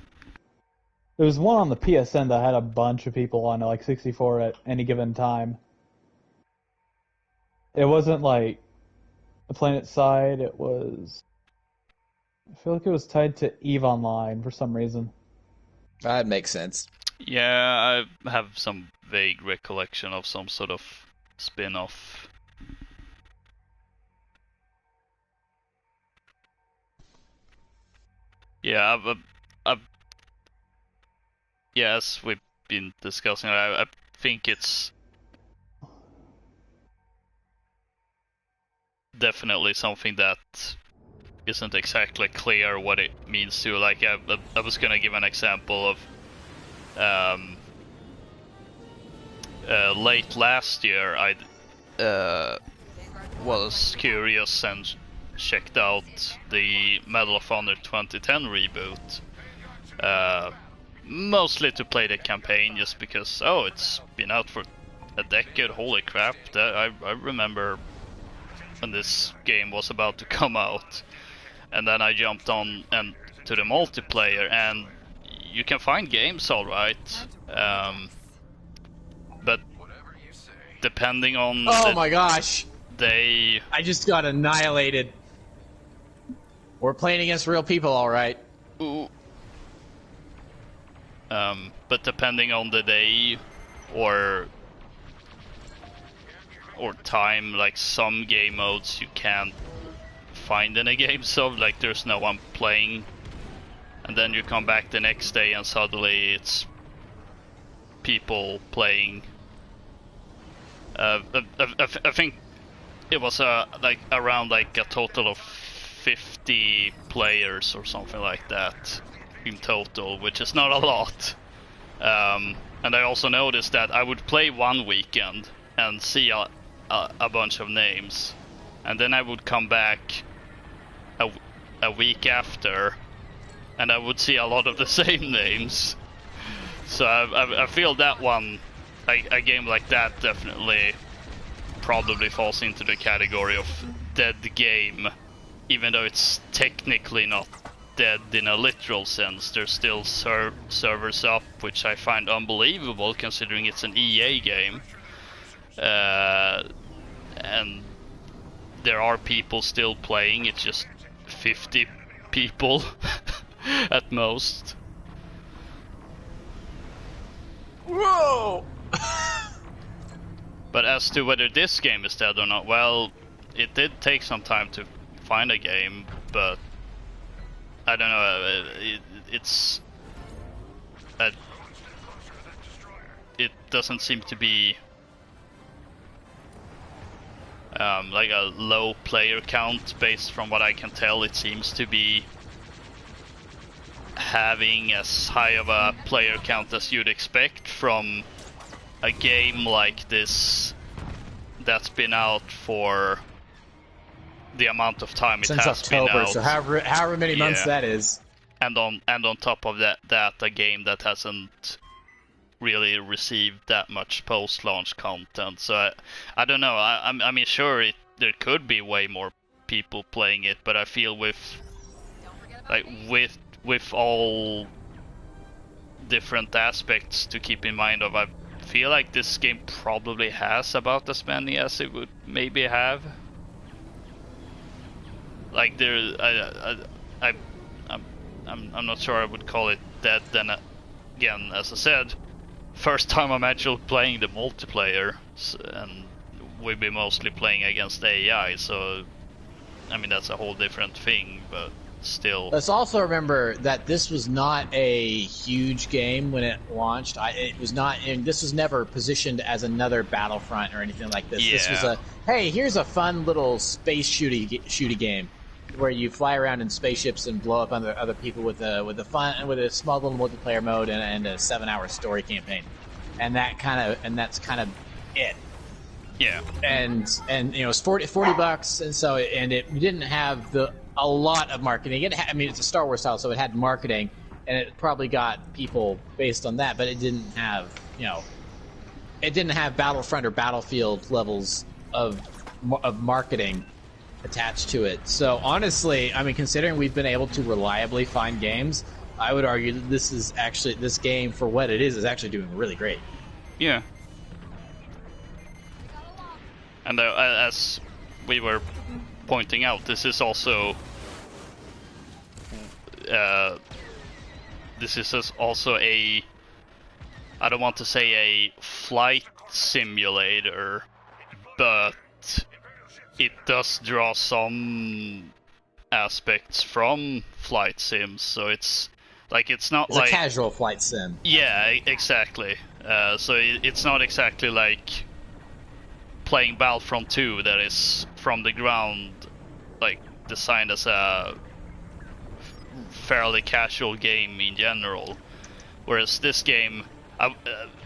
There was one on the PSN that had a bunch of people on it, like 64 at any given time. It wasn't like the Planet side, it was... I feel like it was tied to EVE Online for some reason. That makes sense. Yeah, I have some vague recollection of some sort of spin-off. Yeah, yeah, as we've been discussing, I think it's definitely something that isn't exactly clear what it means to. Like, I was gonna give an example of late last year, I was curious and checked out the Medal of Honor 2010 reboot. Mostly to play the campaign, just because, oh, it's been out for a decade, holy crap. I remember when this game was about to come out. And then I jumped on and to the multiplayer, and you can find games alright. But depending on My gosh! I just got annihilated. We're playing against real people, alright. Ooh. But depending on the day or time, like some game modes you can't find any games of, like there's no one playing, and then you come back the next day and suddenly it's people playing. I think it was like around like a total of 50 players or something like that in total, which is not a lot. And I also noticed that I would play one weekend and see a bunch of names, and then I would come back a week after and I would see a lot of the same names. So I feel that one, a game like that definitely probably falls into the category of dead game, even though it's technically not dead in a literal sense. There's still servers up, which I find unbelievable considering it's an EA game. And there are people still playing, it's just 50 people at most. Whoa! But as to whether this game is dead or not, well, it did take some time to find a game, but I don't know, it doesn't seem to be like a low player count. Based from what I can tell, it seems to be having as high of a player count as you'd expect from a game like this that's been out for the amount of time it Since has October, been out. so however many months that is. And on top of that a game that hasn't really received that much post-launch content. So I don't know. I mean, sure, there could be way more people playing it, but I feel with all different aspects to keep in mind of, I feel like this game probably has about as many as it would maybe have. Like I'm not sure I would call it dead. Then again, as I said, first time I'm actually playing the multiplayer, and we'll be mostly playing against AI, so I mean that's a whole different thing, but still. Let's also remember that this was not a huge game when it launched. It was not, and this was never positioned as another Battlefront or anything like this. Yeah. This was hey, here's a fun little space shooty game where you fly around in spaceships and blow up other people with a small little multiplayer mode and a 7-hour story campaign, and that's kind of it. Yeah. And you know, it's $40, and so it didn't have a lot of marketing. It's a Star Wars title, so it had marketing, and it probably got people based on that, but it didn't have Battlefront or Battlefield levels of marketing attached to it. So honestly, I mean, considering we've been able to reliably find games, I would argue that this game for what it is actually doing really great. Yeah. And as we were pointing out, this is also a, I don't want to say a flight simulator, but it does draw some aspects from flight sims, so it's like it's not It's like a casual flight sim. yeah, exactly. So it's not exactly like playing Battlefront 2 that is from the ground like designed as a fairly casual game in general, whereas this game,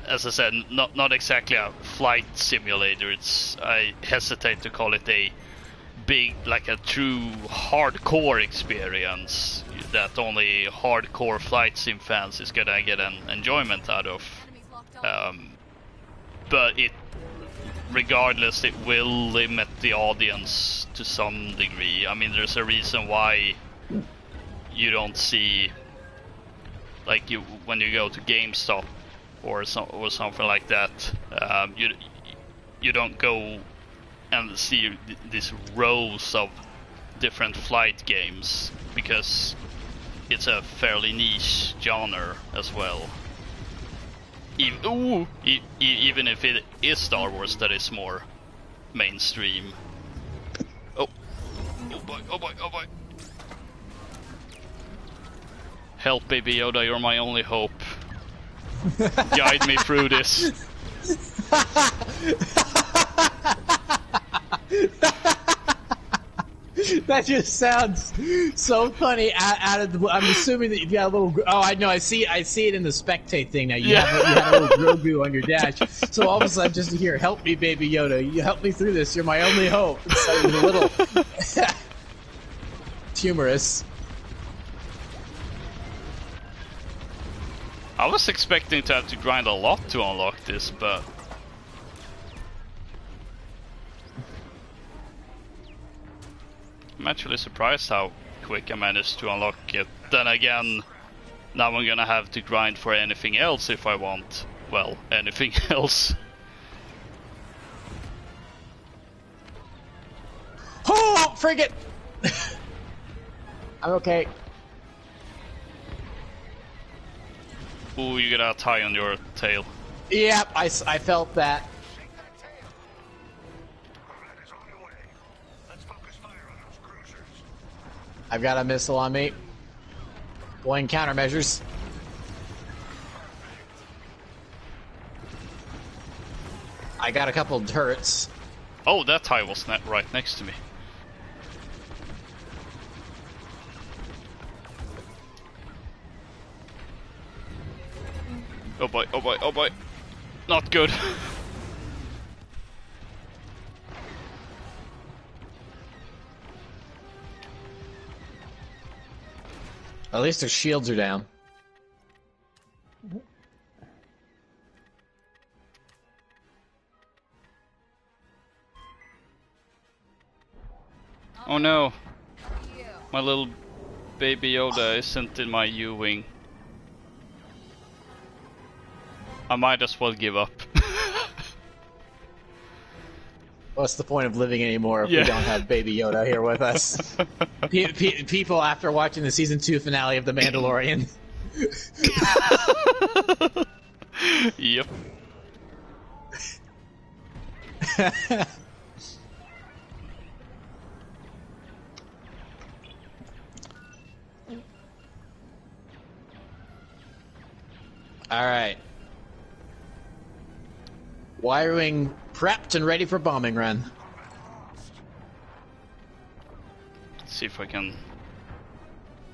as I said, not exactly a flight simulator. I hesitate to call it a big, like a true hardcore experience that only hardcore flight sim fans is gonna get an enjoyment out of. But regardless, it will limit the audience to some degree. I mean, there's a reason why you don't see, like, when you go to GameStop or something like that, you don't go and see these rows of different flight games, because it's a fairly niche genre as well. Even if it is Star Wars that is more mainstream. Oh boy, oh boy, oh boy. Help, Baby Yoda, you're my only hope. Guide me through this. That just sounds so funny. Out of the, I'm assuming that you've got a little. Oh, I know. I see it in the spectate thing now. You have a little Grogu on your dash. So all of a sudden, just to hear, "Help me, Baby Yoda! You help me through this. You're my only hope." It's like a little it's humorous. I was expecting to have to grind a lot to unlock this, but I'm actually surprised how quick I managed to unlock it. Then again, now I'm gonna have to grind for anything else if I want, well, anything else. Oh, frigate! I'm okay. Ooh, you got a tie on your tail. Yep, I felt that. I've got a missile on me. Going countermeasures. I got a couple of turrets. Oh, that tie was right next to me. Oh boy, oh boy, oh boy. Not good. At least their shields are down. Oh no. My little Baby Yoda isn't in my U-wing. I might as well give up. What's the point of living anymore if we don't have Baby Yoda here with us? People, after watching the season 2 finale of The Mandalorian. Yep. Alright. Wiring prepped and ready for bombing run. Let's see if I can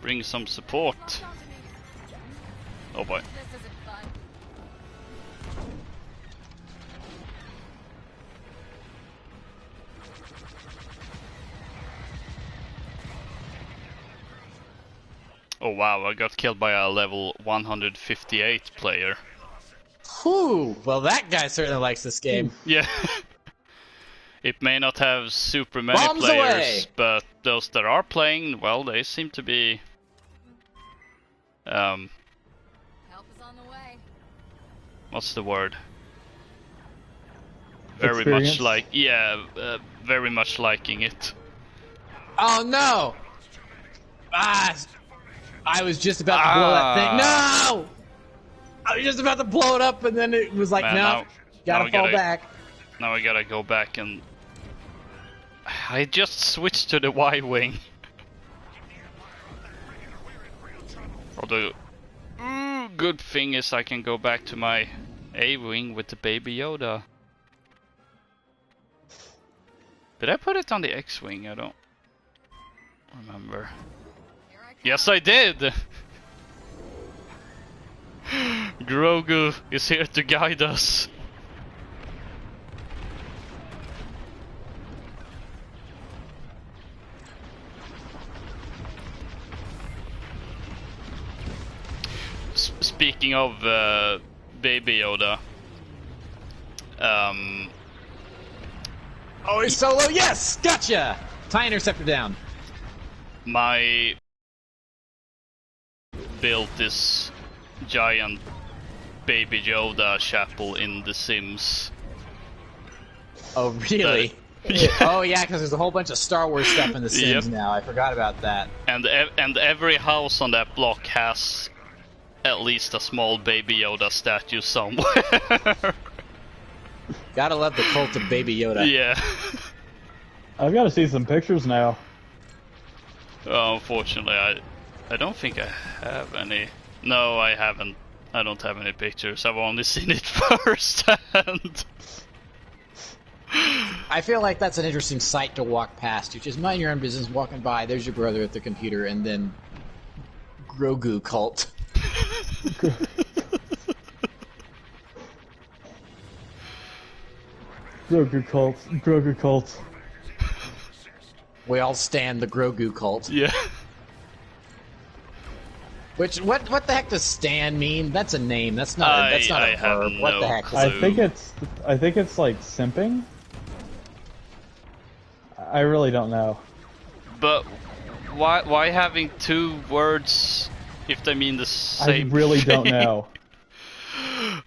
bring some support. Oh boy. Oh wow, I got killed by a level 158 player. Whew, well that guy certainly likes this game. Yeah. It may not have super many Bombs players, away! but those that are playing, well, they seem to be Help is on the way. what's the word? Very Experience? much like, yeah, very much liking it. Oh no! Ah, I was just about to blow that thing. No! I was just about to blow it up, and then it was like, Man, no, gotta fall back. Now I gotta go back and... I just switched to the Y-Wing. Although... good thing is I can go back to my A-Wing with the Baby Yoda. Did I put it on the X-Wing? I don't remember. Yes, I did! Grogu is here to guide us. Speaking of Baby Yoda, Oh, he's solo. Yes, gotcha. TIE interceptor down. my built this giant Baby Yoda chapel in The Sims. Oh, really? Yeah. Oh, yeah, because there's a whole bunch of Star Wars stuff in The Sims Yep. now. I forgot about that. And every house on that block has at least a small Baby Yoda statue somewhere. Gotta love the cult of Baby Yoda. Yeah. I've got to see some pictures now. Unfortunately, I don't think I have any. No, I haven't. I don't have any pictures. I've only seen it firsthand. I feel like that's an interesting sight to walk past. You just mind your own business, walking by. There's your brother at the computer, and then Grogu cult. Grogu cult. Grogu cult. We all stand the Grogu cult. Yeah. Which what the heck does stand mean? That's a name. That's not a have verb. What no the heck? clue. I think it's like simping. I really don't know. But why having two words if they mean the same? I really don't thing? know.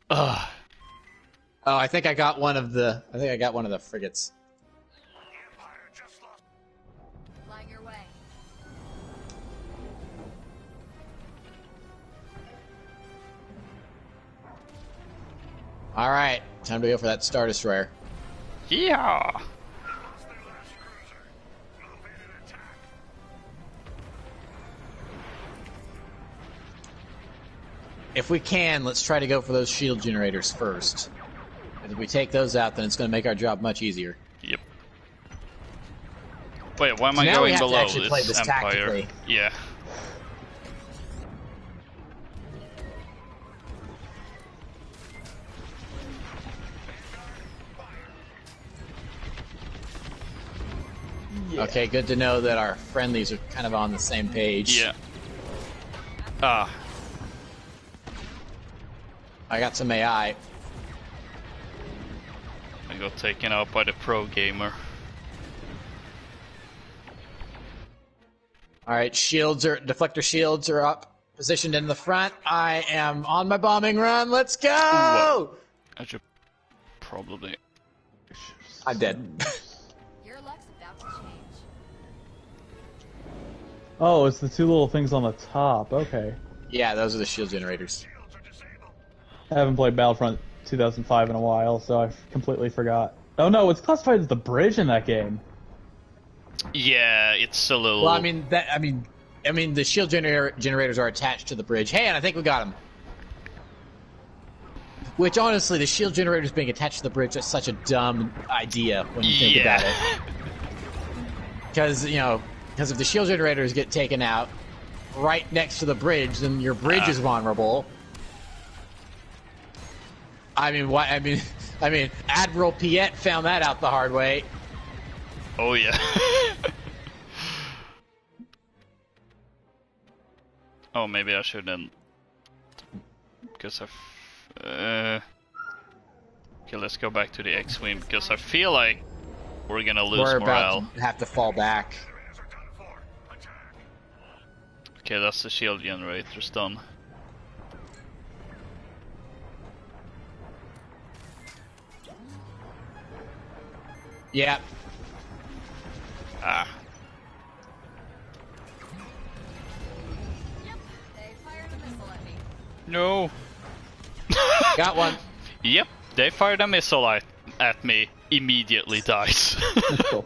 Ugh. Oh, I think I got one of the frigates. Flying your way. All right, time to go for that Star Destroyer. Yeah. If we can, let's try to go for those shield generators first. If we take those out, then it's going to make our job much easier. Yep. Wait, why am So I now we going have to below actually play this Empire? tactically. Yeah. Okay, good to know that our friendlies are kind of on the same page. Yeah. Ah. I got some AI. I got taken out by the pro gamer. All right, deflector shields are up, positioned in the front. I am on my bombing run. Let's go! I should probably. I'm dead. Your luck's about to change. Oh, it's the two little things on the top. Okay. Yeah, those are the shield generators. I haven't played Battlefront 2005 in a while, so I completely forgot. Oh no, it's classified as the bridge in that game. Yeah, it's a little. Well, I mean the shield generators are attached to the bridge. Hey, and I think we got them. Which honestly, the shield generators being attached to the bridge is such a dumb idea when you think about it. Because if the shield generators get taken out right next to the bridge, then your bridge is vulnerable. I mean, Admiral Piet found that out the hard way. Oh yeah. Oh, maybe I shouldn't. Because okay, let's go back to the X-Wing because I feel like we're gonna lose We're morale. about to have to fall back. Okay, that's the shield generators done. Yeah. Ah. No. Got one. Yep, they fired a missile at me. Immediately dies. Cool.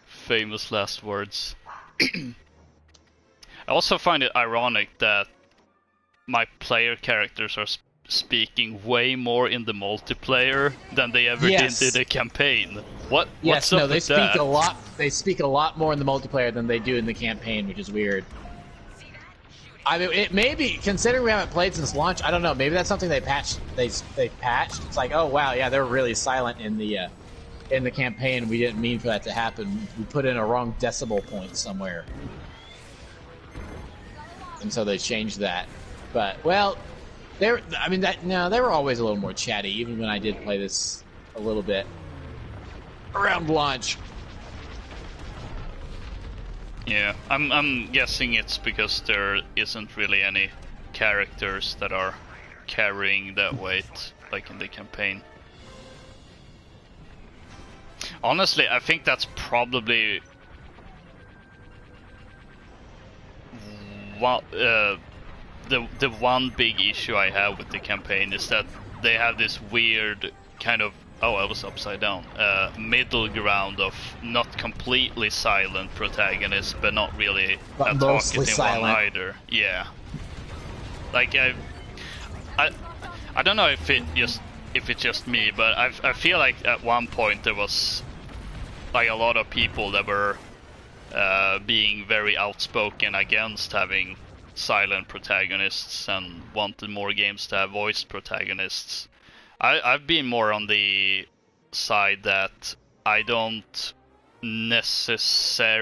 Famous last words. I also find it ironic that my player characters are speaking way more in the multiplayer than they ever Yes. did in the campaign. What's Yes, up no, they with speak that? a lot. They speak a lot more in the multiplayer than they do in the campaign, which is weird. I mean, it may be, considering we haven't played since launch. I don't know. Maybe that's something they patched. They patched. It's like, oh wow, yeah, they're really silent in the campaign. We didn't mean for that to happen. We put in a wrong decibel point somewhere, and so they changed that. But well, they were always a little more chatty, even when I did play this a little bit around launch. Yeah, I'm guessing it's because there isn't really any characters that are carrying that weight like in the campaign. Honestly, I think that's probably the one big issue I have with the campaign is that they have this weird kind of I was upside down. Middle ground of not completely silent protagonists, but not really But a mostly talkative silent. one either. Yeah. Like I don't know if it's just me, but I feel like at one point there was like a lot of people that were being very outspoken against having silent protagonists and wanted more games to have voiced protagonists. I've been more on the side that I don't necessarily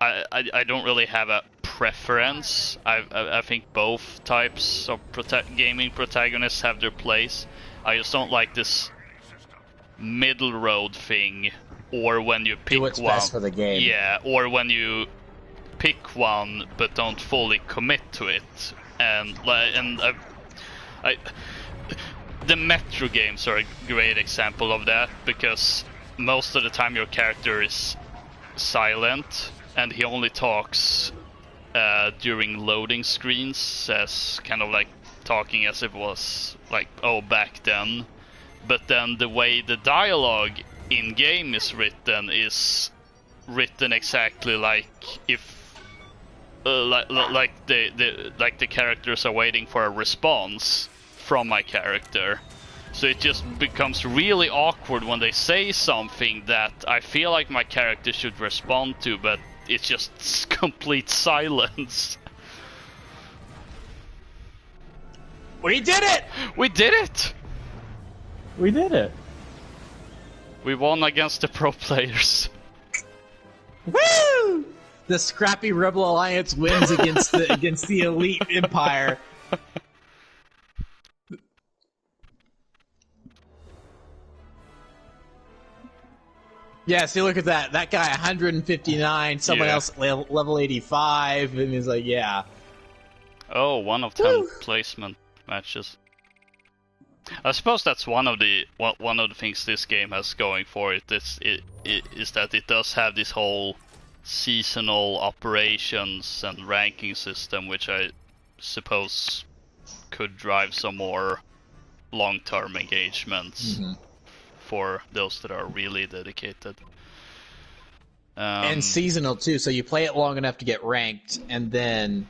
I don't really have a preference. I think both types of gaming protagonists have their place. I just don't like this middle road thing, or when you pick Do what's one. best for the game. Yeah, or when you pick one but don't fully commit to it, and the Metro games are a great example of that, because most of the time your character is silent and he only talks during loading screens, as kind of like talking as if it was like, oh, back then. But then the way the dialogue in game is written exactly like if like the characters are waiting for a response from my character. So it just becomes really awkward when they say something that I feel like my character should respond to, but it's just complete silence. We did it! We did it! We did it. We won against the pro players. Woo! The scrappy Rebel Alliance wins against the elite Empire. Yeah, see, look at that. That guy, 159. Someone Yeah. else, level 85. And he's like, yeah. Oh, 1 of 10 placement matches. I suppose that's one of the things this game has going for it. Is that it does have this whole seasonal operations and ranking system, which I suppose could drive some more long-term engagements for those that are really dedicated. And seasonal too, so you play it long enough to get ranked, and then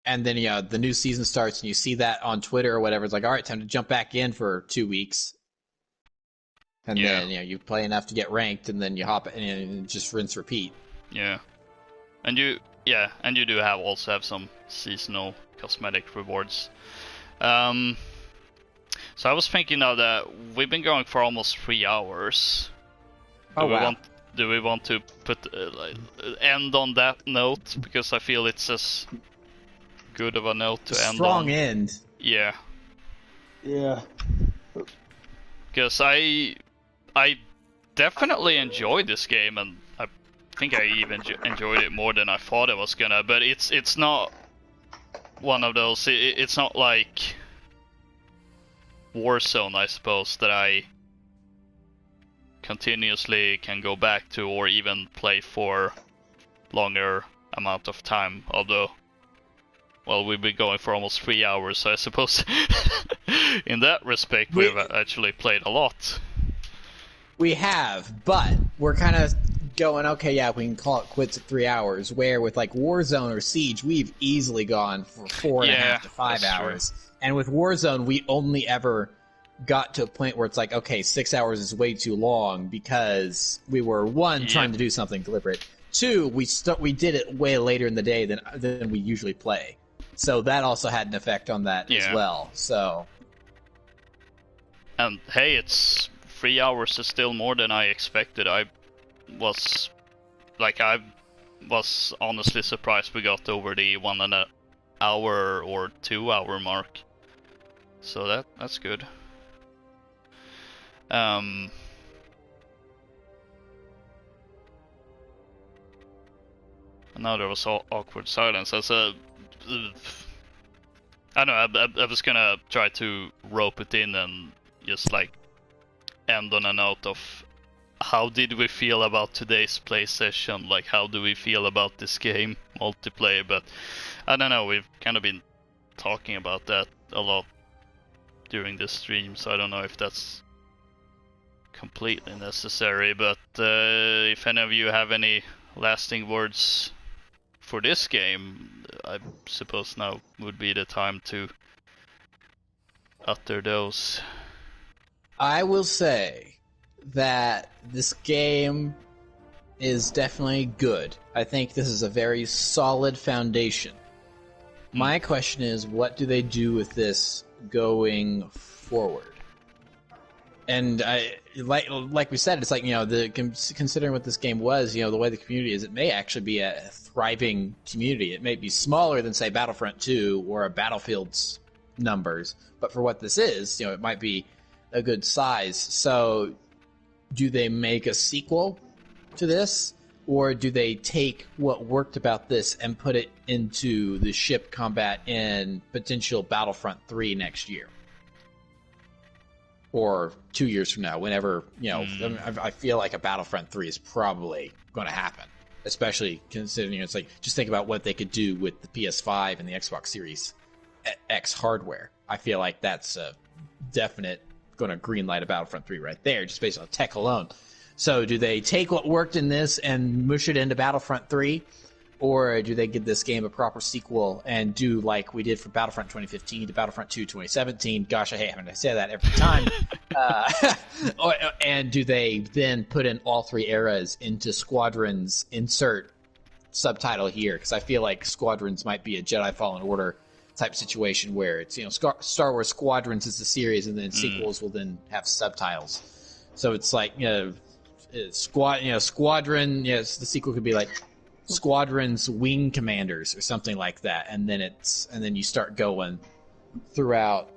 yeah, the new season starts, and you see that on Twitter or whatever. It's like, all right, time to jump back in for 2 weeks, and then you play enough to get ranked, and then you hop in and just rinse repeat. Yeah, and you do also have some seasonal cosmetic rewards. So I was thinking now that we've been going for almost 3 hours. Do we want to put end on that note, because I feel it's as good of a note to end on. Strong end. Yeah. Yeah. Because I definitely enjoyed this game, and I think I even enjoyed it more than I thought I was gonna. But it's not one of those. It's not like Warzone, I suppose, that I continuously can go back to or even play for longer amount of time. Although well, we've been going for almost 3 hours, so I suppose in that respect we've actually played a lot. We have, but we're kind of going, okay, yeah, we can call it quits at 3 hours, where with like Warzone or Siege, we've easily gone for 4.5 to 5 hours. True. And with Warzone, we only ever got to a point where it's like, okay, 6 hours is way too long because we were, one, trying to do something deliberate. Two, we did it way later in the day than we usually play. So that also had an effect on that as well. So, and hey, it's 3 hours is still more than I expected. I was honestly surprised we got over the 1 hour or 2 hour mark. So that's good. And now there was awkward silence. I don't know, I was gonna try to rope it in and just like end on a note of how did we feel about today's play session? Like, how do we feel about this game, multiplayer? But I don't know, we've kind of been talking about that a lot during the stream, so I don't know if that's completely necessary. But if any of you have any lasting words for this game, I suppose now would be the time to utter those. I will say that this game is definitely good. I think this is a very solid foundation. My question is, what do they do with this going forward? And like we said, it's like, considering what this game was, the way the community is, it may actually be a thriving community. It may be smaller than, say, Battlefront 2 or a Battlefield's numbers, but for what this is, it might be a good size. So do they make a sequel to this, or do they take what worked about this and put it into the ship combat in potential Battlefront 3 next year? Or 2 years from now, whenever, I feel like a Battlefront 3 is probably going to happen. Especially considering, it's like, just think about what they could do with the PS5 and the Xbox Series X hardware. I feel like that's a definite going to greenlight a Battlefront 3 right there, just based on tech alone. So do they take what worked in this and mush it into Battlefront 3? Or do they give this game a proper sequel and do like we did for Battlefront 2015 to Battlefront 2 2017? Gosh, I hate having to say that every time. And do they then put in all three eras into Squadrons, insert subtitle here? Because I feel like Squadrons might be a Jedi Fallen Order type situation where it's, Star Wars Squadrons is the series, and then sequels will then have subtitles. So it's like, Squadron, the sequel could be like Squadrons Wing Commanders or something like that, and then you start going throughout,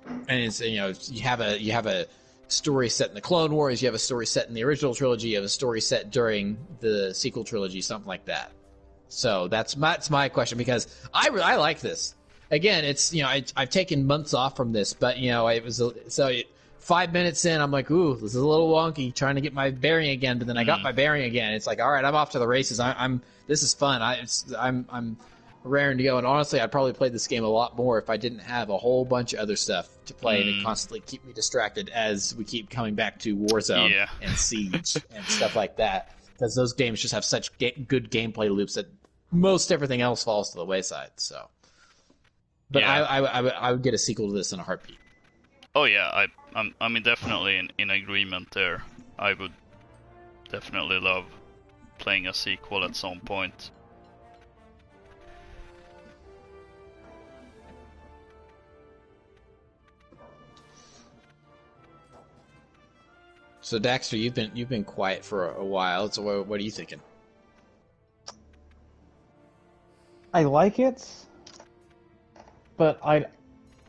and it's, you have a story set in the Clone Wars, you have a story set in the original trilogy, you have a story set during the sequel trilogy, something like that. So that's my question, because I like this. Again, it's, I've taken months off from this, but it was 5 minutes in, I'm like, ooh, this is a little wonky, trying to get my bearing again. But then I got my bearing again. It's like, all right, I'm off to the races. This is fun. I'm raring to go. And honestly, I'd probably play this game a lot more if I didn't have a whole bunch of other stuff to play and constantly keep me distracted as we keep coming back to Warzone and Siege and stuff like that. Because those games just have such good gameplay loops that most everything else falls to the wayside. So, but I would get a sequel to this in a heartbeat. Oh yeah, I mean, definitely in agreement there. I would definitely love playing a sequel at some point. So Daxter, you've been quiet for a while. So what are you thinking? I like it, but I'd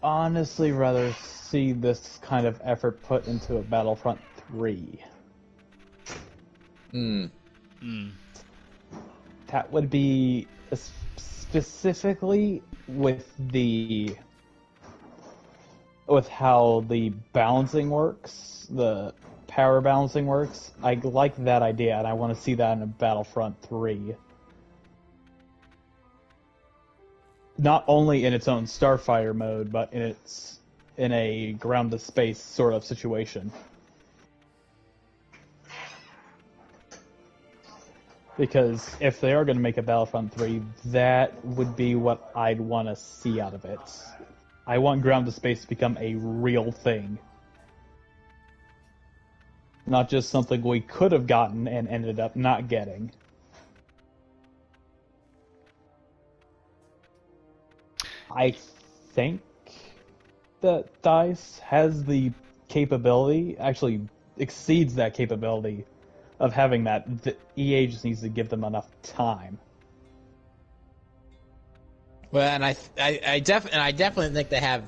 honestly rather see this kind of effort put into a Battlefront 3. That would be specifically with how the balancing works, the power balancing works. I like that idea, and I want to see that in a Battlefront 3. not only in its own Starfire mode, but in a ground to space sort of situation. Because if they are going to make a Battlefront 3, that would be what I'd want to see out of it. I want ground to space to become a real thing. Not just something we could have gotten and ended up not getting. I think that DICE has the capability, actually exceeds that capability, of having that. The EA just needs to give them enough time. Well, and I definitely think they have.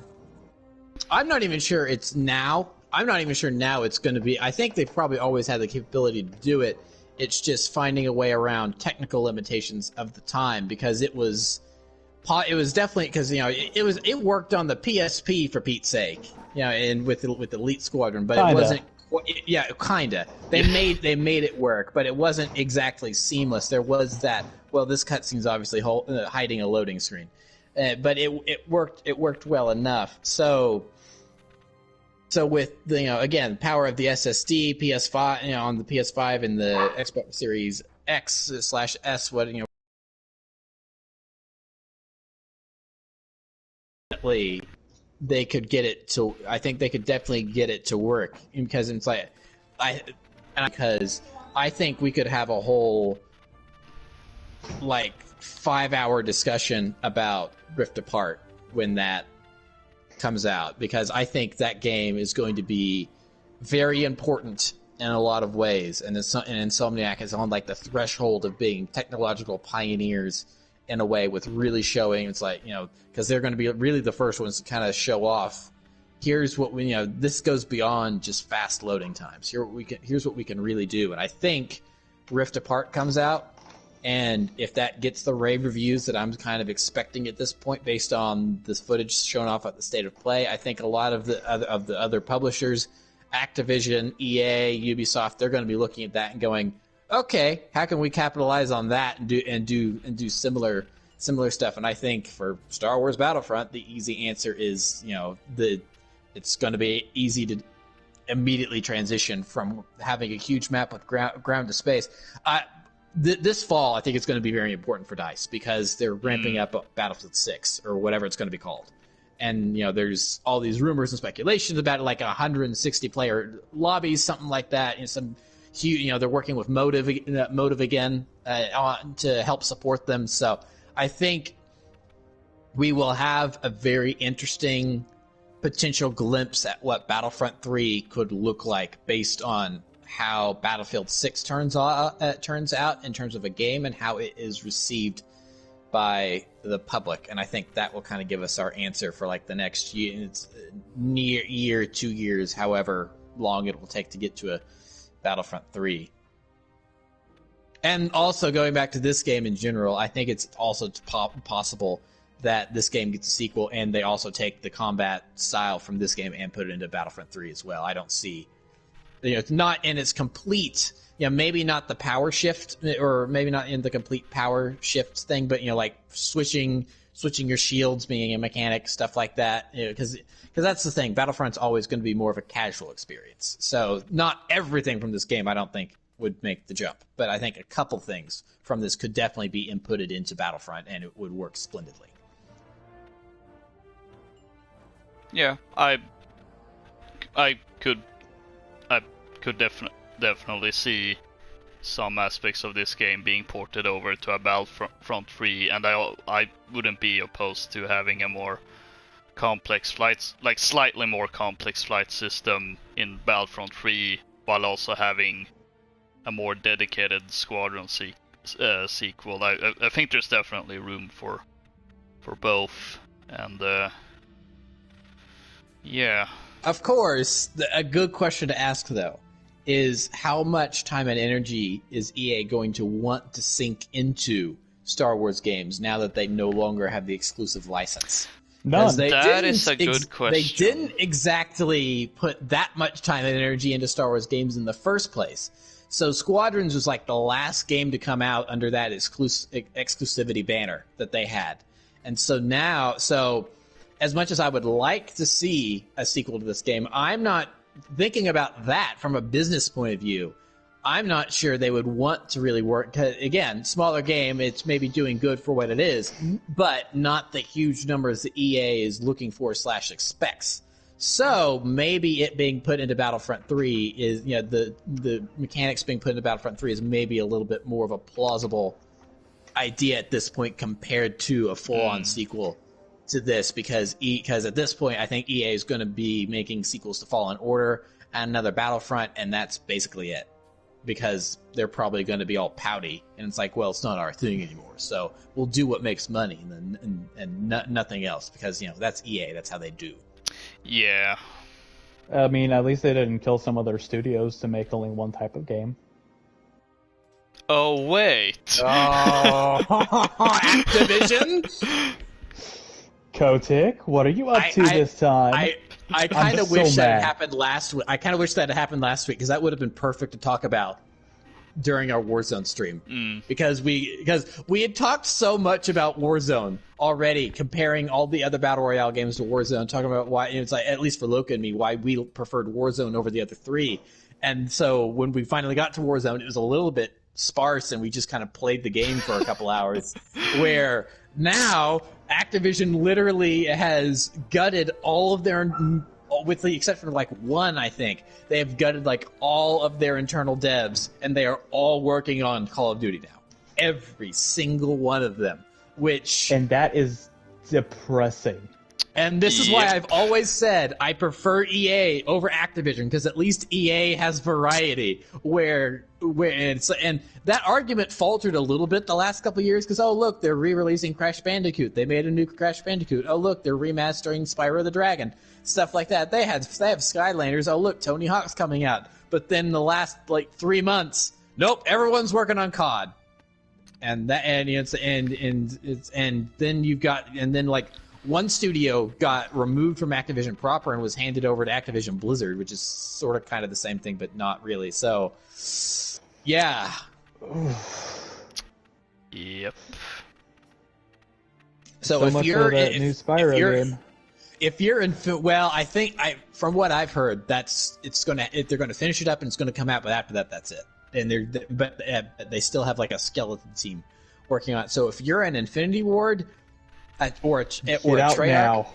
I'm not even sure it's now. I'm not even sure now it's going to be. I think they've probably always had the capability to do it. It's just finding a way around technical limitations of the time, because it was definitely, because it worked on the PSP, for Pete's sake, and with Elite Squadron, but Kinda. It wasn't. Yeah, kinda. They made it work, but it wasn't exactly seamless. There was that. Well, this cutscene's obviously hiding a loading screen, but it worked. It worked well enough. So with the again, power of the SSD, PS5, on the PS5 and the Xbox Series X/S, they could get it to. I think they could definitely get it to work, because it's like because I think we could have a whole 5-hour discussion about Rift Apart when that comes out, because I think that game is going to be very important in a lot of ways, and Insomniac is on the threshold of being technological pioneers in a way, with really showing, it's because they're going to be really the first ones to kind of show off. Here's what we, this goes beyond just fast loading times. Here's what we can really do. And I think Rift Apart comes out, and if that gets the rave reviews that I'm kind of expecting at this point, based on this footage shown off at the State of Play, I think a lot of the other publishers, Activision, EA, Ubisoft, they're going to be looking at that and going, okay, how can we capitalize on that and do similar stuff? And I think for Star Wars Battlefront, the easy answer is, it's going to be easy to immediately transition from having a huge map with ground to space. This fall, I think it's going to be very important for DICE, because they're ramping up Battlefield 6 or whatever it's going to be called. And there's all these rumors and speculations about 160 player lobbies, something like that. Some huge, they're working with Motive again to help support them. So I think we will have a very interesting potential glimpse at what Battlefront 3 could look like, based on how Battlefield 6 turns out in terms of a game and how it is received by the public. And I think that will kind of give us our answer for the next year. It's near year, 2 years, however long it will take to get to a Battlefront 3. And also, going back to this game in general, I think it's also possible that this game gets a sequel and they also take the combat style from this game and put it into Battlefront 3 as well. I don't see, it's not in its complete, maybe not the power shift, or maybe not in the complete power shift thing, but switching your shields being a mechanic, stuff like that, because that's the thing. Battlefront's always going to be more of a casual experience. So not everything from this game, I don't think, would make the jump. But I think a couple things from this could definitely be inputted into Battlefront, and it would work splendidly. Yeah, I could definitely see some aspects of this game being ported over to a Battlefront 3, and I wouldn't be opposed to having a more complex slightly more complex flight system in Battlefront 3, while also having a more dedicated Squadron sequel. I think there's definitely room for both, and yeah. Of course, a good question to ask, though, is how much time and energy is EA going to want to sink into Star Wars games now that they no longer have the exclusive license? None. That is a good question. They didn't exactly put that much time and energy into Star Wars games in the first place. So Squadrons was the last game to come out under that exclusivity banner that they had. And so as much as I would like to see a sequel to this game, I'm not thinking about that from a business point of view. I'm not sure they would want to really work. 'Cause, again, smaller game, it's maybe doing good for what it is, but not the huge numbers that EA is looking for / expects. So maybe it being put into Battlefront 3 is, the mechanics being put into Battlefront 3 is maybe a little bit more of a plausible idea at this point compared to a full-on sequel to this, because at this point I think EA is going to be making sequels to Fallen Order and another Battlefront, and that's basically it, because they're probably going to be all pouty, and it's like, well, it's not our thing anymore, so we'll do what makes money and nothing else, because that's EA, that's how they do. Yeah. I mean, at least they didn't kill some other studios to make only one type of game. Oh wait. Oh, Activision. Kotick, what are you up to this time? I kind of wish so that mad. happened last week. I kind of wish that had happened last week, because that would have been perfect to talk about during our Warzone stream. Because we had talked so much about Warzone already, comparing all the other Battle Royale games to Warzone, talking about why, it's like, at least for Loka and me, why we preferred Warzone over the other three. And so when we finally got to Warzone, it was a little bit sparse, and we just kind of played the game for a couple hours. Where now Activision literally has gutted all of their, with the exception of like one, I think, they have gutted like all of their internal devs, and they are all working on Call of Duty now. Every single one of them. And that is depressing. And this is why I've always said I prefer EA over Activision, because at least EA has variety. And that argument faltered a little bit the last couple of years, because look, they're re-releasing Crash Bandicoot. They made a new Crash Bandicoot. Oh look, they're remastering Spyro the Dragon. Stuff like that. They have Skylanders. Oh look, Tony Hawk's coming out. But then the last 3 months, nope, everyone's working on COD. And then one studio got removed from Activision proper and was handed over to Activision Blizzard, which is sort of kind of the same thing, but not really. So, yeah. Yep. So if much you're for that new Spyro game. If you're in, well, I think from what I've heard, they're gonna finish it up and it's gonna come out, but after that, that's it. And they still have like a skeleton team working on it. So if you're an Infinity Ward or a Treyarch,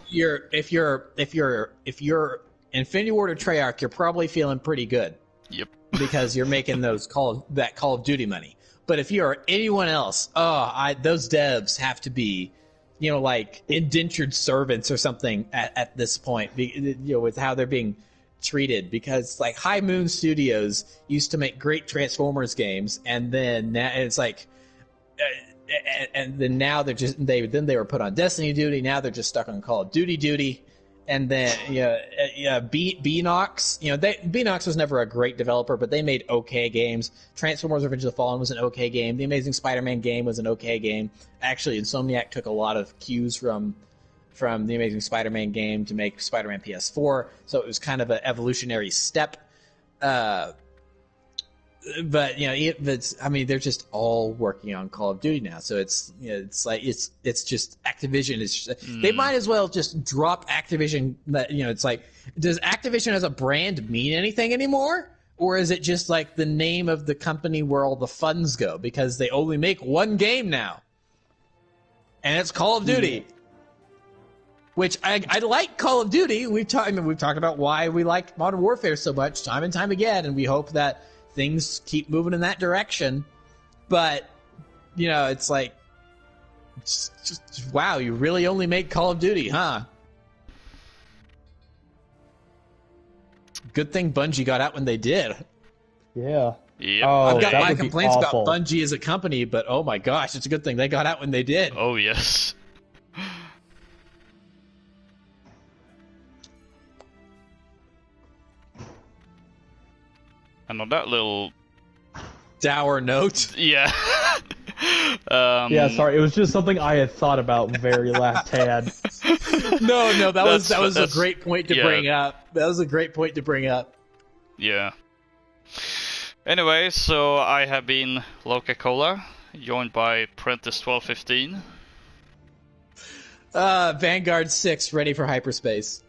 if you're Infinity Ward or Treyarch, you're probably feeling pretty good. Yep. Because you're making that Call of Duty money. But if you're anyone else, those devs have to be, like indentured servants or something at this point, with how they're being treated. Because like High Moon Studios used to make great Transformers games, and then now it's like, and then now they were put on Destiny duty. Now they're just stuck on Call of Duty. And then Beanox, Beanox was never a great developer, but they made okay games. Transformers: Revenge of the Fallen was an okay game. The Amazing Spider-Man game was an okay game. Actually, Insomniac took a lot of cues from the Amazing Spider-Man game to make Spider-Man PS4, so it was kind of an evolutionary step. But they're just all working on Call of Duty now. So it's just Activision. They might as well just drop Activision. It's like, does Activision as a brand mean anything anymore, or is it just like the name of the company where all the funds go, because they only make one game now, and it's Call of Duty. Which I like Call of Duty. We've talked about why we like Modern Warfare so much time and time again, and we hope that things keep moving in that direction. But it's like, just wow, you really only make Call of Duty, huh? Good thing Bungie got out when they did. Yeah. Yep. Oh, I've got that my would be complaints awful. about Bungie as a company, but oh my gosh, it's a good thing they got out when they did. Oh yes. And on that little Dour note. yeah. Yeah, sorry, it was just something I had thought about very last hand. No, that was a that's- great point to yeah. bring up. That was a great point to bring up. Yeah. Anyway, so I have been LokaCola, joined by Prentice 1215. Vanguard 6 ready for hyperspace.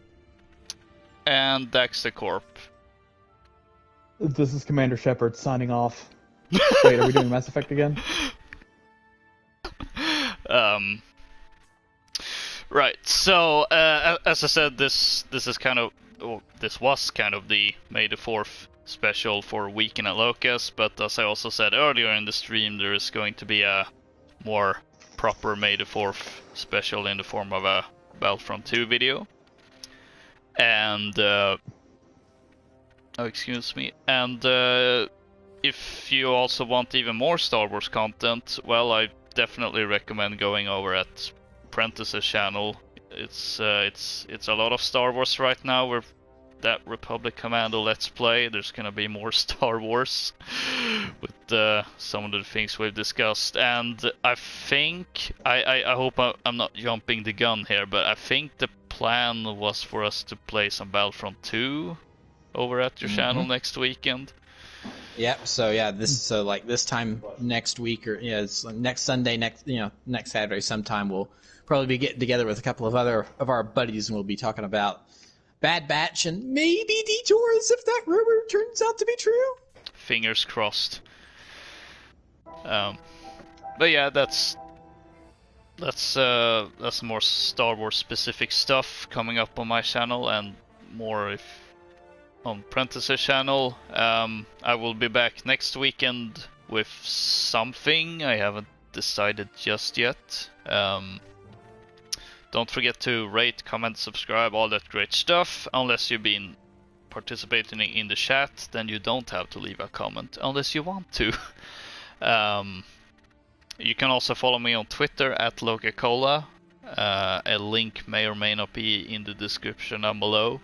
And Daxter Corp. This is Commander Shepard signing off. Wait, are we doing Mass Effect again? Right. So, as I said, this is kind of, well, this was kind of the May the 4th special for Weekend at Locus, but as I also said earlier in the stream, there is going to be a more proper May the 4th special in the form of a Battlefront 2 video. And oh, excuse me. And if you also want even more Star Wars content, well, I definitely recommend going over at Prentice's channel. It's a lot of Star Wars right now. We're that Republic Commando Let's Play. There's gonna be more Star Wars with some of the things we've discussed, and I think I hope I'm not jumping the gun here, but I think the plan was for us to play some Battlefront 2 over at your channel next weekend. Yep. So yeah, this time next week, or it's next Sunday, next Saturday sometime, we'll probably be getting together with a couple of other of our buddies, and we'll be talking about Bad Batch and maybe Detours if that rumor turns out to be true. Fingers crossed. But yeah, that's more Star Wars specific stuff coming up on my channel, and more on Prentice's channel. I will be back next weekend with something. I haven't decided just yet. Don't forget to rate, comment, subscribe, all that great stuff. Unless you've been participating in the chat, then you don't have to leave a comment unless you want to. You can also follow me on Twitter at LokaCola. A link may or may not be in the description down below.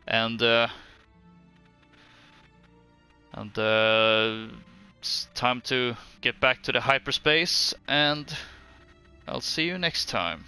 And it's time to get back to the hyperspace, and I'll see you next time.